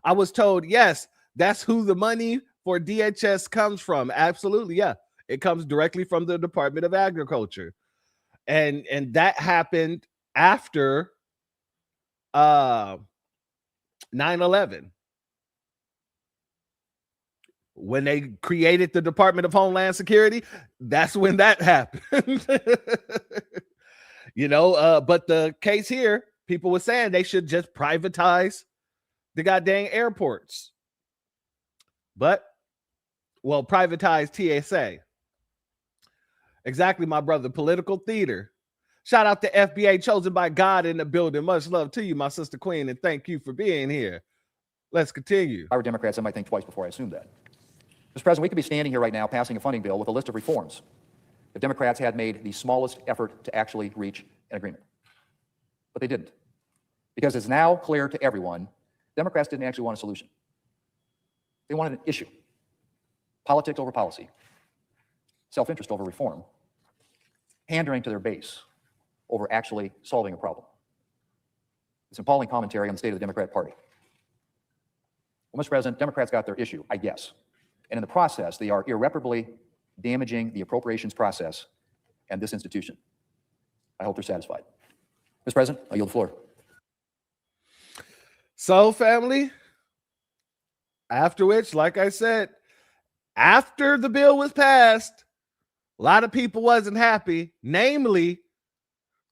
I was told, yes, that's who the money for DHS comes from. Absolutely, yeah. It comes directly from the Department of Agriculture. And that happened after 9/11. When they created the Department of Homeland Security, that's when that happened. But the case here, people were saying they should just privatize the goddamn airports. Privatize TSA. Exactly, my brother. Political theater. Shout out to FBA chosen by God in the building. Much love to you, my sister Queen, and thank you for being here. Let's continue. If I were Democrats, I might think twice before I assumed that. Mr. President, we could be standing here right now passing a funding bill with a list of reforms if Democrats had made the smallest effort to actually reach an agreement. But they didn't. Because it's now clear to everyone, Democrats didn't actually want a solution. They wanted an issue. Politics over policy. Self-interest over reform. Pandering to their base over actually solving a problem. It's an appalling commentary on the state of the Democrat Party. Well, Mr. President, Democrats got their issue, I guess. And in the process, they are irreparably damaging the appropriations process and this institution. I hope they're satisfied. Mr. President, I yield the floor. So, family, after which, like I said, after the bill was passed, a lot of people wasn't happy, namely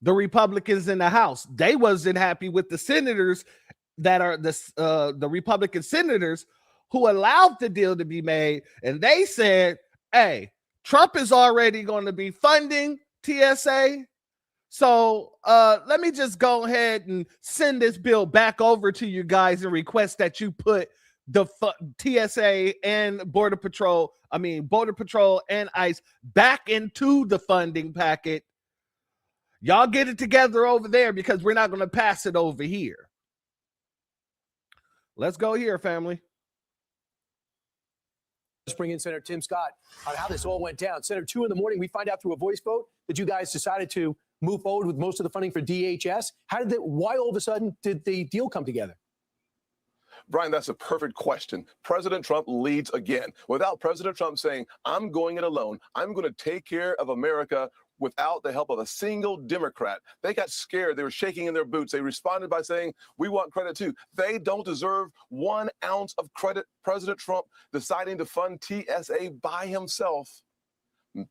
the Republicans in the House. They wasn't happy with the senators that are the Republican senators who allowed the deal to be made. And they said, hey, Trump is already going to be funding TSA. So let me just go ahead and send this bill back over to you guys and request that you put the TSA and Border Patrol and ICE back into the funding packet. Y'all get it together over there because we're not going to pass it over here. Let's go here, family. Let's bring in Senator Tim Scott on how this all went down. Senator, 2 a.m, we find out through a voice vote that you guys decided to move forward with most of the funding for DHS. Why all of a sudden did the deal come together? Brian, that's a perfect question. President Trump leads again. Without President Trump saying, I'm going it alone, I'm going to take care of America without the help of a single Democrat. They got scared. They were shaking in their boots. They responded by saying, we want credit too. They don't deserve 1 ounce of credit. President Trump deciding to fund TSA by himself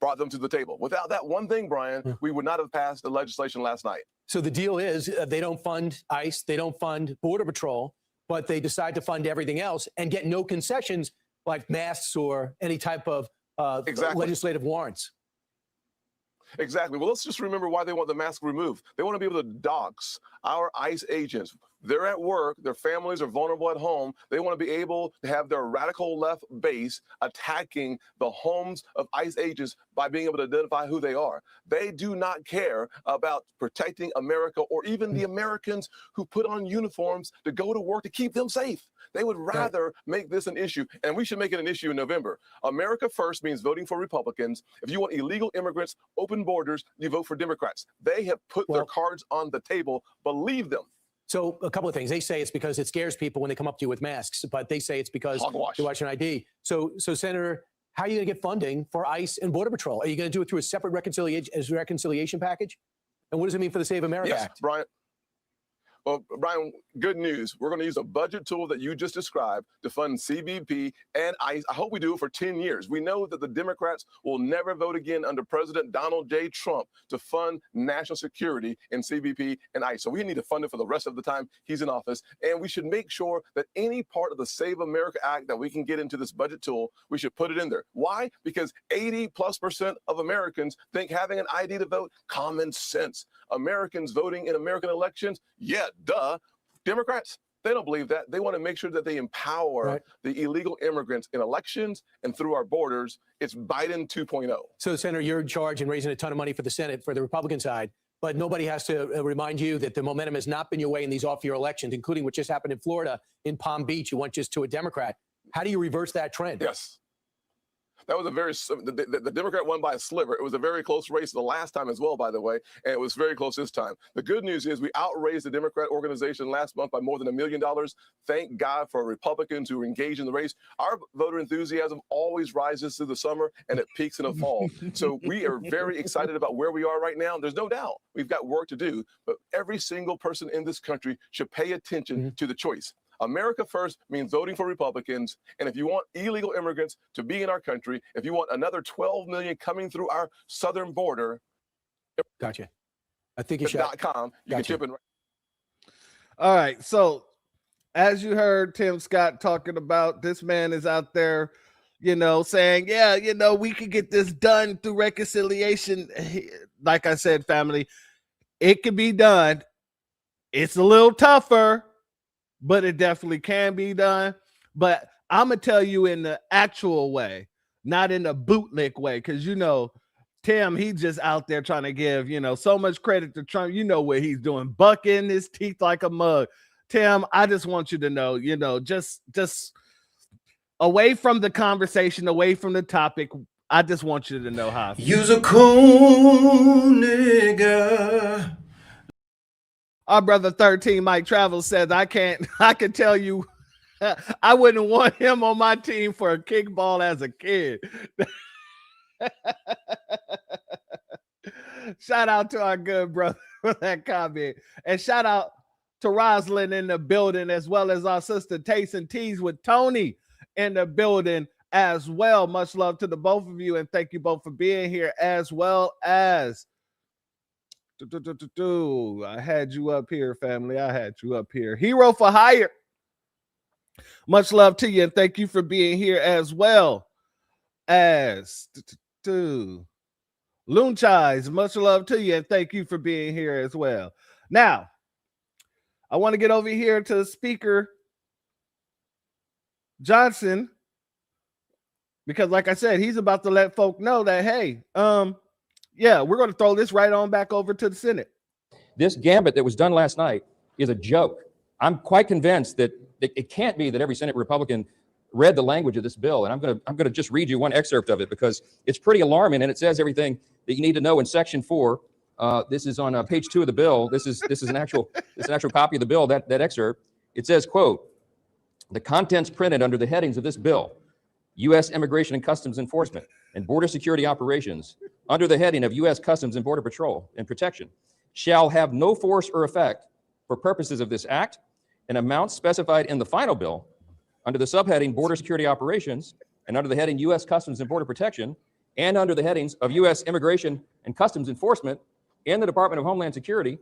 brought them to the table. Without that one thing, Brian, we would not have passed the legislation last night. So the deal is they don't fund ICE, they don't fund Border Patrol, but they decide to fund everything else and get no concessions like masks or any type of legislative warrants. Exactly. Well, let's just remember why they want the mask removed. They want to be able to dox our ICE agents. They're at work. Their families are vulnerable at home. They want to be able to have their radical left base attacking the homes of ICE agents by being able to identify who they are. They do not care about protecting America or even the Americans who put on uniforms to go to work to keep them safe. They would rather make this an issue, and we should make it an issue in November. America first means voting for Republicans. If you want illegal immigrants, open borders, you vote for Democrats. They have put their cards on the table. Believe them. So a couple of things. They say it's because it scares people when they come up to you with masks, but they say it's because they're watching ID. So Senator, how are you going to get funding for ICE and Border Patrol? Are you going to do it through a separate reconciliation package? And what does it mean for the Save America Act? Brian. Well, Brian, good news. We're going to use a budget tool that you just described to fund CBP and ICE. I hope we do it for 10 years. We know that the Democrats will never vote again under President Donald J. Trump to fund national security in CBP and ICE. So we need to fund it for the rest of the time he's in office. And we should make sure that any part of the Save America Act that we can get into this budget tool, we should put it in there. Why? Because 80+% of Americans think having an ID to vote, common sense. Americans voting in American elections, yeah, duh. Democrats, they don't believe that. They want to make sure that they empower the illegal immigrants in elections and through our borders. It's Biden 2.0. So, Senator, you're in charge and raising a ton of money for the Senate, for the Republican side, but nobody has to remind you that the momentum has not been your way in these off-year elections, including what just happened in Florida, in Palm Beach. You went just to a Democrat. How do you reverse that trend? Yes. That was the Democrat won by a sliver. It was a very close race the last time as well, by the way, and it was very close this time. The good news is we outraised the Democrat organization last month by more than $1 million. Thank God for Republicans who engage in the race. Our voter enthusiasm always rises through the summer and it peaks in the fall. So we are very excited about where we are right now. There's no doubt we've got work to do, but every single person in this country should pay attention to the choice. America first means voting for Republicans. And if you want illegal immigrants to be in our country, if you want another 12 million coming through our southern border, gotcha. I think you should. .com, you can chip in. All right. So as you heard Tim Scott talking about, this man is out there, saying, yeah, we could get this done through reconciliation. Like I said, family, it can be done. It's a little tougher, but it definitely can be done. But I'm going to tell you in the actual way, not in a bootlick way, because, Tim, he's just out there trying to give, so much credit to Trump. You know what he's doing, bucking his teeth like a mug. Tim, I just want you to know, just away from the conversation, away from the topic, I just want you to know how. You's a cool nigga. Our brother 13 Mike Travels says, I can tell you, I wouldn't want him on my team for a kickball as a kid. Shout out to our good brother for that comment. And shout out to Roslyn in the building, as well as our sister Taste and Tease with Tony in the building as well. Much love to the both of you. And thank you both for being here, as well as I had you up here, family. I had you up here. Hero for Hire. Much love to you, and thank you for being here, as well as Loon Chais, much love to you, and thank you for being here as well. Now, I want to get over here to Speaker Johnson, because like I said, he's about to let folk know that, hey, yeah, we're going to throw this right on back over to the Senate. This gambit that was done last night is a joke. I'm quite convinced that it can't be that every Senate Republican read the language of this bill. And I'm going to just read you one excerpt of it because it's pretty alarming and it says everything that you need to know in section 4. This is on page 2 of the bill. This is an actual copy of the bill, that excerpt. It says, quote, the contents printed under the headings of this bill, U.S. Immigration and Customs Enforcement and Border Security Operations, under the heading of U.S. Customs and Border Patrol and Protection, shall have no force or effect for purposes of this act, and amounts specified in the final bill under the subheading Border Security Operations and under the heading U.S. Customs and Border Protection and under the headings of U.S. Immigration and Customs Enforcement and the Department of Homeland Security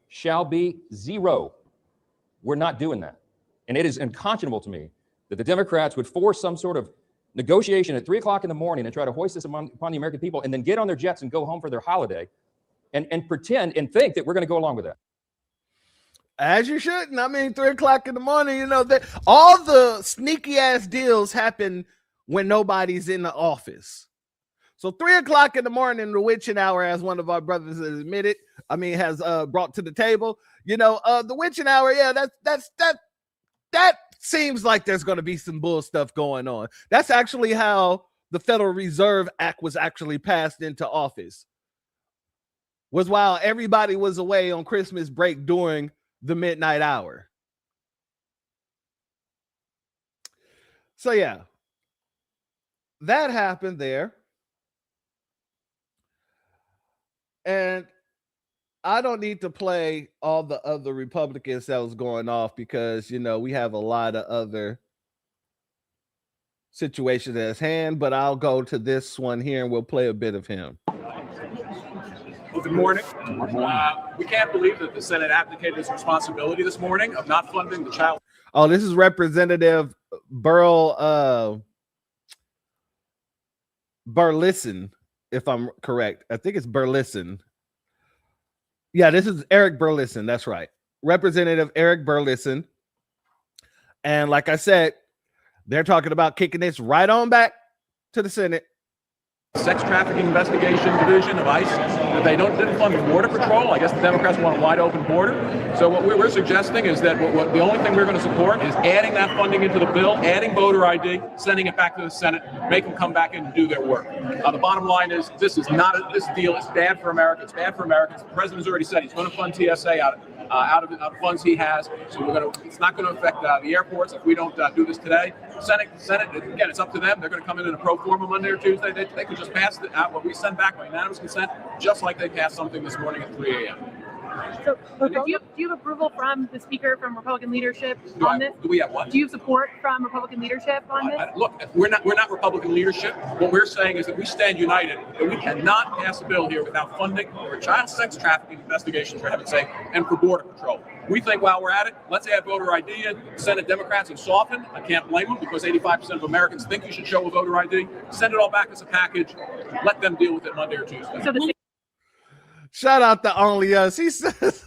shall be 0. We're not doing that. And it is unconscionable to me that the Democrats would force some sort of negotiation at 3 o'clock in the morning and try to hoist this upon the American people and then get on their jets and go home for their holiday and pretend and think that we're going to go along with that. As you shouldn't. I mean, 3 o'clock in the morning, you know, that all the sneaky ass deals happen when nobody's in the office. So 3 o'clock in the morning, the witching hour, as one of our brothers has admitted, has brought to the table, you know, the witching hour. Yeah, that seems like there's going to be some bull stuff going on. That's actually how the Federal Reserve Act was actually passed into office, was while everybody was away on Christmas break during the midnight hour. So yeah, that happened there. And I don't need to play all the other Republicans that was going off because, you know, we have a lot of other situations at hand, but I'll go to this one here and we'll play a bit of him. Well, good morning. We can't believe that the Senate abdicated its responsibility this morning of not funding the child. Oh, this is Representative Burleson, if I'm correct. I think it's Burleson. Yeah, this is Eric Burleson. That's right. Representative Eric Burleson. And like I said, they're talking about kicking this right on back to the Senate. Sex trafficking investigation division of ICE. They didn't fund the Border Patrol. I guess the Democrats want a wide open border. So what we're suggesting is that the only thing we're going to support is adding that funding into the bill, adding voter ID, sending it back to the Senate, make them come back in and do their work. The bottom line is this deal is bad for America. It's bad for Americans. The president's already said he's going to fund TSA out of funds he has. So it's not going to affect the airports if we don't do this today. Senate, again, it's up to them. They're going to come in a pro forma Monday or Tuesday. They could just pass it out what we send back by unanimous consent, just like they passed something this morning at 3 a.m. So do you have approval from the Speaker, from Republican leadership on this? Do we have what? Do you have support from Republican leadership on this? Look, we're not Republican leadership. What we're saying is that we stand united, that we cannot pass a bill here without funding for child sex trafficking investigations, for heaven's sake, and for Border Patrol. We think while we're at it, let's add voter ID in. Senate Democrats have softened. I can't blame them because 85% of Americans think you should show a voter ID. Send it all back as a package. Let them deal with it Monday or Tuesday. Shout out to Only Us. He says,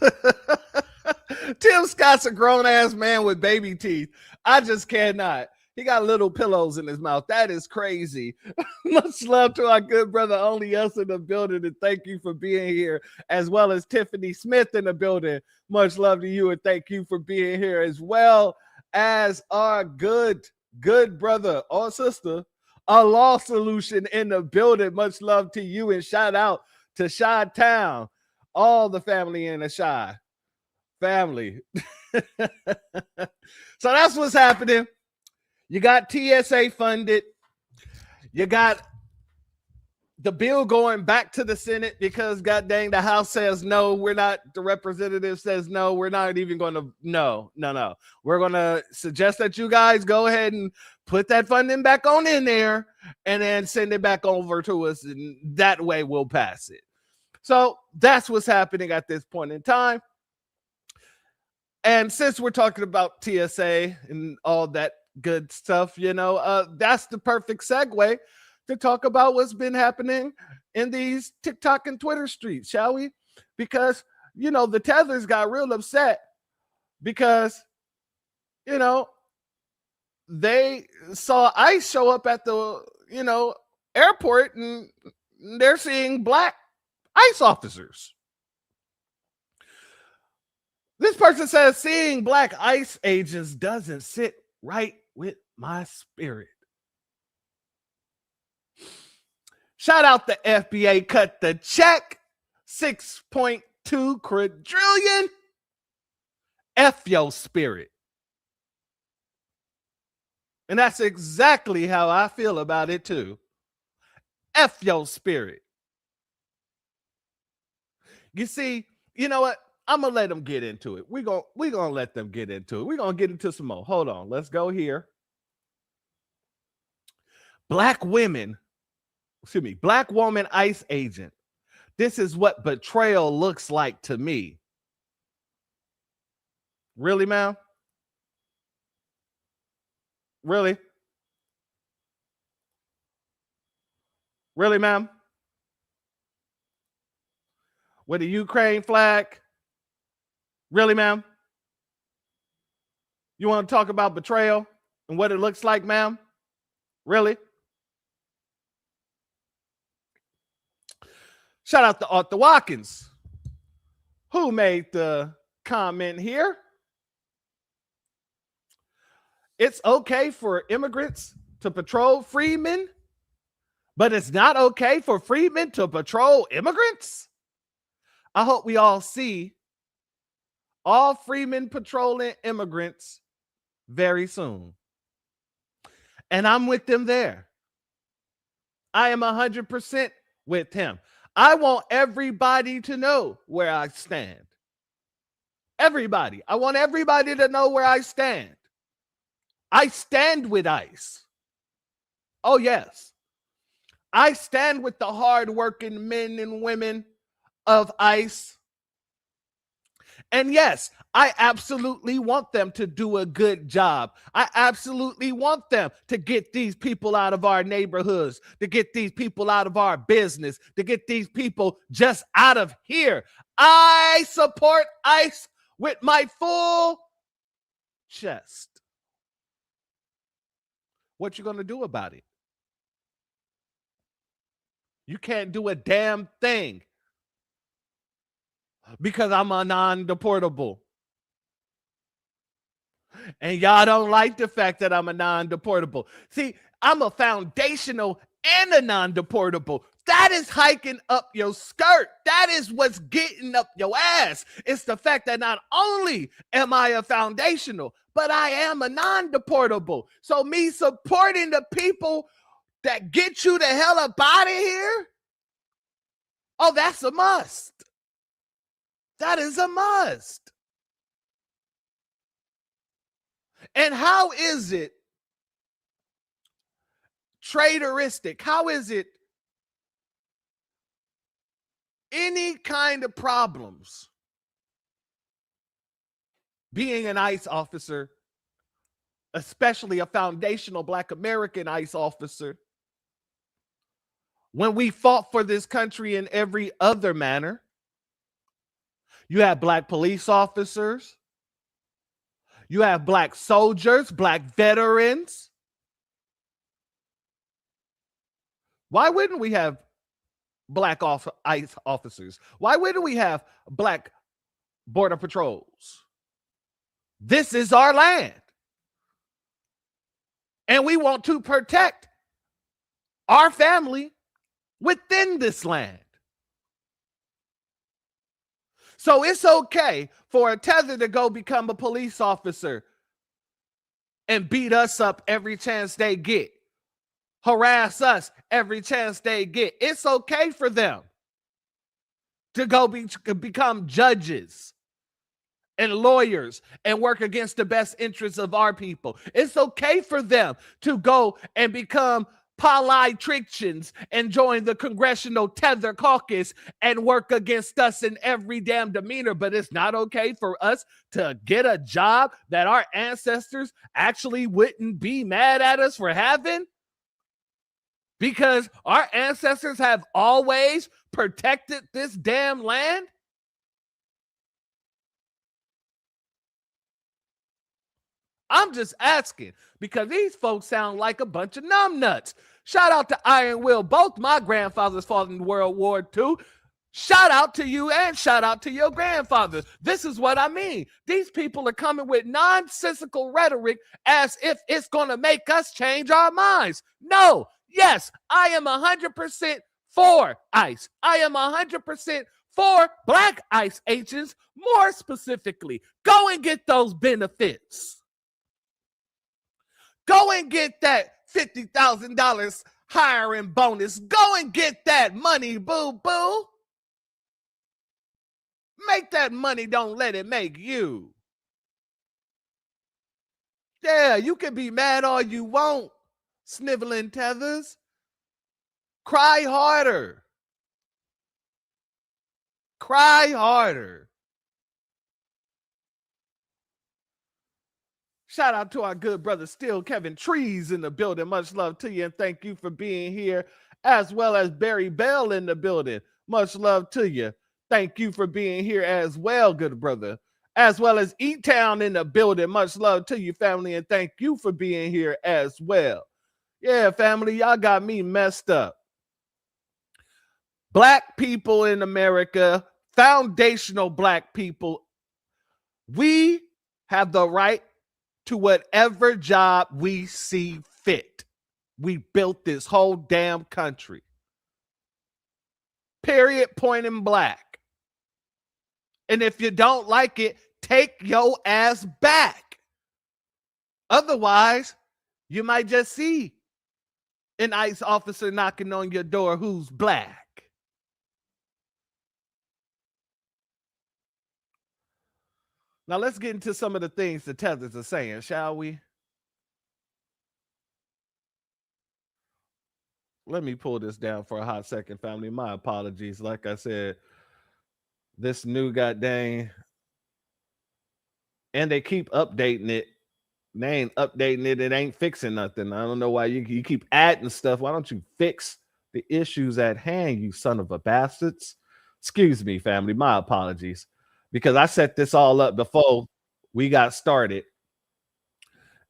Tim Scott's a grown-ass man with baby teeth. I just cannot. He got little pillows in his mouth. That is crazy. Much love to our good brother Only Us in the building, and thank you for being here, as well as Tiffany Smith in the building. Much love to you, and thank you for being here, as well as our good brother or sister, a law solution in the building. Much love to you, and shout out to Chi Town, all the family in the Chi family. So that's what's happening. You got TSA funded. You got the bill going back to the Senate because god dang, the House says no. We're not, the representative says no. We're not even going to, no. We're going to suggest that you guys go ahead and put that funding back on in there and then send it back over to us. And that way we'll pass it. So that's what's happening at this point in time. And since we're talking about TSA and all that good stuff, that's the perfect segue to talk about what's been happening in these TikTok and Twitter streets, shall we? Because, you know, the tethers got real upset because, you know, they saw ICE show up at the, you know, airport and they're seeing black ICE officers. This person says seeing black ICE agents doesn't sit right with my spirit. Shout out the FBA, cut the check, 6.2 quadrillion. F your spirit. And that's exactly how I feel about it too. F your spirit. You see, you know what? I'm going to let them get into it. We're going to let them get into it. We're going to get into some more. Hold on. Let's go here. Black woman ICE agent. This is what betrayal looks like to me. Really, ma'am? Really? Really, ma'am? With the Ukraine flag? Really, ma'am? You want to talk about betrayal and what it looks like, ma'am? Really? Shout out to Arthur Watkins, who made the comment here. It's okay for immigrants to patrol freedmen, but it's not okay for freedmen to patrol immigrants. I hope we all see all freedmen patrolling immigrants very soon. And I'm with them there. I am 100% with him. I want everybody to know where I stand. Everybody. I want everybody to know where I stand. I stand with ICE. Oh, yes. I stand with the hardworking men and women of ICE. And yes, I absolutely want them to do a good job. I absolutely want them to get these people out of our neighborhoods, to get these people out of our business, to get these people just out of here. I support ICE with my full chest. What you going to do about it? You can't do a damn thing because I'm a non-deportable. And y'all don't like the fact that I'm a non-deportable. See, I'm a foundational and a non-deportable. That is hiking up your skirt. That is what's getting up your ass. It's the fact that not only am I a foundational, but I am a non-deportable. So me supporting the people that get you the hell up out of here, oh, that's a must. That is a must. And how is it traitoristic? How is it any kind of problems being an ICE officer, especially a foundational Black American ICE officer, when we fought for this country in every other manner? You have Black police officers. You have Black soldiers, Black veterans. Why wouldn't we have Black ICE officers? Why wouldn't we have Black border patrols? This is our land. And we want to protect our family within this land. So it's okay for a tether to go become a police officer and beat us up every chance they get, harass us every chance they get. It's okay for them to go become judges and lawyers and work against the best interests of our people. It's okay for them to go and become politicians and join the Congressional Tether Caucus and work against us in every damn demeanor. But it's not okay for us to get a job that our ancestors actually wouldn't be mad at us for having. because our ancestors have always protected this damn land? I'm just asking because these folks sound like a bunch of numbnuts. Shout out to Iron Will. Both my grandfathers fought in World War II. Shout out to you and shout out to your grandfathers. This is what I mean. These people are coming with nonsensical rhetoric as if it's going to make us change our minds. No. Yes, I am 100% for ICE. I am 100% for black ICE agents. More specifically, go and get those benefits. Go and get that $50,000 hiring bonus. Go and get that money, boo-boo. Make that money, don't let it make you. Yeah, you can be mad all you want, sniveling tethers. Cry harder. Cry harder. Shout out to our good brother Still Kevin Trees in the building. Much love to you and thank you for being here, as well as Barry Bell in the building. Much love to you. Thank you for being here as well, good brother. As well as E-Town in the building. Much love to you, family, and thank you for being here as well. Yeah, family, y'all got me messed up. Black people in America, foundational black people, we have the right to whatever job we see fit. We built this whole damn country. Period, point in black. And if you don't like it, take your ass back. Otherwise, you might just see an ICE officer knocking on your door who's black. Now let's get into some of the things the tethers are saying, shall we? Let me pull this down for a hot second, family. My apologies. Like I said, this new goddamn, and they keep updating it. They ain't updating it. It ain't fixing nothing. I don't know why you keep adding stuff. Why don't you fix the issues at hand, you son of a bastards? Excuse me, family. My apologies. Because I set this all up before we got started.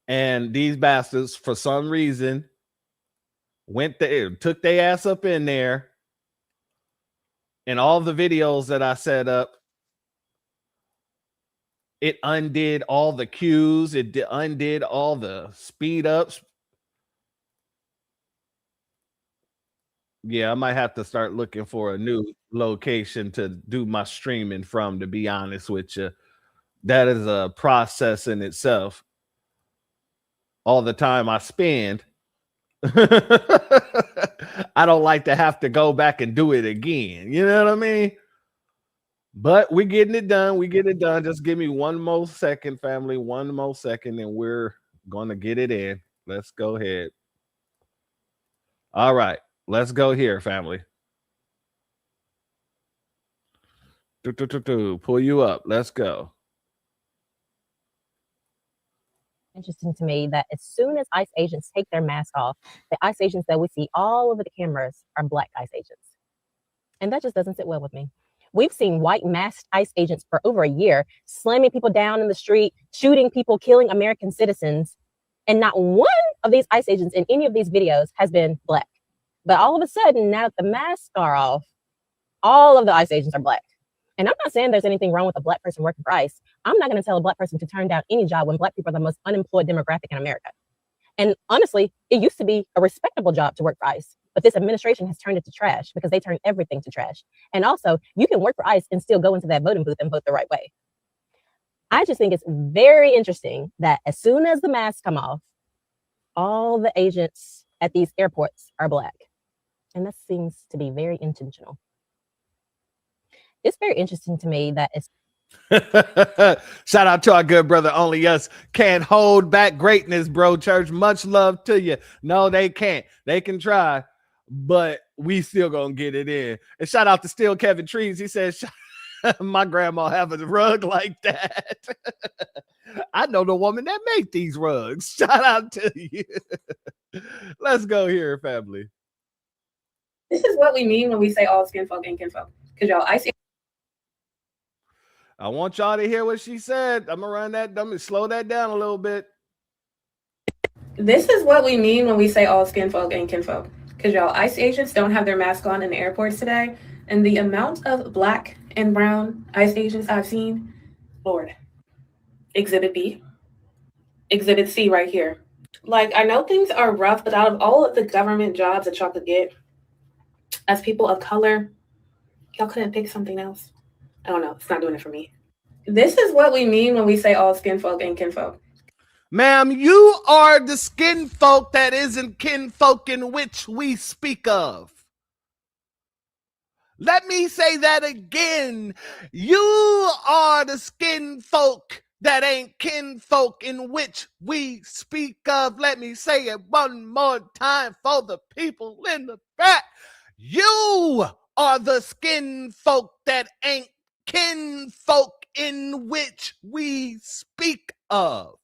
And these bastards, for some reason, went there, took their ass up in there. And all the videos that I set up, it undid all the cues. It undid all the speed ups. Yeah, I might have to start looking for a new location to do my streaming from, to be honest with you. That is a process in itself. All the time I spend, I don't like to have to go back and do it again. You know what I mean? But we're getting it done. We get it done. Just give me one more second, family. One more second, and we're going to get it in. Let's go ahead. All right. Let's go here, family. Pull you up. Let's go. Interesting to me that as soon as ICE agents take their mask off, the ICE agents that we see all over the cameras are black ICE agents. And that just doesn't sit well with me. We've seen white masked ICE agents for over a year, slamming people down in the street, shooting people, killing American citizens. And not one of these ICE agents in any of these videos has been black. But all of a sudden, now that the masks are off, all of the ICE agents are black. And I'm not saying there's anything wrong with a black person working for ICE. I'm not going to tell a black person to turn down any job when black people are the most unemployed demographic in America. And honestly, it used to be a respectable job to work for ICE. But this administration has turned it to trash because they turned everything to trash. And also, you can work for ICE and still go into that voting booth and vote the right way. I just think it's very interesting that as soon as the masks come off, all the agents at these airports are black. And that seems to be very intentional. It's very interesting to me that it's shout out to our good brother. Only us can't hold back greatness, bro. Church, much love to you. No, they can't. They can try, but we still gonna get it in. And shout out to Still Kevin Trees. He says, my grandma have a rug like that. I know the woman that make these rugs. Shout out to you. Let's go here, family. This is what we mean when we say all skin folk ain't kinfolk. Because y'all, I want y'all to hear what she said. I'm gonna slow that down a little bit. This is what we mean when we say all skin folk ain't kinfolk. Because y'all, ICE agents don't have their mask on in the airports today. And the amount of black and brown ICE agents I've seen, Lord. Exhibit B. Exhibit C right here. Like, I know things are rough, but out of all of the government jobs that y'all could get, as people of color, y'all couldn't pick something else. I don't know. It's not doing it for me. This is what we mean when we say all skin folk ain't kinfolk. Ma'am, you are the skin folk that isn't kinfolk in which we speak of. Let me say that again. You are the skin folk that ain't kinfolk in which we speak of. Let me say it one more time for the people in the back. You are the skin folk that ain't kinfolk in which we speak of.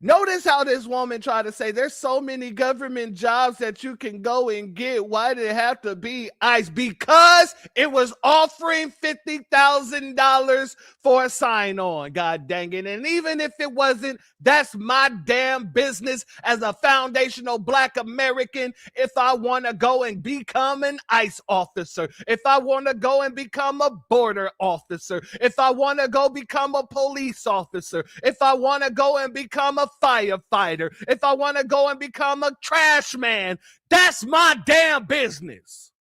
Notice how this woman tried to say there's so many government jobs that you can go and get. Why did it have to be ICE? Because it was offering $50,000 for a sign-on, God dang it. And even if it wasn't, that's my damn business as a foundational Black American. If I want to go and become an ICE officer, if I want to go and become a border officer, if I want to go become a police officer, if I want to go and become a firefighter, if I want to go and become a trash man, that's my damn business.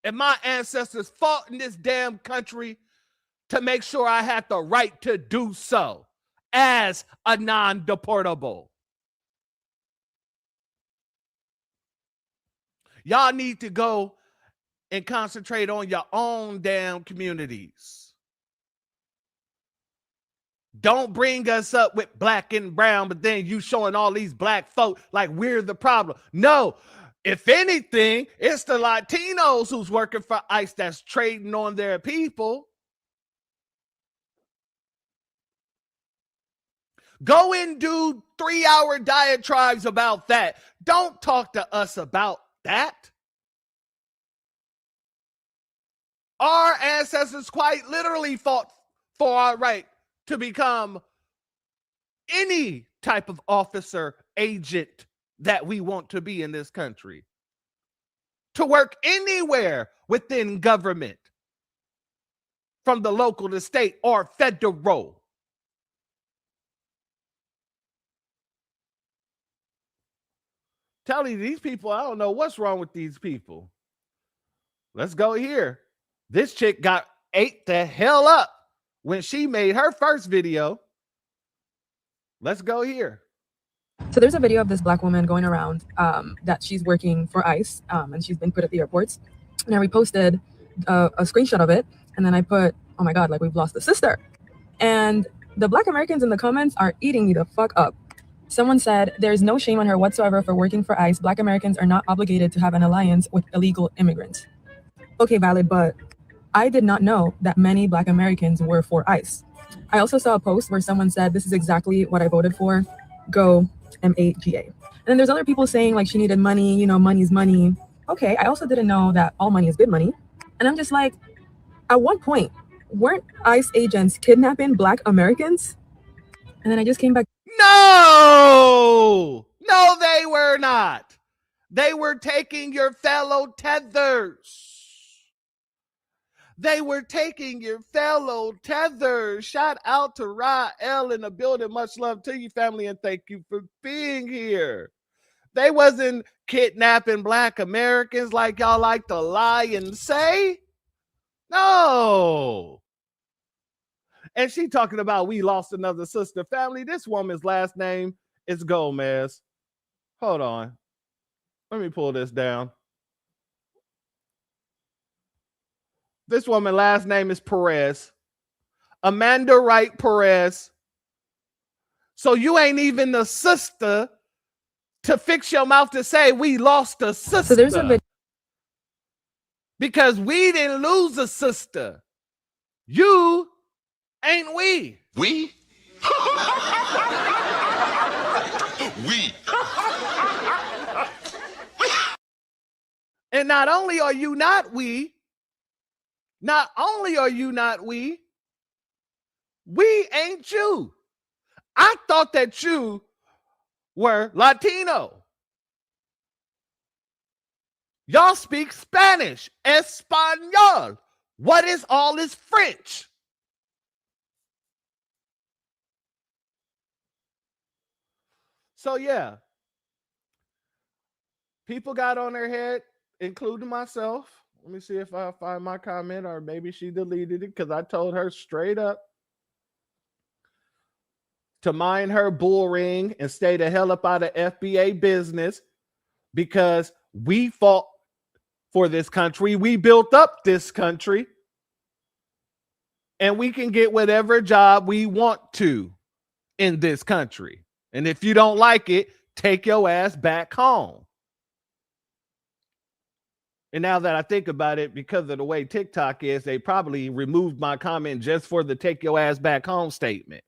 And my ancestors fought in this damn country to make sure I had the right to do so as a non-deportable. Y'all need to go and concentrate on your own damn communities. Don't bring us up with black and brown, but then you showing all these black folk like we're the problem. No, if anything, it's the Latinos who's working for ICE that's trading on their people. Go and do 3-hour diatribes about that. Don't talk to us about that. Our ancestors quite literally fought for our right to become any type of officer, agent that we want to be in this country. To work anywhere within government, from the local to state or federal. Telling these people, I don't know what's wrong with these people. Let's go here. This chick got ate the hell up when she made her first video. Let's go here. So there's a video of this black woman going around that she's working for ICE and she's been put at the airports. And I reposted a screenshot of it. And then I put, oh my God, like we've lost a sister. And the Black Americans in the comments are eating me the fuck up. Someone said, there's no shame on her whatsoever for working for ICE. Black Americans are not obligated to have an alliance with illegal immigrants. Okay, valid, but I did not know that many Black Americans were for ICE. I also saw a post where someone said, this is exactly what I voted for. Go MAGA. And then there's other people saying like she needed money, you know, money's money. Okay, I also didn't know that all money is good money. And I'm just like, at one point, weren't ICE agents kidnapping Black Americans? And then I just came back. No, they were not. They were taking your fellow tethers. They were taking your fellow tethers. Shout out to Rael in the building. Much love to you, family, and thank you for being here. They wasn't kidnapping Black Americans like y'all like to lie and say. No. And she talking about we lost another sister. Family, this woman's last name is Gomez. Hold on. Let me pull this down. This woman's last name is Perez. Amanda Wright Perez. So you ain't even the sister to fix your mouth to say we lost a sister. So there's a video. Because we didn't lose a sister. You ain't we. We? We. And not only are you not we, we ain't you. I thought that you were Latino. Y'all speak Spanish, Espanol. What is all this French? So yeah, people got on their head, including myself. Let me see if I find my comment, or maybe she deleted it because I told her straight up to mind her bull ring and stay the hell up out of FBA business, because we fought for this country. We built up this country, and we can get whatever job we want to in this country. And if you don't like it, take your ass back home. And now that I think about it, because of the way TikTok is, they probably removed my comment just for the take your ass back home statement.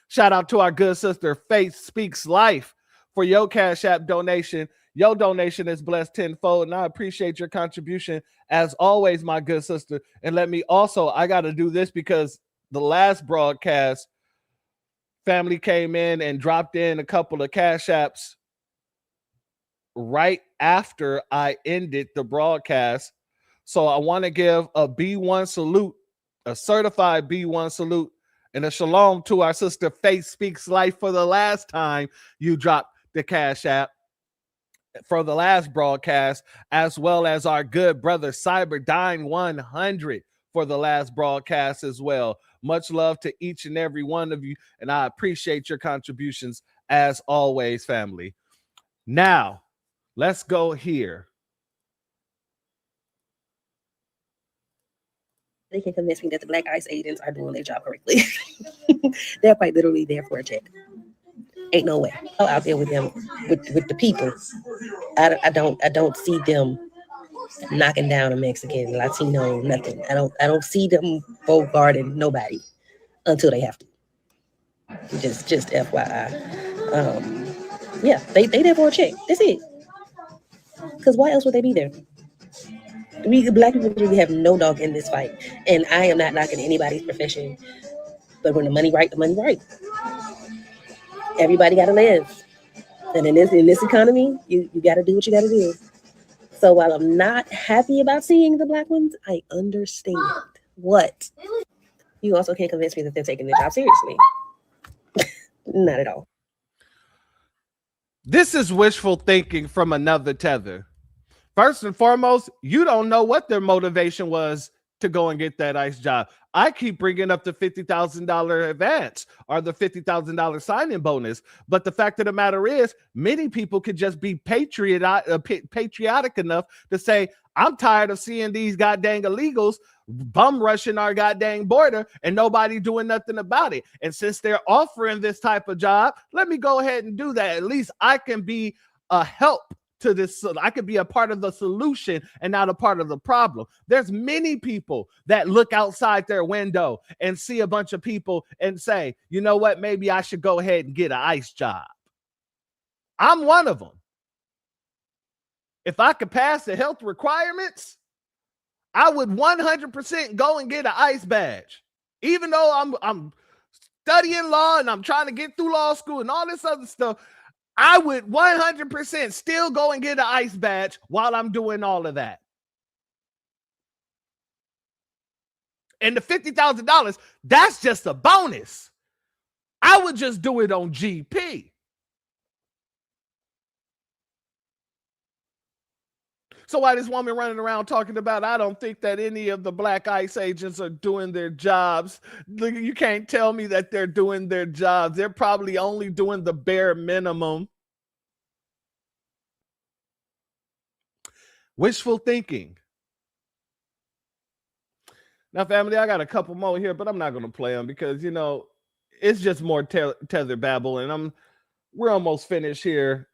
Shout out to our good sister, Faith Speaks Life, for your Cash App donation. Your donation is blessed tenfold, and I appreciate your contribution as always, my good sister. And let me also, I got to do this because the last broadcast, family came in and dropped in a couple of Cash Apps right after I ended the broadcast. So I want to give a B1 salute, a certified B1 salute, and a shalom to our sister Faith Speaks Life for the last time you dropped the Cash App for the last broadcast, as well as our good brother Cyberdyne 100 for the last broadcast as well. Much love to each and every one of you, and I appreciate your contributions as always, family. Now, let's go here. They can convince me that the black ICE agents are doing their job correctly. They're quite literally there for a check. Ain't no way. Oh, out there with them, with the people. I don't see them knocking down a Mexican, Latino, nothing. I don't see them guarding nobody until they have to. Just FYI. Yeah, they there for a check. That's it. Because why else would they be there? We black people really have no dog in this fight, and I am not knocking anybody's profession. But when the money right, the money right. Everybody got to live, and in this economy, you got to do what you got to do. So while I'm not happy about seeing the black ones, I understand. What? You also can't convince me that they're taking their job seriously. Not at all. This is wishful thinking from another tether. First and foremost, you don't know what their motivation was to go and get that ICE job. I keep bringing up the $50,000 advance or the $50,000 signing bonus. But the fact of the matter is, many people could just be patriotic enough to say, I'm tired of seeing these goddamn illegals bum rushing our goddamn border and nobody doing nothing about it. And since they're offering this type of job, let me go ahead and do that. At least I can be a help to this. I could be a part of the solution and not a part of the problem. There's many people that look outside their window and see a bunch of people and say, you know what, maybe I should go ahead and get an ICE job. I'm one of them. If I could pass the health requirements, I would 100% go and get an ICE badge. Even though I'm studying law and I'm trying to get through law school and all this other stuff, I would 100% still go and get an ICE badge while I'm doing all of that. And the $50,000, that's just a bonus. I would just do it on GP. So why this woman running around talking about, I don't think that any of the black ICE agents are doing their jobs. You can't tell me that they're doing their jobs. They're probably only doing the bare minimum. Wishful thinking. Now, family, I got a couple more here, but I'm not going to play them because, you know, it's just more tether babble, and we're almost finished here.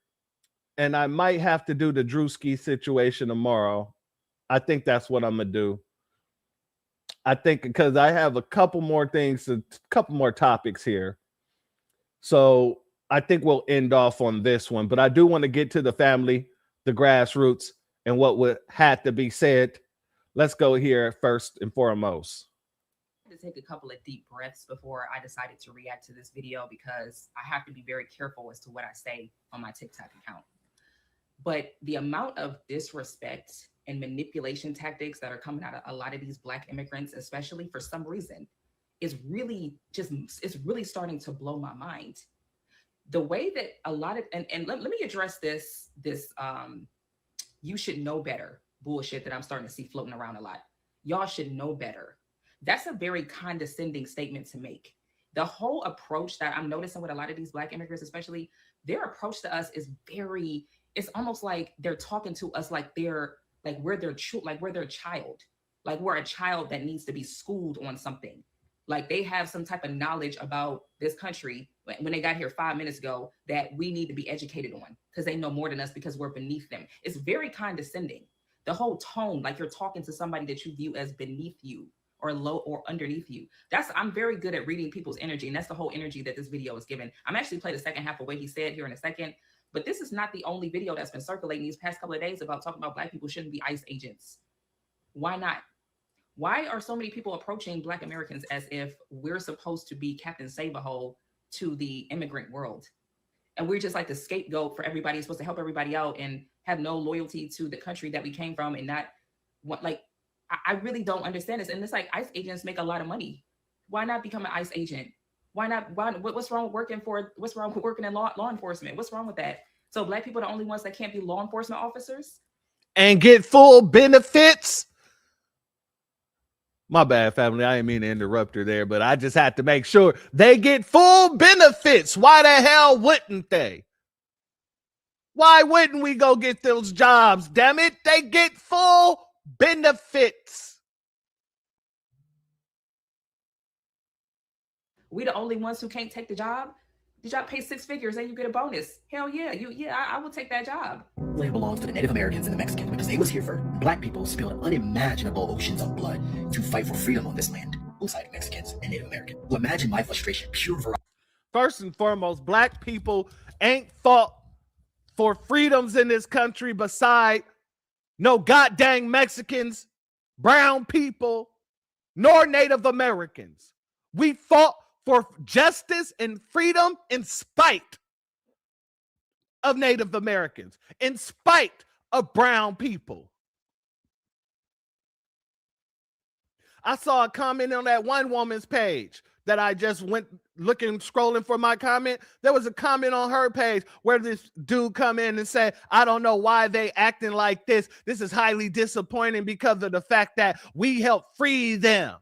And I might have to do the Drewski situation tomorrow. I think that's what I'm going to do. I think because I have a couple more things, a couple more topics here. So I think we'll end off on this one, but I do want to get to the family, the grassroots, and what had to be said. Let's go here first and foremost. To take a couple of deep breaths before I decided to react to this video, because I have to be very careful as to what I say on my TikTok account. But the amount of disrespect and manipulation tactics that are coming out of a lot of these Black immigrants, especially for some reason, is really it's really starting to blow my mind. The way that a lot of, and let me address this you should know better bullshit that I'm starting to see floating around a lot. Y'all should know better. That's a very condescending statement to make. The whole approach that I'm noticing with a lot of these Black immigrants, especially, their approach to us is very, it's almost like they're talking to us like we're their child, like we're a child that needs to be schooled on something. Like they have some type of knowledge about this country when they got here 5 minutes ago that we need to be educated on because they know more than us because we're beneath them. It's very condescending. The whole tone, like you're talking to somebody that you view as beneath you or low or underneath you. I'm very good at reading people's energy, and that's the whole energy that this video is given. I'm actually play the second half of what he said here in a second, but this is not the only video that's been circulating these past couple of days about talking about Black people shouldn't be ICE agents. Why not? Why are so many people approaching Black Americans as if we're supposed to be Captain Save-A-Hole to the immigrant world? And we're just like the scapegoat for everybody, supposed to help everybody out and have no loyalty to the country that we came from and not what, like, I really don't understand this. And it's like ICE agents make a lot of money. Why not become an ICE agent? Why not? What's wrong with working in law enforcement? What's wrong with that? So Black people are the only ones that can't be law enforcement officers? And get full benefits? My bad, family. I didn't mean to interrupt her there, but I just had to make sure they get full benefits. Why the hell wouldn't they? Why wouldn't we go get those jobs? Damn it. They get full benefits. We the only ones who can't take the job? The job pays 6 figures and you get a bonus. Hell yeah. I will take that job. Land belongs to the Native Americans and the Mexicans because they was here first. Black people spilled unimaginable oceans of blood to fight for freedom on this land, alongside Mexicans and Native Americans. Well, imagine my frustration, pure variety. First and foremost, Black people ain't fought for freedoms in this country beside no goddamn Mexicans, brown people, nor Native Americans. We fought for justice and freedom in spite of Native Americans, in spite of brown people. I saw a comment on that one woman's page that I just went scrolling for my comment. There was a comment on her page where this dude come in and say, I don't know why they acting like this. This is highly disappointing because of the fact that we helped free them.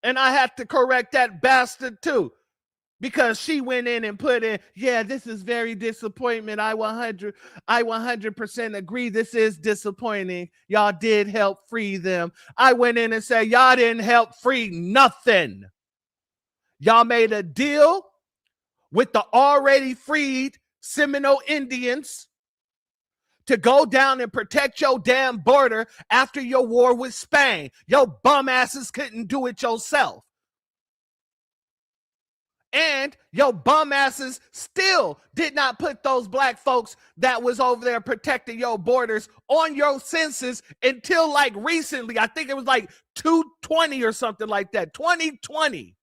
And I had to correct that bastard too, because she went in and put in, yeah, this is very disappointment. I 100% agree. This is disappointing. Y'all did help free them. I went in and said, y'all didn't help free nothing. Y'all made a deal with the already freed Seminole Indians to go down and protect your damn border after your war with Spain. Your bum asses couldn't do it yourself. And your bum asses still did not put those Black folks that was over there protecting your borders on your census until like recently. I think it was like 2020 or something like that. 2020.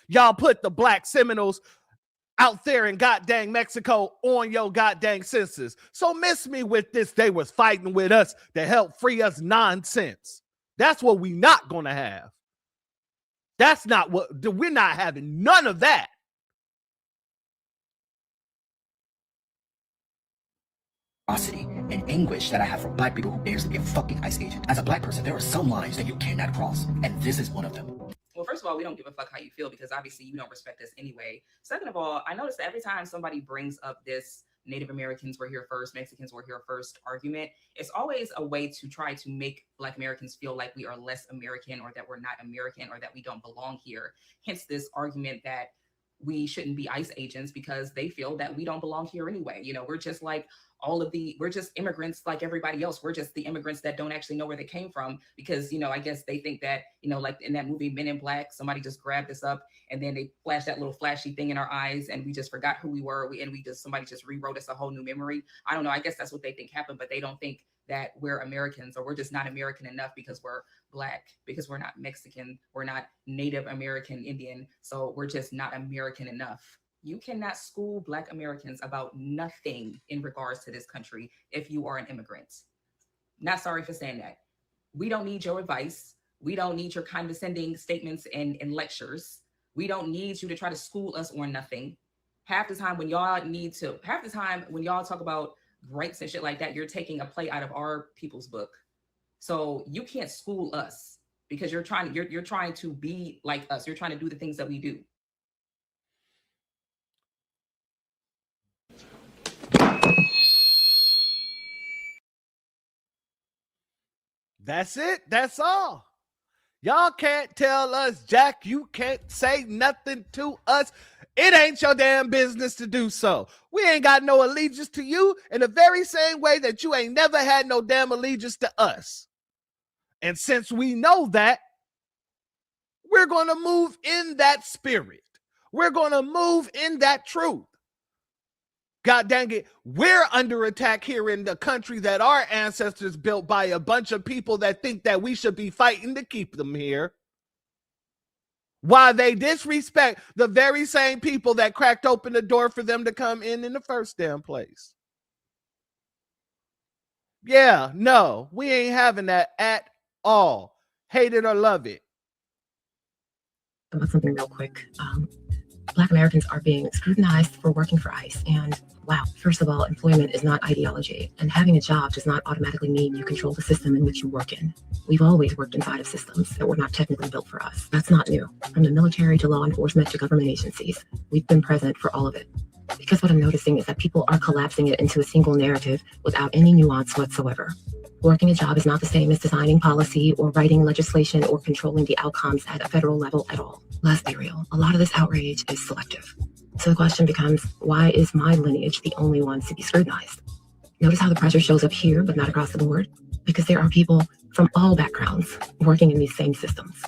Y'all put the Black Seminoles out there in goddamn Mexico on your goddamn census. So miss me with this, they was fighting with us to help free us nonsense. That's what we not gonna have. That's not what, we're not having none of that. And anguish that I have for Black people who dares to be a fucking ICE agent. As a Black person, there are some lines that you cannot cross, and this is one of them. Well, first of all, we don't give a fuck how you feel because obviously you don't respect us anyway. Second of all, I noticed that every time somebody brings up this Native Americans were here first, Mexicans were here first argument, it's always a way to try to make Black Americans feel like we are less American or that we're not American or that we don't belong here. Hence this argument that we shouldn't be ICE agents because they feel that we don't belong here anyway. You know, we're just like we're just immigrants like everybody else. We're just the immigrants that don't actually know where they came from because, you know, I guess they think that, you know, like in that movie Men in Black, somebody just grabbed us up and then they flashed that little flashy thing in our eyes and we just forgot who we were. Somebody just rewrote us a whole new memory. I don't know. I guess that's what they think happened, but they don't think that we're Americans or we're just not American enough because we're Black, because we're not Mexican, we're not Native American Indian. So we're just not American enough. You cannot school Black Americans about nothing in regards to this country if you are an immigrant. Not sorry for saying that. We don't need your advice. We don't need your condescending statements and lectures. We don't need you to try to school us on nothing. Half the time when y'all talk about rights and shit like that, you're taking a play out of our people's book. So you can't school us because you're trying to be like us. You're trying to do the things that we do. That's it. That's all. Y'all can't tell us, Jack. You can't say nothing to us. It ain't your damn business to do so. We ain't got no allegiance to you in the very same way that you ain't never had no damn allegiance to us. And since we know that, we're going to move in that spirit. We're going to move in that truth. God dang it, we're under attack here in the country that our ancestors built by a bunch of people that think that we should be fighting to keep them here. While they disrespect the very same people that cracked open the door for them to come in the first damn place. Yeah, no, we ain't having that at all. Hate it or love it. About something real quick. Black Americans are being scrutinized for working for ICE. And wow, first of all, employment is not ideology. And having a job does not automatically mean you control the system in which you work in. We've always worked inside of systems that were not technically built for us. That's not new. From the military to law enforcement to government agencies, we've been present for all of it. Because what I'm noticing is that people are collapsing it into a single narrative without any nuance whatsoever. Working a job is not the same as designing policy or writing legislation or controlling the outcomes at a federal level at all. Let's be real, a lot of this outrage is selective. So the question becomes, why is my lineage the only ones to be scrutinized? Notice how the pressure shows up here, but not across the board? Because there are people from all backgrounds working in these same systems.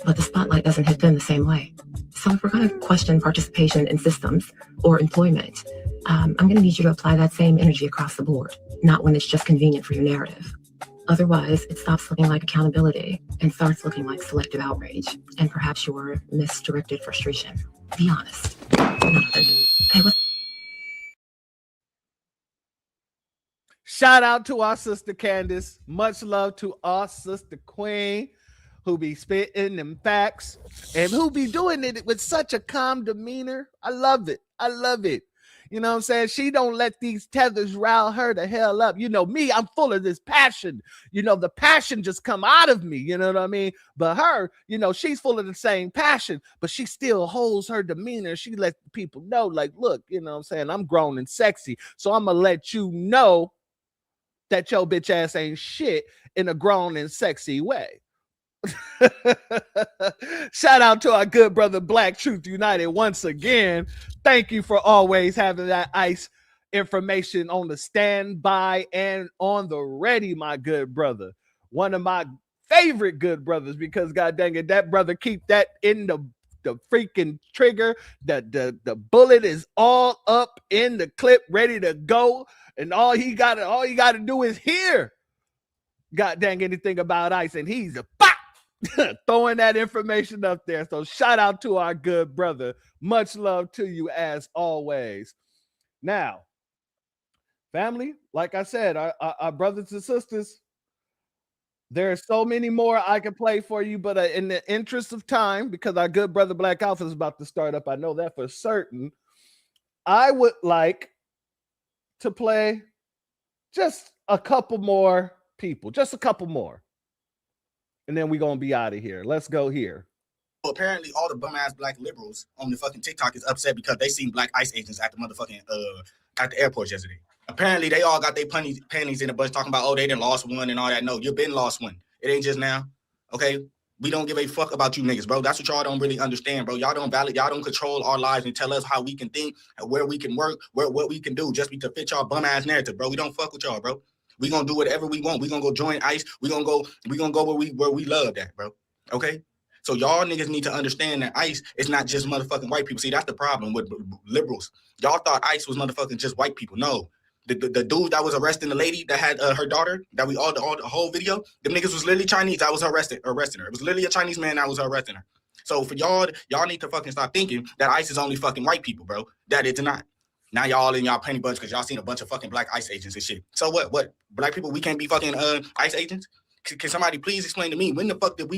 But the spotlight doesn't hit them the same way. So if we're going to question participation in systems or employment, I'm going to need you to apply that same energy across the board, not when it's just convenient for your narrative. Otherwise, it stops looking like accountability and starts looking like selective outrage and perhaps your misdirected frustration. Be honest. Not offended. Hey, Shout out to our sister Candace. Much love to our sister Queen, who be spitting them facts and who be doing it with such a calm demeanor. I love it. I love it. You know what I'm saying? She don't let these tethers rile her the hell up. You know me, I'm full of this passion. You know, the passion just come out of me. You know what I mean? But her, you know, she's full of the same passion, but she still holds her demeanor. She lets people know, like, look, you know what I'm saying? I'm grown and sexy. So I'm going to let you know that your bitch ass ain't shit in a grown and sexy way. Shout out to our good brother Black Truth United once again. Thank you for always having that ICE information on the standby and on the ready, my good brother. One of my favorite good brothers, because god dang it, that brother keep that in the freaking trigger. The bullet is all up in the clip, ready to go, and all he gotta do is hear god dang anything about ICE, and he's a pop throwing that information up there. So shout out to our good brother. Much love to you as always. Now, family, like I said, our brothers and sisters, there are so many more I can play for you, but in the interest of time, because our good brother Black Alpha is about to start up, I know that for certain, I would like to play just a couple more people, just a couple more. And then we're going to be out of here. Let's go here. Well, apparently all the bum-ass black liberals on the fucking TikTok is upset because they seen black ICE agents at the motherfucking, at the airport yesterday. Apparently they all got their panties in a bunch talking about, oh, they done lost one and all that. No, you've been lost one. It ain't just now, okay? We don't give a fuck about you niggas, bro. That's what y'all don't really understand, bro. Y'all don't control our lives and tell us how we can think and where we can work, what we can do just to fit y'all bum ass narrative, bro. We don't fuck with y'all, bro. We gonna do whatever we want. We gonna go join ICE. We gonna go where we love that, bro. Okay? So y'all niggas need to understand that ICE is not just motherfucking white people. See, that's the problem with liberals. Y'all thought ICE was motherfucking just white people. No. The dude that was arresting the lady that had her daughter, that we all the whole video, them niggas was literally Chinese. That was arresting her. It was literally a Chinese man that was arresting her. So for y'all need to fucking stop thinking that ICE is only fucking white people, bro. That it's not. Now y'all in y'all penny bunch because y'all seen a bunch of fucking black ICE agents and shit. So what? What? Black people, we can't be fucking ICE agents? Can somebody please explain to me when the fuck did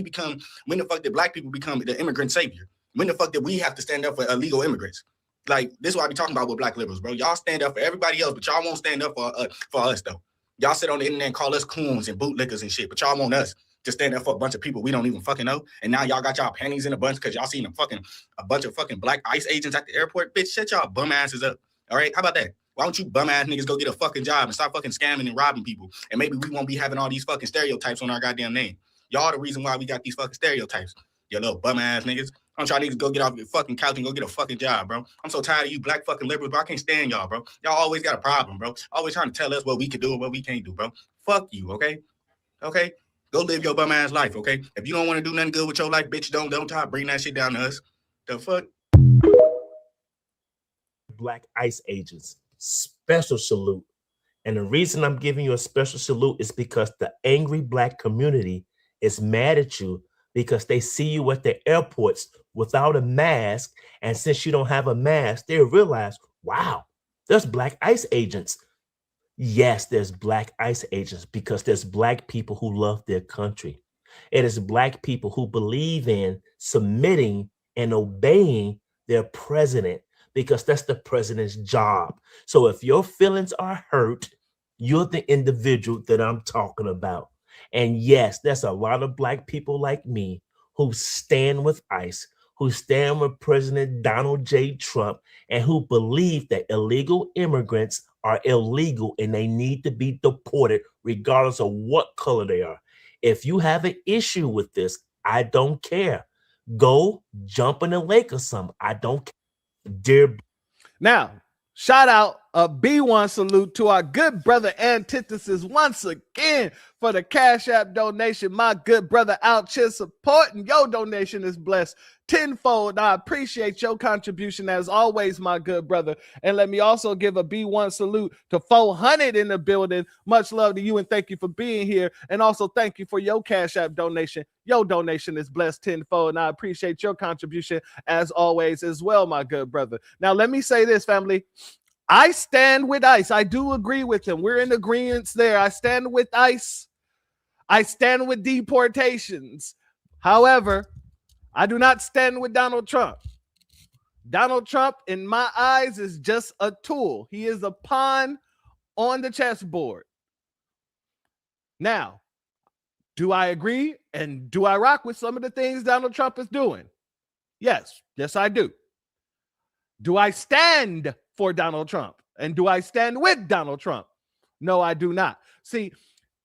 black people become the immigrant savior? When the fuck did we have to stand up for illegal immigrants? Like, this is what I be talking about with black liberals, bro. Y'all stand up for everybody else, but y'all won't stand up for us, though. Y'all sit on the internet and call us coons and bootlickers and shit, but y'all want us to stand up for a bunch of people we don't even fucking know. And now y'all got y'all panties in a bunch because y'all seen a bunch of fucking black ICE agents at the airport. Bitch, shut y'all bum asses up. All right? How about that? Why don't you bum ass niggas go get a fucking job and stop fucking scamming and robbing people? And maybe we won't be having all these fucking stereotypes on our goddamn name. Y'all the reason why we got these fucking stereotypes. You little bum ass niggas. I'm trying to go get off your fucking couch and go get a fucking job, bro. I'm so tired of you black fucking liberals, bro. I can't stand y'all, bro. Y'all always got a problem, bro. Always trying to tell us what we can do and what we can't do, bro. Fuck you, okay? Okay? Go live your bum ass life, okay? If you don't want to do nothing good with your life, bitch, don't try to bring that shit down to us. The fuck? Black ICE agents, special salute. And the reason I'm giving you a special salute is because the angry black community is mad at you because they see you at the airports without a mask. And since you don't have a mask, they realize, wow, there's black ICE agents. Yes, there's black ICE agents because there's black people who love their country. It is black people who believe in submitting and obeying their president because that's the president's job. So if your feelings are hurt, you're the individual that I'm talking about. And yes, there's a lot of black people like me who stand with ICE, who stand with President Donald J. Trump, and who believe that illegal immigrants are illegal and they need to be deported regardless of what color they are. If you have an issue with this, I don't care. Go jump in the lake or something. I don't care. Dear. Now, shout out a B1 salute to our good brother Antithesis once again for the Cash App donation. My good brother out here supporting your donation is blessed tenfold. I appreciate your contribution as always, my good brother. And let me also give a B1 salute to 400 in the building. Much love to you and thank you for being here. And also thank you for your Cash App donation. Your donation is blessed tenfold. And I appreciate your contribution as always as well, my good brother. Now, let me say this, family. I stand with ICE. I do agree with him. We're in agreement there. I stand with ICE. I stand with deportations. However, I do not stand with Donald Trump. Donald Trump, in my eyes, is just a tool. He is a pawn on the chessboard. Now, do I agree and do I rock with some of the things Donald Trump is doing? Yes. Yes, I do. Do I stand for Donald Trump? And do I stand with Donald Trump? No, I do not. See,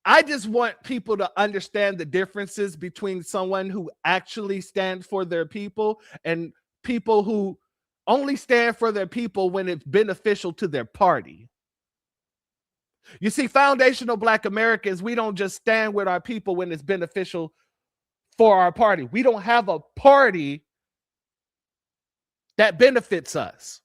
I just want people to understand the differences between someone who actually stands for their people and people who only stand for their people when it's beneficial to their party. You see, foundational Black Americans, we don't just stand with our people when it's beneficial for our party. We don't have a party that benefits us.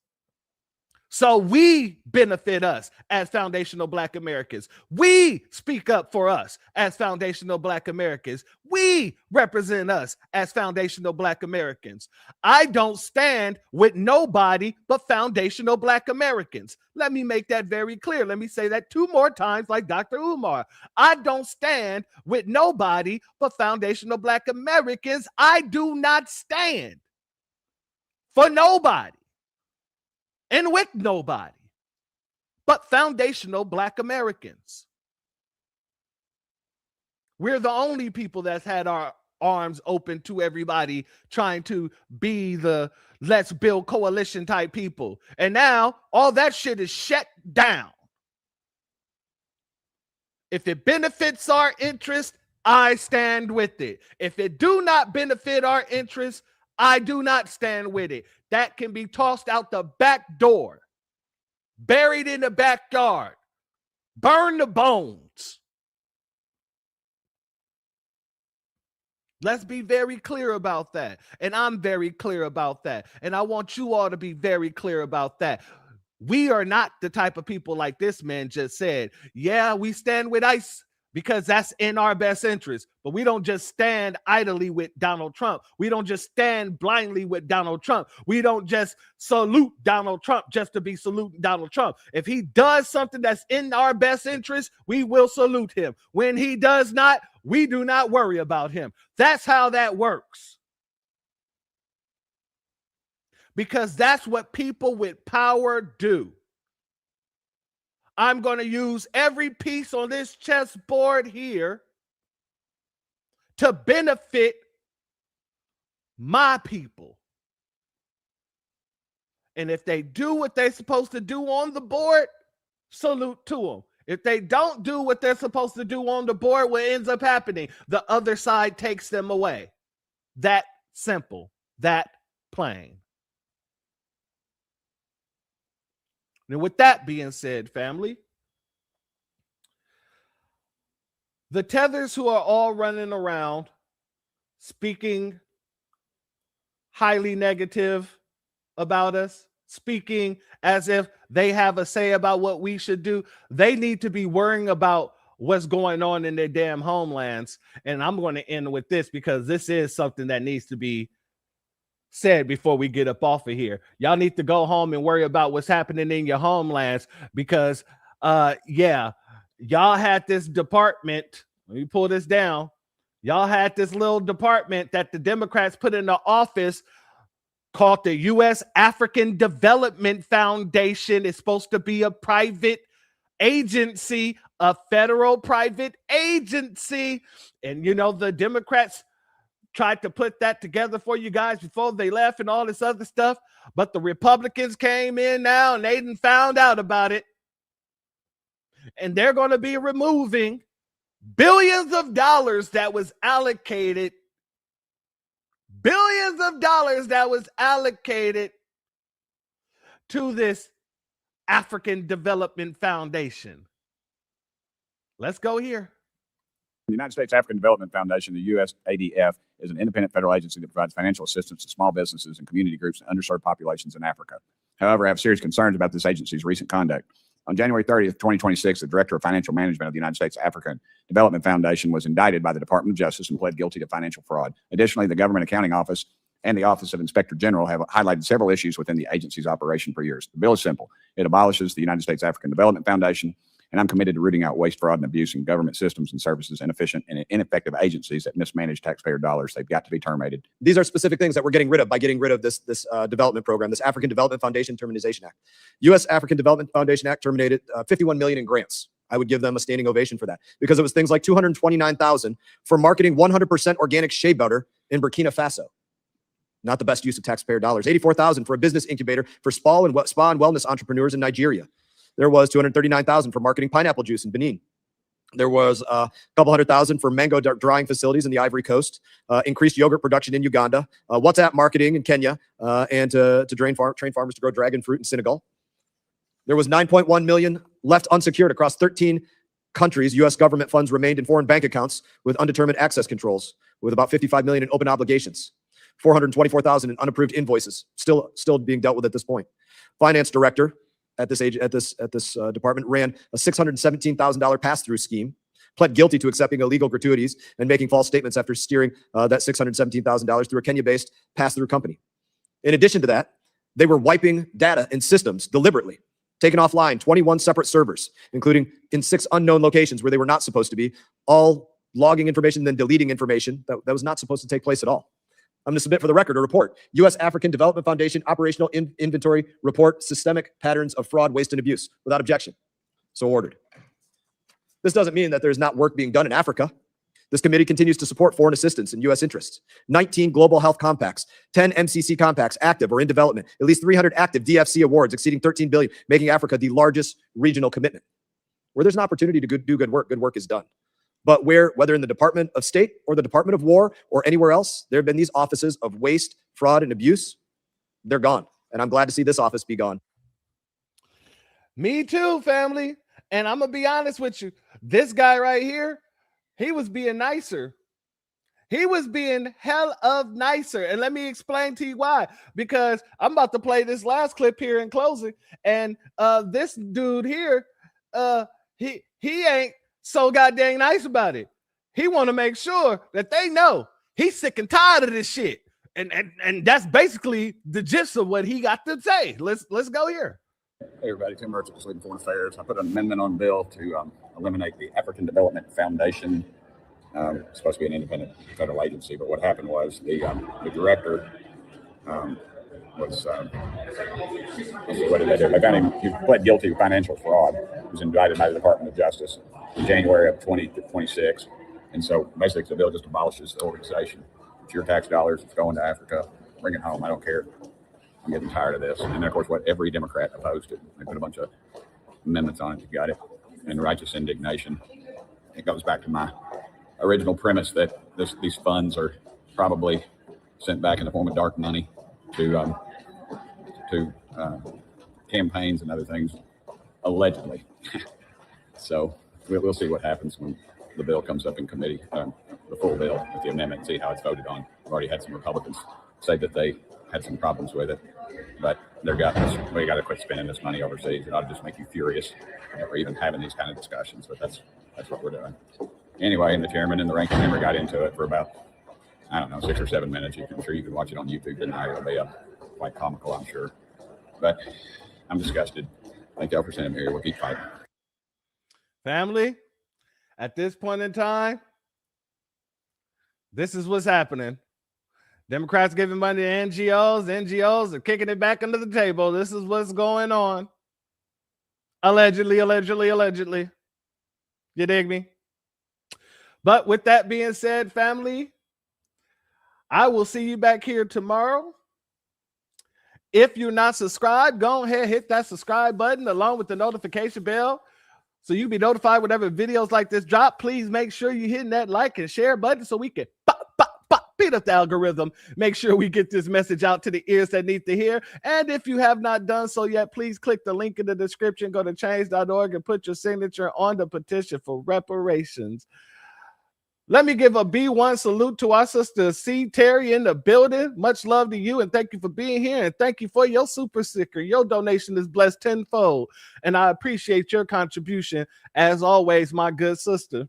So we benefit us as foundational Black Americans. We speak up for us as foundational Black Americans. We represent us as foundational Black Americans. I don't stand with nobody but foundational Black Americans. Let me make that very clear. Let me say that 2 more times like Dr. Umar. I don't stand with nobody but foundational Black Americans. I do not stand for nobody and with nobody but foundational Black Americans. We're the only people that's had our arms open to everybody trying to be the let's build coalition type people. And now all that shit is shut down. If it benefits our interest, I stand with it. If it do not benefit our interests, I do not stand with it. That can be tossed out the back door, buried in the backyard, burn the bones. Let's be very clear about that. And I'm very clear about that. And I want you all to be very clear about that. We are not the type of people like this man just said. Yeah, we stand with ICE because that's in our best interest. But we don't just stand idly with Donald Trump. We don't just stand blindly with Donald Trump. We don't just salute Donald Trump just to be saluting Donald Trump. If he does something that's in our best interest, we will salute him. When he does not, we do not worry about him. That's how that works. Because that's what people with power do. I'm going to use every piece on this chessboard here to benefit my people. And if they do what they're supposed to do on the board, salute to them. If they don't do what they're supposed to do on the board, what ends up happening? The other side takes them away. That simple, that plain. And with that being said, family, the tethers who are all running around speaking highly negative about us, speaking as if they have a say about what we should do, they need to be worrying about what's going on in their damn homelands. And I'm going to end with this because this is something that needs to be said before we get up off of here. Y'all need to go home and worry about what's happening in your homelands because y'all had this department. Let me pull this down. Y'all had this little department that the Democrats put in the office called the U.S. African Development Foundation. It's supposed to be a private agency, a federal private agency. And you know, the Democrats tried to put that together for you guys before they left and all this other stuff. But the Republicans came in now and they done found out about it. And they're going to be removing billions of dollars that was allocated. Billions of dollars that was allocated to this African Development Foundation. Let's go here. The United States African Development Foundation, the USADF, is an independent federal agency that provides financial assistance to small businesses and community groups and underserved populations in Africa. However, I have serious concerns about this agency's recent conduct. On January 30th, 2026, the Director of Financial Management of the United States African Development Foundation was indicted by the Department of Justice and pled guilty to financial fraud. Additionally, the Government Accounting Office and the Office of Inspector General have highlighted several issues within the agency's operation for years. The bill is simple. It abolishes the United States African Development Foundation, and I'm committed to rooting out waste, fraud, and abuse in government systems and services, inefficient and ineffective agencies that mismanage taxpayer dollars. They've got to be terminated. These are specific things that we're getting rid of by getting rid of this development program, this African Development Foundation Termination Act. U.S. African Development Foundation Act terminated $51 million in grants. I would give them a standing ovation for that because it was things like $229,000 for marketing 100% organic shea butter in Burkina Faso. Not the best use of taxpayer dollars. $84,000 for a business incubator for spa and wellness entrepreneurs in Nigeria. There was $239,000 for marketing pineapple juice in Benin. There was a couple $100,000 for mango drying facilities in the Ivory Coast, increased yogurt production in Uganda, WhatsApp marketing in Kenya, and to train farmers to grow dragon fruit in Senegal. There was $9.1 million left unsecured across 13 countries. U.S. government funds remained in foreign bank accounts with undetermined access controls, with about $55 million in open obligations, $424,000 in unapproved invoices, still being dealt with at this point. Finance director at this department ran a $617,000 pass-through scheme, pled guilty to accepting illegal gratuities and making false statements after steering that $617,000 through a Kenya-based pass-through company. In addition to that, they were wiping data and systems deliberately, taking offline 21 separate servers, including in 6 unknown locations where they were not supposed to be, all logging information, then deleting information that was not supposed to take place at all. I'm going to submit for the record a report. U.S. African Development Foundation Operational Inventory Report, Systemic Patterns of Fraud, Waste, and Abuse, without objection. So ordered. This doesn't mean that there's not work being done in Africa. This committee continues to support foreign assistance in U.S. interests. 19 global health compacts, 10 MCC compacts active or in development, at least 300 active DFC awards exceeding $13 billion, making Africa the largest regional commitment. Where there's an opportunity to do good work is done. But whether in the Department of State or the Department of War or anywhere else, there have been these offices of waste, fraud, and abuse. They're gone. And I'm glad to see this office be gone. Me too, family. And I'm going to be honest with you. This guy right here, he was being nicer. He was being hell of nicer. And let me explain to you why. Because I'm about to play this last clip here in closing. And this dude here, he ain't so goddamn nice about it. He want to make sure that they know he's sick and tired of this shit. And that's basically the gist of what he got to say. Let's go here. Hey everybody, Tim Merchant with Sleeping Foreign Affairs. I put an amendment on bill to eliminate the African Development Foundation. It's supposed to be an independent federal agency, but what happened was the director was what did they do? They found him. He pled guilty of financial fraud. He was indicted by the Department of Justice in January of 2026, and so basically the bill just abolishes the organization. It's your tax dollars. It's going to Africa. Bring it home. I don't care. I'm getting tired of this. And then, of course, what every Democrat opposed it. They put a bunch of amendments on it. You got it. And righteous indignation. It goes back to my original premise that these funds are probably sent back in the form of dark money to campaigns and other things, allegedly. So we'll see what happens when the bill comes up in committee, the full bill with the amendment, see how it's voted on. I've already had some Republicans say that they had some problems with it, but we got to quit spending this money overseas. It ought to just make you furious that we're even having these kind of discussions, but that's what we're doing. Anyway, and the chairman and the ranking member got into it for about, 6 or 7 minutes. I'm sure you can watch it on YouTube tonight. It'll be quite comical, I'm sure. But I'm disgusted. Thank y'all for sending me here. We'll keep fighting. Family, at this point in time, this is what's happening. Democrats giving money to NGOs. NGOs are kicking it back under the table. This is what's going on. Allegedly. You dig me? But with that being said, family, I will see you back here tomorrow. If you're not subscribed, go ahead, hit that subscribe button along with the notification bell so you'll be notified whenever videos like this drop. Please make sure you're hitting that like and share button so we can beat up the algorithm. Make sure we get this message out to the ears that need to hear. And if you have not done so yet, please click the link in the description, go to change.org and put your signature on the petition for reparations. Let me give a B1 salute to our sister C. Terry in the building. Much love to you and thank you for being here. And thank you for your super sticker. Your donation is blessed tenfold. And I appreciate your contribution as always, my good sister.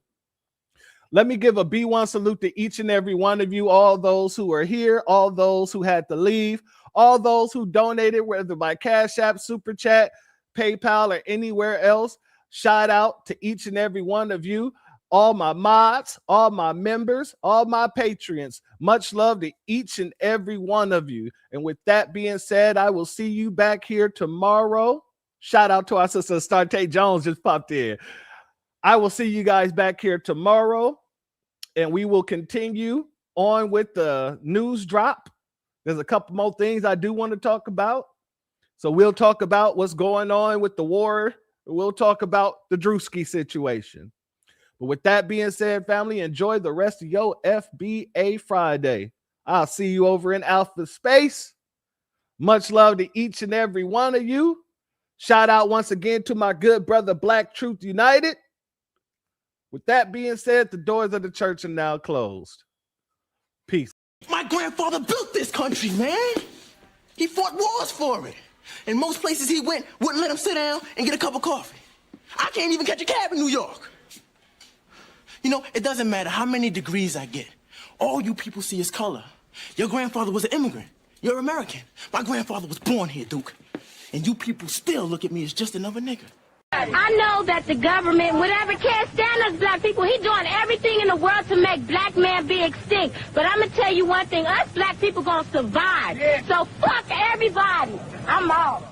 Let me give a B1 salute to each and every one of you, all those who are here, all those who had to leave, all those who donated, whether by Cash App, Super Chat, PayPal, or anywhere else. Shout out to each and every one of you, all my mods, all my members, all my patrons. Much love to each and every one of you. And with that being said, I will see you back here tomorrow. Shout out to our sister Starte Jones just popped in. I will see you guys back here tomorrow, and we will continue on with the news drop. There's a couple more things I do want to talk about. So we'll talk about what's going on with the war. We'll talk about the Drewski situation. But with that being said, family, enjoy the rest of your FBA Friday. I'll see you over in Alpha Space. Much love to each and every one of you. Shout out once again to my good brother, Black Truth United. With that being said, the doors of the church are now closed. Peace. My grandfather built this country, man. He fought wars for it. And most places he went wouldn't let him sit down and get a cup of coffee. I can't even catch a cab in New York. You know, it doesn't matter how many degrees I get. All you people see is color. Your grandfather was an immigrant. You're American. My grandfather was born here, Duke. And you people still look at me as just another nigga. I know that the government, whatever, can't stand us black people. He's doing everything in the world to make black man be extinct. But I'm going to tell you one thing. Us black people going to survive. Yeah. So fuck everybody. I'm off.